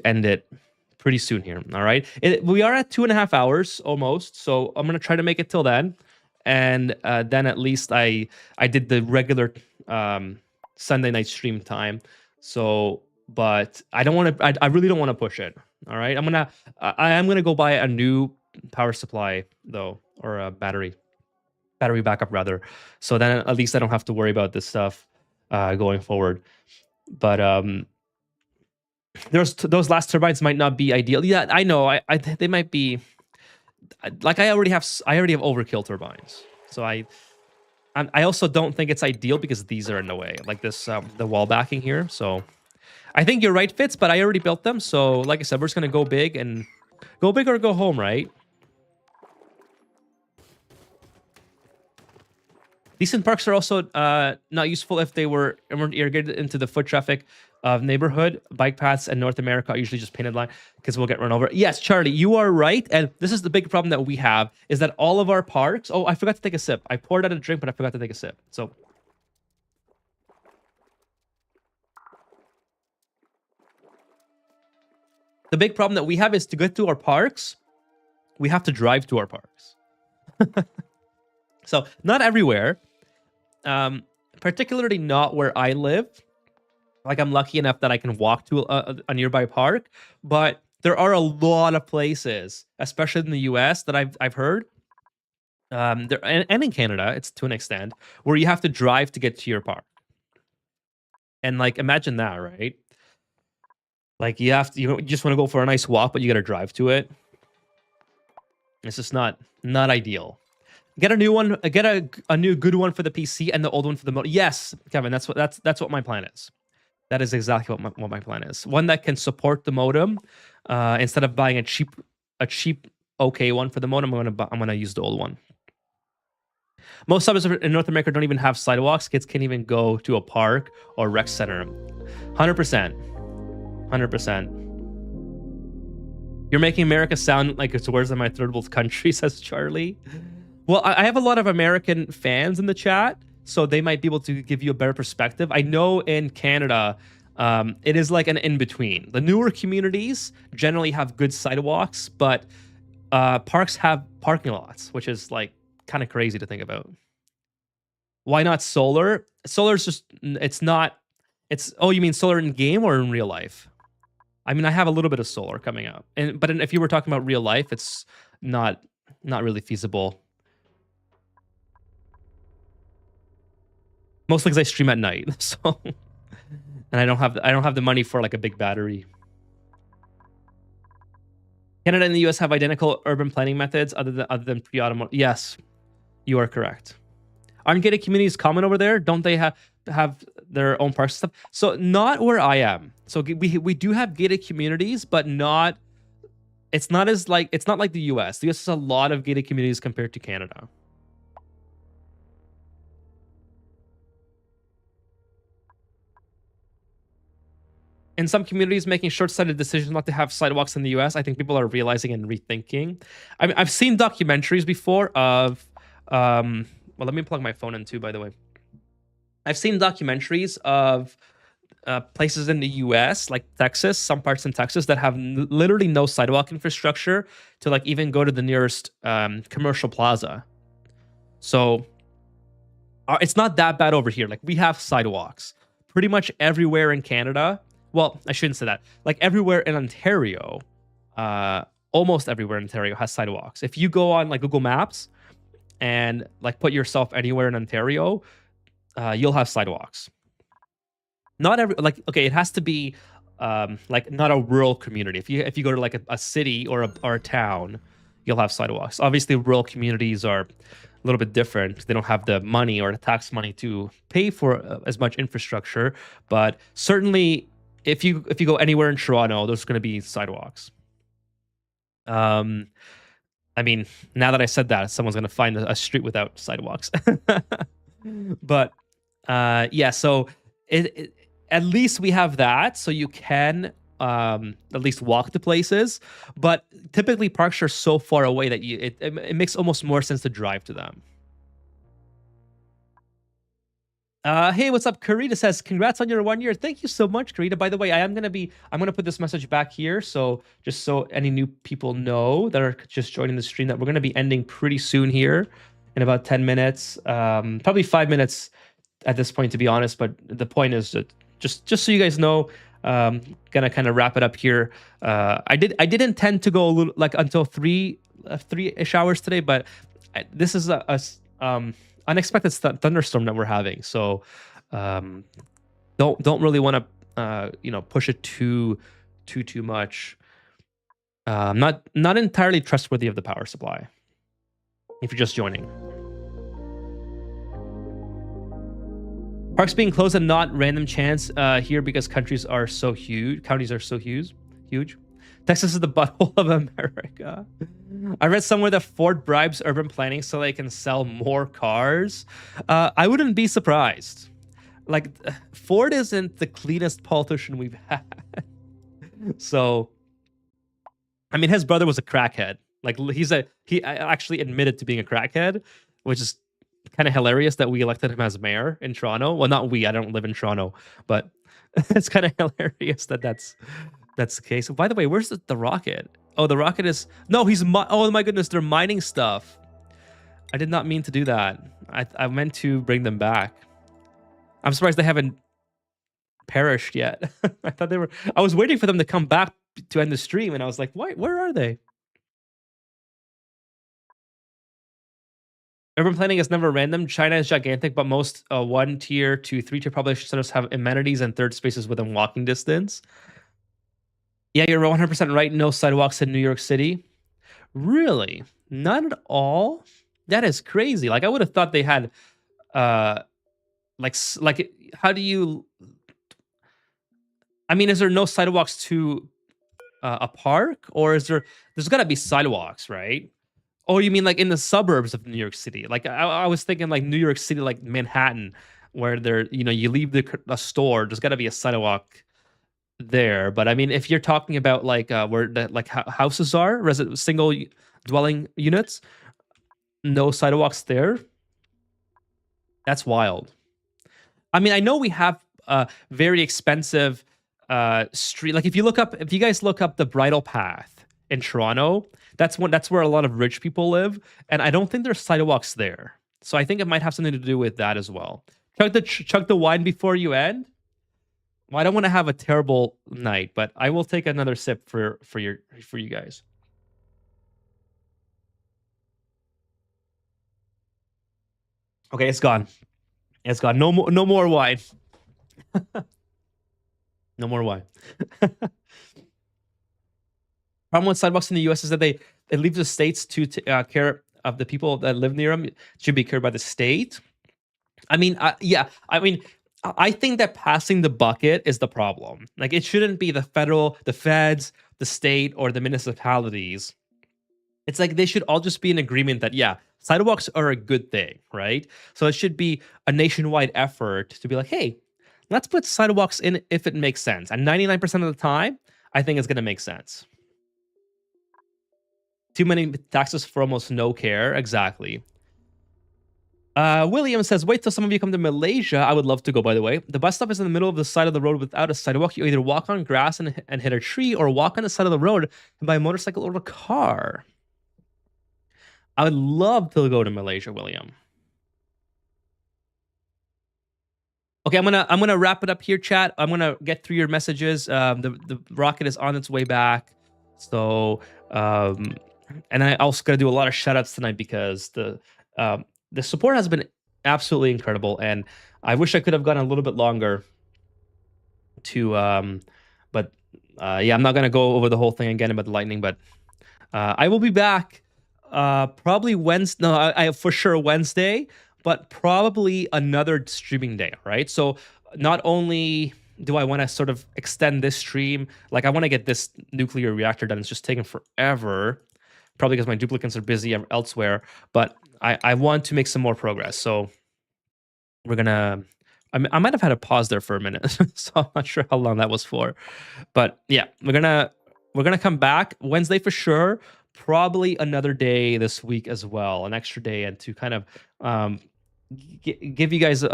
end it pretty soon here. All right, we are at 2.5 hours almost, so I'm gonna try to make it till then, and then at least I did the regular Sunday night stream time. So, but I don't want to. I really don't want to push it. All right, I am gonna go buy a new power supply though, or a battery backup rather. So then at least I don't have to worry about this stuff going forward. But those last turbines might not be ideal. Yeah, I know. They might be. Like I already have overkill turbines. So I also don't think it's ideal because these are in the way, like this the wall backing here. So I think you're right, Fitz, but I already built them. So like I said, we're just gonna go big or go home, right? Decent parks are also not useful if they weren't irrigated into the foot traffic of neighborhood. Bike paths in North America are usually just painted line because we'll get run over. Yes, Charlie, you are right. And this is the big problem that we have is that all of our parks... Oh, I forgot to take a sip. I poured out a drink, but I forgot to take a sip. So... The big problem that we have is to get to our parks, we have to drive to our parks. So, not everywhere. Particularly not where I live. Like, I'm lucky enough that I can walk to a nearby park, but there are a lot of places, especially in the US, that I've heard, there and in Canada, it's to an extent, where you have to drive to get to your park. And like, imagine that, right? Like, you just want to go for a nice walk, but you got to drive to it. It's just not ideal. Get a new one. Get a new good one for the PC and the old one for the modem. Yes, Kevin, that's what my plan is. That is exactly what my plan is. One that can support the modem. Instead of buying a cheap okay one for the modem, I'm gonna use the old one. Most suburbs in North America don't even have sidewalks. Kids can't even go to a park or rec center. 100%. 100%. You're making America sound like it's worse than my third world country, says Charlie. Well, I have a lot of American fans in the chat, so they might be able to give you a better perspective. I know in Canada, it is like an in-between. The newer communities generally have good sidewalks, but parks have parking lots, which is like kind of crazy to think about. Why not solar? Solar's just, oh, you mean solar in game or in real life? I mean, I have a little bit of solar coming up, but if you were talking about real life, it's not really feasible. Mostly because I stream at night, so and I don't have the money for like a big battery. Canada and the US have identical urban planning methods other than pre-automotive. Yes, you are correct. Aren't gated communities common over there? Don't they have their own parks and stuff? So not where I am. So we do have gated communities, but not. It's not like the US. The US has a lot of gated communities compared to Canada. In some communities, making short-sighted decisions not to have sidewalks in the US, I think people are realizing and rethinking. I mean, I've seen documentaries before of, well, let me plug my phone in too, by the way. I've seen documentaries of places in the US, like Texas, some parts in Texas that have literally no sidewalk infrastructure to like even go to the nearest commercial plaza. So it's not that bad over here. Like we have sidewalks pretty much everywhere in Canada. Well, I shouldn't say that. Like everywhere in Ontario, almost everywhere in Ontario has sidewalks. If you go on like Google Maps and like put yourself anywhere in Ontario, you'll have sidewalks. Not every okay, it has to be like not a rural community. If you go to like a city or a town, you'll have sidewalks. Obviously, rural communities are a little bit different. They don't have the money or the tax money to pay for as much infrastructure, but certainly if you go anywhere in Toronto, there's going to be sidewalks. Um, I mean, now that I said that, someone's going to find a street without sidewalks. But yeah, so at least we have that, so you can at least walk to places. But typically, parks are so far away that it makes almost more sense to drive to them. Hey, what's up? Karita says, congrats on your 1 year. Thank you so much, Karita. By the way, I'm gonna put this message back here. So just so any new people know that are just joining the stream that we're gonna be ending pretty soon here in about 10 minutes. Probably 5 minutes at this point, to be honest. But the point is that just so you guys know, gonna kind of wrap it up here. I did intend to go a little like until 3-ish hours today, but this is a unexpected thunderstorm that we're having, so don't really want to push it too much. Not entirely trustworthy of the power supply if you're just joining. Parks being closed and not random chance here because counties are so huge. Texas is the butthole of America. I read somewhere that Ford bribes urban planning so they can sell more cars. I wouldn't be surprised. Like, Ford isn't the cleanest politician we've had. So, I mean, his brother was a crackhead. Like, he actually admitted to being a crackhead, which is kind of hilarious that we elected him as mayor in Toronto. Well, not we. I don't live in Toronto, but it's kind of hilarious that that's the case. By the way, where's the rocket? Oh, the rocket is... No, oh my goodness, they're mining stuff. I did not mean to do that. I meant to bring them back. I'm surprised they haven't perished yet. I thought they were... I was waiting for them to come back to end the stream, and I was like, where are they? Urban planning is never random. China is gigantic, but most 1 tier to 3 tier population centers have amenities and third spaces within walking distance. Yeah, you're 100% right. No sidewalks in New York City. Really? None at all? That is crazy. Like, I would have thought they had, like, how do you... I mean, is there no sidewalks to a park? Or there's got to be sidewalks, right? Oh, you mean like in the suburbs of New York City? Like, I was thinking like New York City, like Manhattan, where you leave the store, there's got to be a sidewalk there. But I mean, if you're talking about like where the like houses are, single dwelling units, no sidewalks there. That's wild. I mean, I know we have very expensive street. Like, if you guys look up the Bridle Path in Toronto, that's where a lot of rich people live, and I don't think there's sidewalks there. So I think it might have something to do with that as well. Chug the wine before you end. Well, I don't want to have a terrible night, but I will take another sip for you guys. Okay, it's gone. It's gone. No more wine. No more wine. Problem with sidewalks in the U.S. is that they leave the states to care of the people that live near them. It should be cared by the state. I mean, yeah. I mean, I think that passing the bucket is the problem. Like, it shouldn't be the feds, the state, or the municipalities. It's like they should all just be in agreement that, yeah, sidewalks are a good thing, right? So it should be a nationwide effort to be like, hey, let's put sidewalks in if it makes sense. And 99% of the time, I think it's going to make sense. Too many taxes for almost no care. Exactly. William says, wait till some of you come to Malaysia. I would love to go, by the way. The bus stop is in the middle of the side of the road without a sidewalk. You either walk on grass and hit a tree, or walk on the side of the road and buy a motorcycle or a car. I would love to go to Malaysia, William. Okay, I'm gonna wrap it up here, chat. I'm gonna get through your messages. The rocket is on its way back. So, and I also gotta do a lot of shoutouts tonight because the support has been absolutely incredible, and I wish I could have gone a little bit longer to but yeah, I'm not gonna go over the whole thing again about the lightning, but I will be back Probably Wednesday. No, I for sure Wednesday, but probably another streaming day, right? So not only do I want to sort of extend this stream, like I want to get this nuclear reactor done. It's just taking forever, probably because my duplicates are busy elsewhere. But I want to make some more progress. So we're gonna. I might have had a pause there for a minute, so I'm not sure how long that was for. But yeah, we're gonna come back Wednesday for sure. Probably another day this week as well, an extra day, and to kind of um, give you guys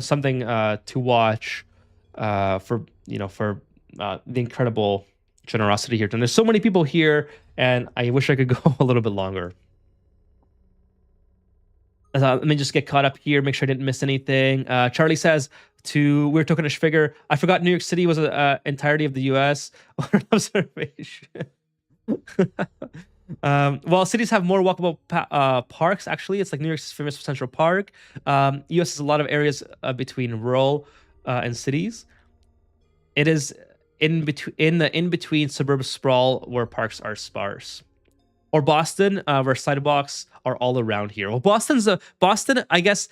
something to watch for the incredible generosity here. And there's so many people here, and I wish I could go a little bit longer. Let me just get caught up here, make sure I didn't miss anything. Charlie says to Weird Tokenish Figure, I forgot New York City was a entirety of the US. Observation. Well, cities have more walkable parks, actually. It's like New York's famous for Central Park. US has a lot of areas between rural and cities. It is in the in-between suburban sprawl where parks are sparse. Or Boston, where sidewalks are all around here. Well, Boston, I guess,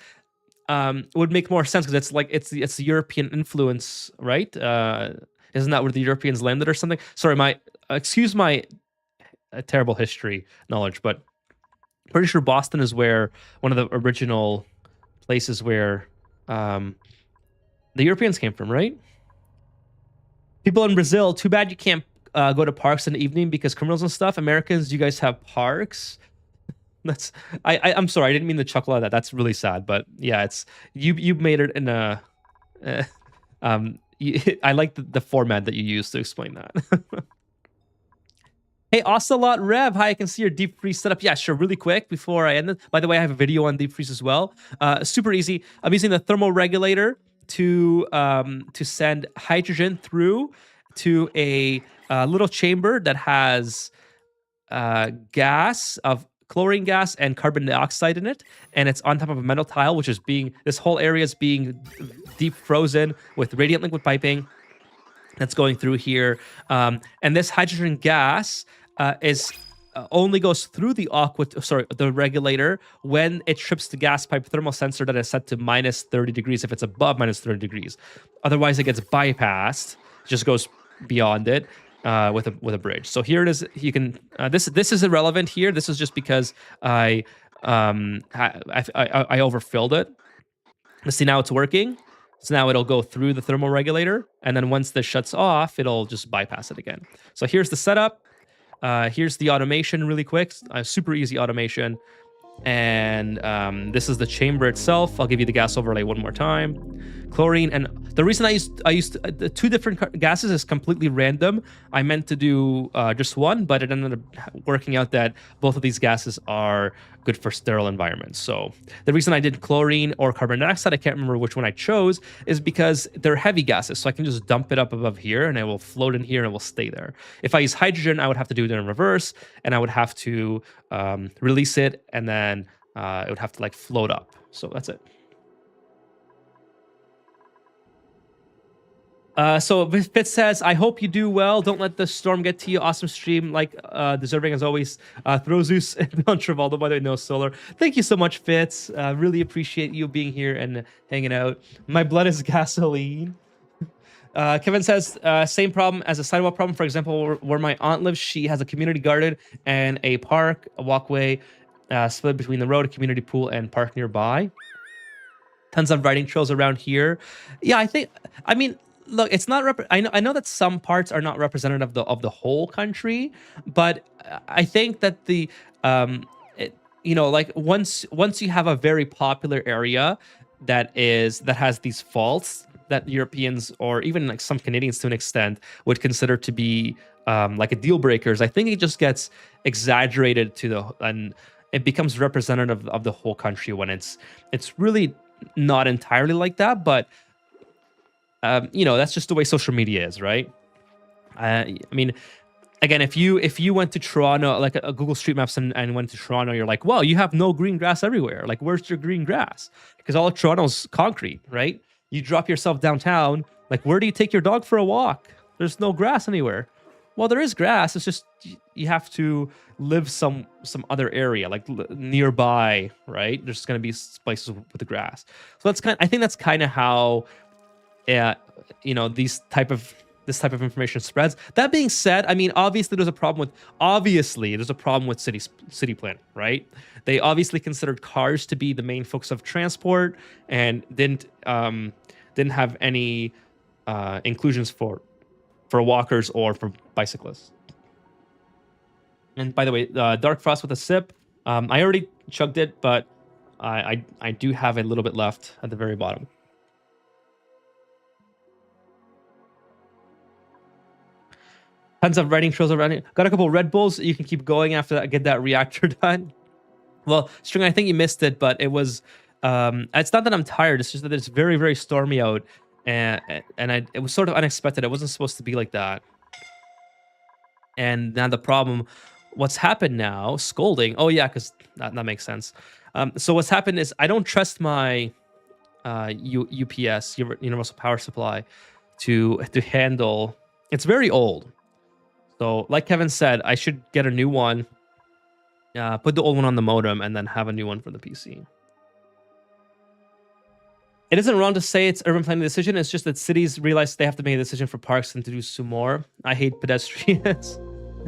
would make more sense because it's the European influence, right? Isn't that where the Europeans landed or something? Sorry, excuse my terrible history knowledge, but pretty sure Boston is where one of the original places where the Europeans came from, right? People in Brazil, too bad you can't go to parks in the evening because criminals and stuff. Americans, you guys have parks. I'm sorry, I didn't mean to chuckle at that. That's really sad, but yeah, it's you made it in a I like the format that you use to explain that. Hey, Ocelot Rev, hi, I can see your deep freeze setup. Yeah, sure, really quick before I end it. By the way, I have a video on deep freeze as well. Super easy. I'm using the thermal regulator to send hydrogen through to a little chamber that has gas of chlorine gas and carbon dioxide in it, and it's on top of a metal tile, which is this whole area is being deep frozen with radiant liquid piping that's going through here, and this hydrogen gas is only goes through the regulator when it trips the gas pipe thermal sensor that is set to minus 30 degrees if it's above minus 30 degrees. Otherwise, it gets bypassed, just goes beyond it with a bridge. So here it is. You can this is irrelevant here. This is just because I overfilled it. Let's see, now it's working. So now it'll go through the thermal regulator, and then once this shuts off, it'll just bypass it again. So here's the setup. Here's the automation really quick. Super easy automation. And this is the chamber itself. I'll give you the gas overlay one more time. Chlorine, and the reason I used the two different gases is completely random. I meant to do just one, but it ended up working out that both of these gases are good for sterile environments. So the reason I did chlorine or carbon dioxide, I can't remember which one I chose, is because they're heavy gases. So I can just dump it up above here and it will float in here and it will stay there. If I use hydrogen, I would have to do it in reverse, and I would have to release it, and then it would have to like float up. So that's it. So Fitz says, I hope you do well. Don't let the storm get to you. Awesome stream, like deserving as always. Throw Zeus and Don Travolta, by the way, no solar. Thank you so much, Fitz. Really appreciate you being here and hanging out. My blood is gasoline. Kevin says, same problem as a sidewalk problem. For example, where my aunt lives, she has a community garden and a park, a walkway split between the road, a community pool, and park nearby. Tons of riding trails around here. Yeah, I mean, look, it's not. I know that some parts are not representative of the whole country, but I think that like once you have a very popular area that has these faults that Europeans or even like some Canadians to an extent would consider to be like a deal breakers, I think it just gets exaggerated and it becomes representative of the whole country when it's really not entirely like that, but. That's just the way social media is, right? I mean, again, if you went to Toronto, like a Google Street Maps and went to Toronto, you're like, well, you have no green grass everywhere. Like, where's your green grass? Because all of Toronto's concrete, right? You drop yourself downtown, like, where do you take your dog for a walk? There's no grass anywhere. Well, there is grass. It's just you have to live some other area, like nearby, right? There's going to be places with the grass. So I think that's kind of how, uh, this type of information spreads. That being said, I mean, obviously there's a problem with city plan, right? They obviously considered cars to be the main focus of transport and didn't have any inclusions for walkers or for bicyclists. And by the way, Dark Frost with a sip. I already chugged it, but I do have a little bit left at the very bottom. Tons of writing trails around it. Got a couple Red Bulls. You can keep going after that. Get that reactor done. Well, String, I think you missed it, but it was. It's not that I'm tired. It's just that it's very, very stormy out, and it was sort of unexpected. It wasn't supposed to be like that. And now the problem, what's happened now? Scolding. Oh yeah, because that makes sense. So what's happened is I don't trust my UPS, Universal Power Supply, to handle. It's very old. So like Kevin said, I should get a new one, put the old one on the modem, and then have a new one for the PC. It isn't wrong to say it's urban planning decision. It's just that cities realize they have to make a decision for parks and to do some more. I hate pedestrians.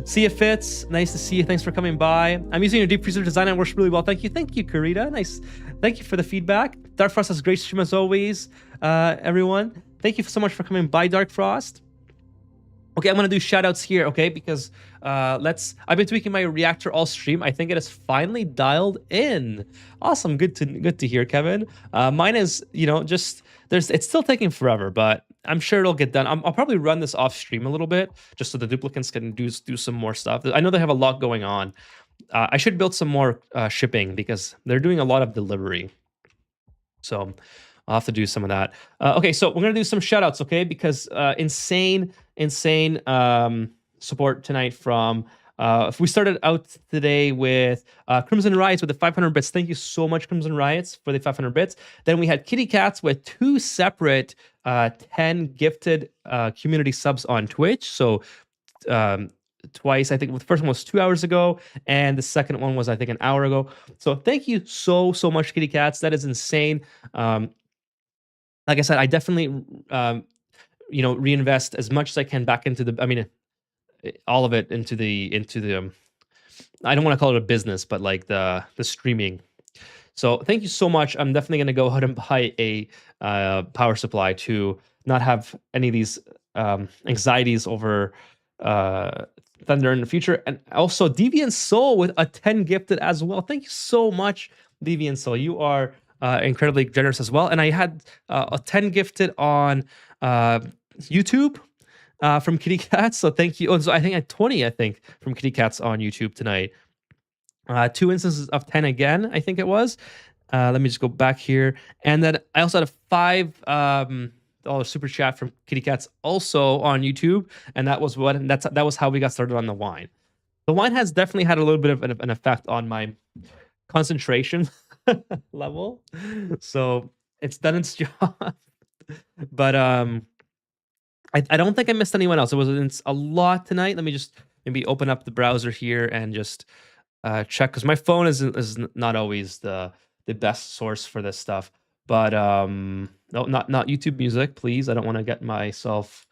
See you, Fitz. Nice to see you. Thanks for coming by. I'm using your deep freezer design and it works really well. Thank you, Karita. Nice. Thank you for the feedback. Dark Frost has a great stream as always. Everyone, thank you so much for coming by, Dark Frost. Okay, I'm gonna do shoutouts here, okay? Because I've been tweaking my reactor all stream. I think it is finally dialed in. Awesome, good to hear, Kevin. Mine is, it's still taking forever, but I'm sure it'll get done. I'll probably run this off stream a little bit, just so the duplicants can do some more stuff. I know they have a lot going on. I should build some more shipping because they're doing a lot of delivery. So I'll have to do some of that. Okay, so we're gonna do some shoutouts, okay? Because insane support tonight from. If we started out today with Crimson Riots with the 500 bits. Thank you so much, Crimson Riots, for the 500 bits. Then we had Kitty Cats with 2 separate 10 gifted community subs on Twitch. So twice, I think the first one was 2 hours ago, and the second one was, I think, an hour ago. So thank you so much, Kitty Cats. That is insane. Like I said, I definitely reinvest as much as I can back into all of it into the I don't want to call it a business, but like the streaming. So thank you so much. I'm definitely going to go ahead and buy a power supply to not have any of these anxieties over Thunder in the future. And also Deviant Soul with a 10 gifted as well. Thank you so much, Deviant Soul. You are incredibly generous as well. And I had a 10 gifted on YouTube from Kitty Cats. So thank you. Oh, so I think I had 20, from Kitty Cats on YouTube tonight. 2 instances of 10 again, I think it was. Let me just go back here. And then I also had a $5 super chat from Kitty Cats also on YouTube. And that was that was how we got started on the wine. The wine has definitely had a little bit of an effect on my concentration level. So it's done its job. But I don't think I missed anyone else. It was a lot tonight. Let me just maybe open up the browser here and just check, because my phone is not always the best source for this stuff. But no, not YouTube Music, please. I don't want to get myself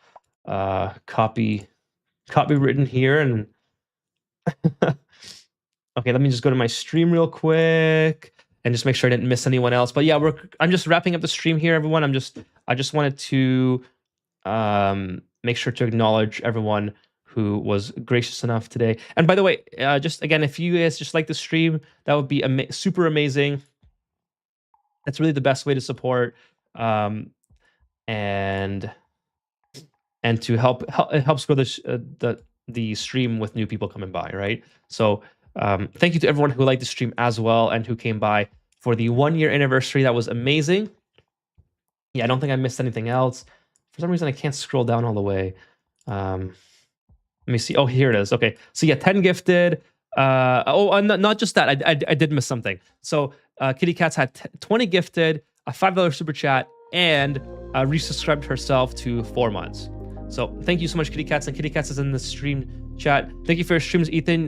copywritten here. And okay, let me just go to my stream real quick and just make sure I didn't miss anyone else. But yeah, I'm just wrapping up the stream here, everyone. I just wanted to make sure to acknowledge everyone who was gracious enough today. And by the way, just again, if you guys just like the stream, that would be super amazing. That's really the best way to support, and to help it helps grow the stream with new people coming by, right? So thank you to everyone who liked the stream as well and who came by for the 1-year anniversary. That was amazing. Yeah, I don't think I missed anything else. For some reason, I can't scroll down all the way. Let me see. Oh, here it is. Okay. So yeah, 10 gifted. Not just that. I did miss something. So Kitty Cats had 20 gifted, a $5 super chat, and resubscribed herself to 4 months. So thank you so much, Kitty Cats. And Kitty Cats is in the stream chat. Thank you for your streams, Ethan.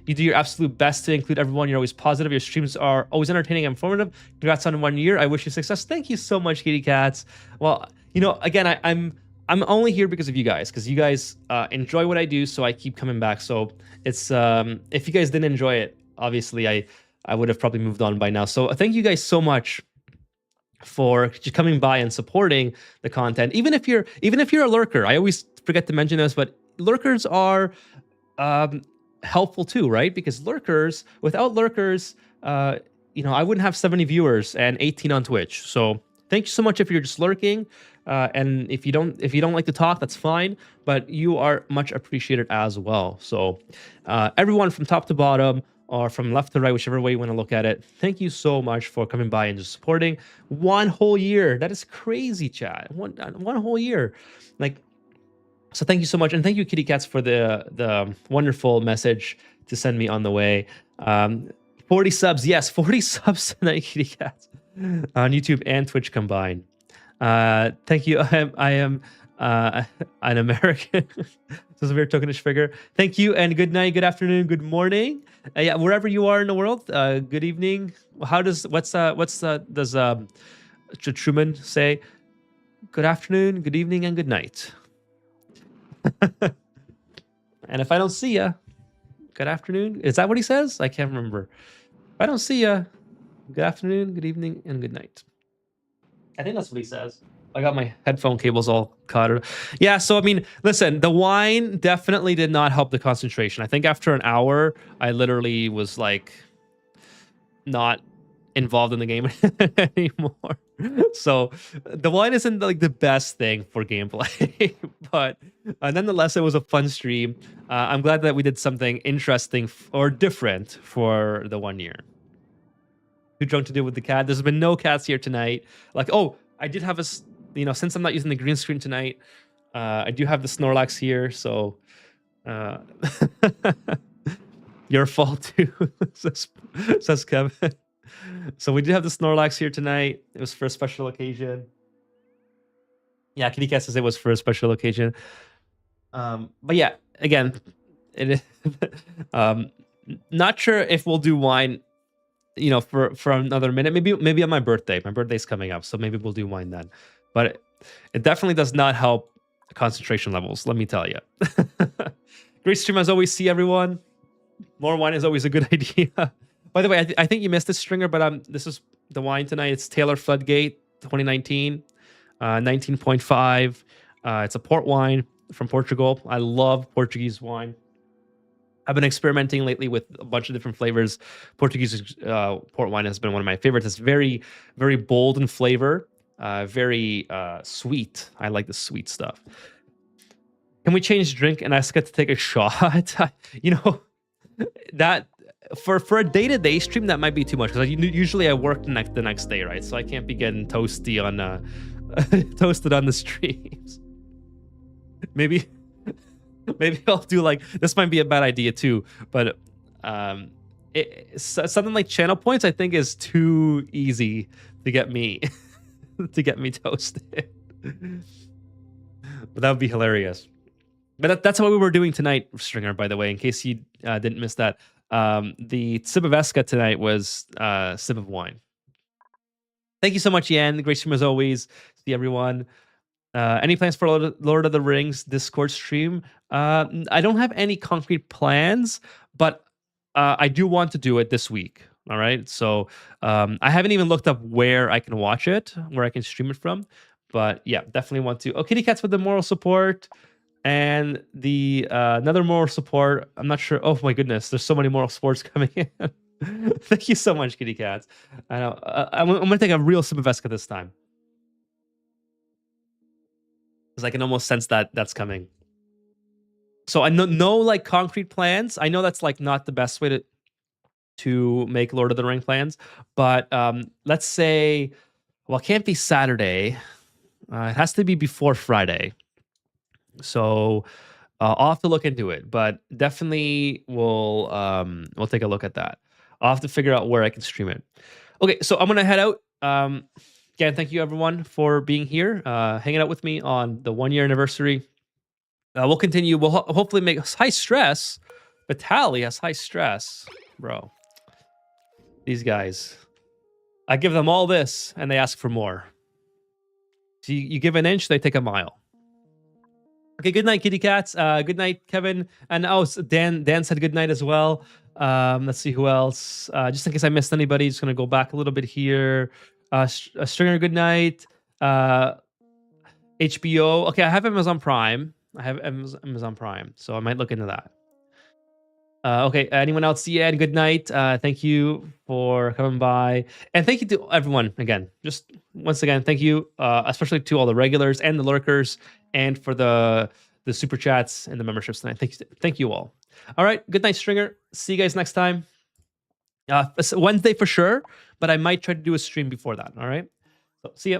You do your absolute best to include everyone. You're always positive. Your streams are always entertaining and informative. Congrats on 1 year. I wish you success. Thank you so much, Kitty Cats. Well, again, I'm only here because of you guys, because you guys enjoy what I do, so I keep coming back. So it's if you guys didn't enjoy it, obviously I would have probably moved on by now. So thank you guys so much for just coming by and supporting the content. Even if you're a lurker, I always forget to mention this, but lurkers are helpful too, right? Because without lurkers, I wouldn't have 70 viewers and 18 on Twitch. So thank you so much if you're just lurking. And if you don't like to talk, that's fine, but you are much appreciated as well. So everyone from top to bottom, or from left to right, whichever way you want to look at it, thank you so much for coming by and just supporting 1 whole year. That is crazy, chat. One whole year. So thank you so much. And thank you, Kitty Cats, for the wonderful message to send me on the way. 40 subs. Yes, 40 subs tonight, Kitty Cats, on YouTube and Twitch combined. Thank you. I am an American. So it's a very tokenish figure. Thank you, and good night, good afternoon, good morning. Yeah, wherever you are in the world. Good evening. Does Truman say? Good afternoon, good evening, and good night. And if I don't see ya, good afternoon. Is that what he says? I can't remember. If I don't see ya, good afternoon, good evening, and good night. I think that's what he says. I got my headphone cables all caught. Yeah, so I mean, listen, the wine definitely did not help the concentration. I think after an hour, I literally was like not involved in the game anymore. So the wine isn't like the best thing for gameplay, but nonetheless, it was a fun stream. I'm glad that we did something interesting or different for the 1 year. Too drunk to deal with the cat. There's been no cats here tonight. I did have since I'm not using the green screen tonight, I do have the Snorlax here, so your fault too, says Kevin. So we did have the Snorlax here tonight. It was for a special occasion. Yeah, Kitty Cat says it was for a special occasion. But yeah, again, it is not sure if we'll do wine, for another minute. Maybe on my birthday. My birthday's coming up, so maybe we'll do wine then. But it definitely does not help concentration levels, let me tell you. Great stream as always. See everyone. More wine is always a good idea. By the way, I think you missed this, Stringer, but this is the wine tonight. It's Taylor Floodgate 2019, 19.5. It's a port wine from Portugal. I love Portuguese wine. I've been experimenting lately with a bunch of different flavors. Portuguese port wine has been one of my favorites. It's very, very bold in flavor, very sweet. I like the sweet stuff. Can we change drink and ask it to take a shot? That for a day-to-day stream, that might be too much, because usually I work the next day, right? So I can't be getting toasty on toasted on the streams. Maybe I'll do this might be a bad idea too, but something like channel points I think is too easy to get me toasted. But that would be hilarious. But that's what we were doing tonight, Stringer, by the way, in case you didn't miss that. The sip of Esca tonight was sip of wine. Thank you so much, Yan. Great stream as always. See everyone. Any plans for Lord of the Rings Discord stream? I don't have any concrete plans, but I do want to do it this week. All right. So I haven't even looked up where I can watch it, where I can stream it from. But yeah, definitely want to. Oh, Kitty Cats with the moral support. And the another moral support. I'm not sure. Oh my goodness. There's so many moral supports coming in. Thank you so much, Kitty Cats. I know. I'm going to take a real sip of Esca this time, because I can almost sense that that's coming. So I no concrete plans. I know that's not the best way to make Lord of the Ring plans, but let's say, well, it can't be Saturday. It has to be before Friday. So I'll have to look into it, but definitely we'll take a look at that. I'll have to figure out where I can stream it. Okay, so I'm gonna head out. Again, thank you everyone for being here, hanging out with me on the 1 year anniversary We'll continue. We'll hopefully make high stress. Vitali has high stress, bro. These guys. I give them all this, and they ask for more. So you give an inch, they take a mile. Okay, good night, kitty cats. Good night, Kevin. And Dan said good night as well. Let's see who else. Just in case I missed anybody, just gonna go back a little bit here. Stringer, good night. HBO. Okay, I have Amazon Prime. I have Amazon Prime, so I might look into that. Okay, anyone else? Yeah, and good night. Thank you for coming by, and thank you to everyone again. Just once again, thank you, especially to all the regulars and the lurkers, and for the super chats and the memberships tonight. Thank you all. All right, good night, Stringer. See you guys next time. Wednesday for sure, but I might try to do a stream before that. All right, so see ya.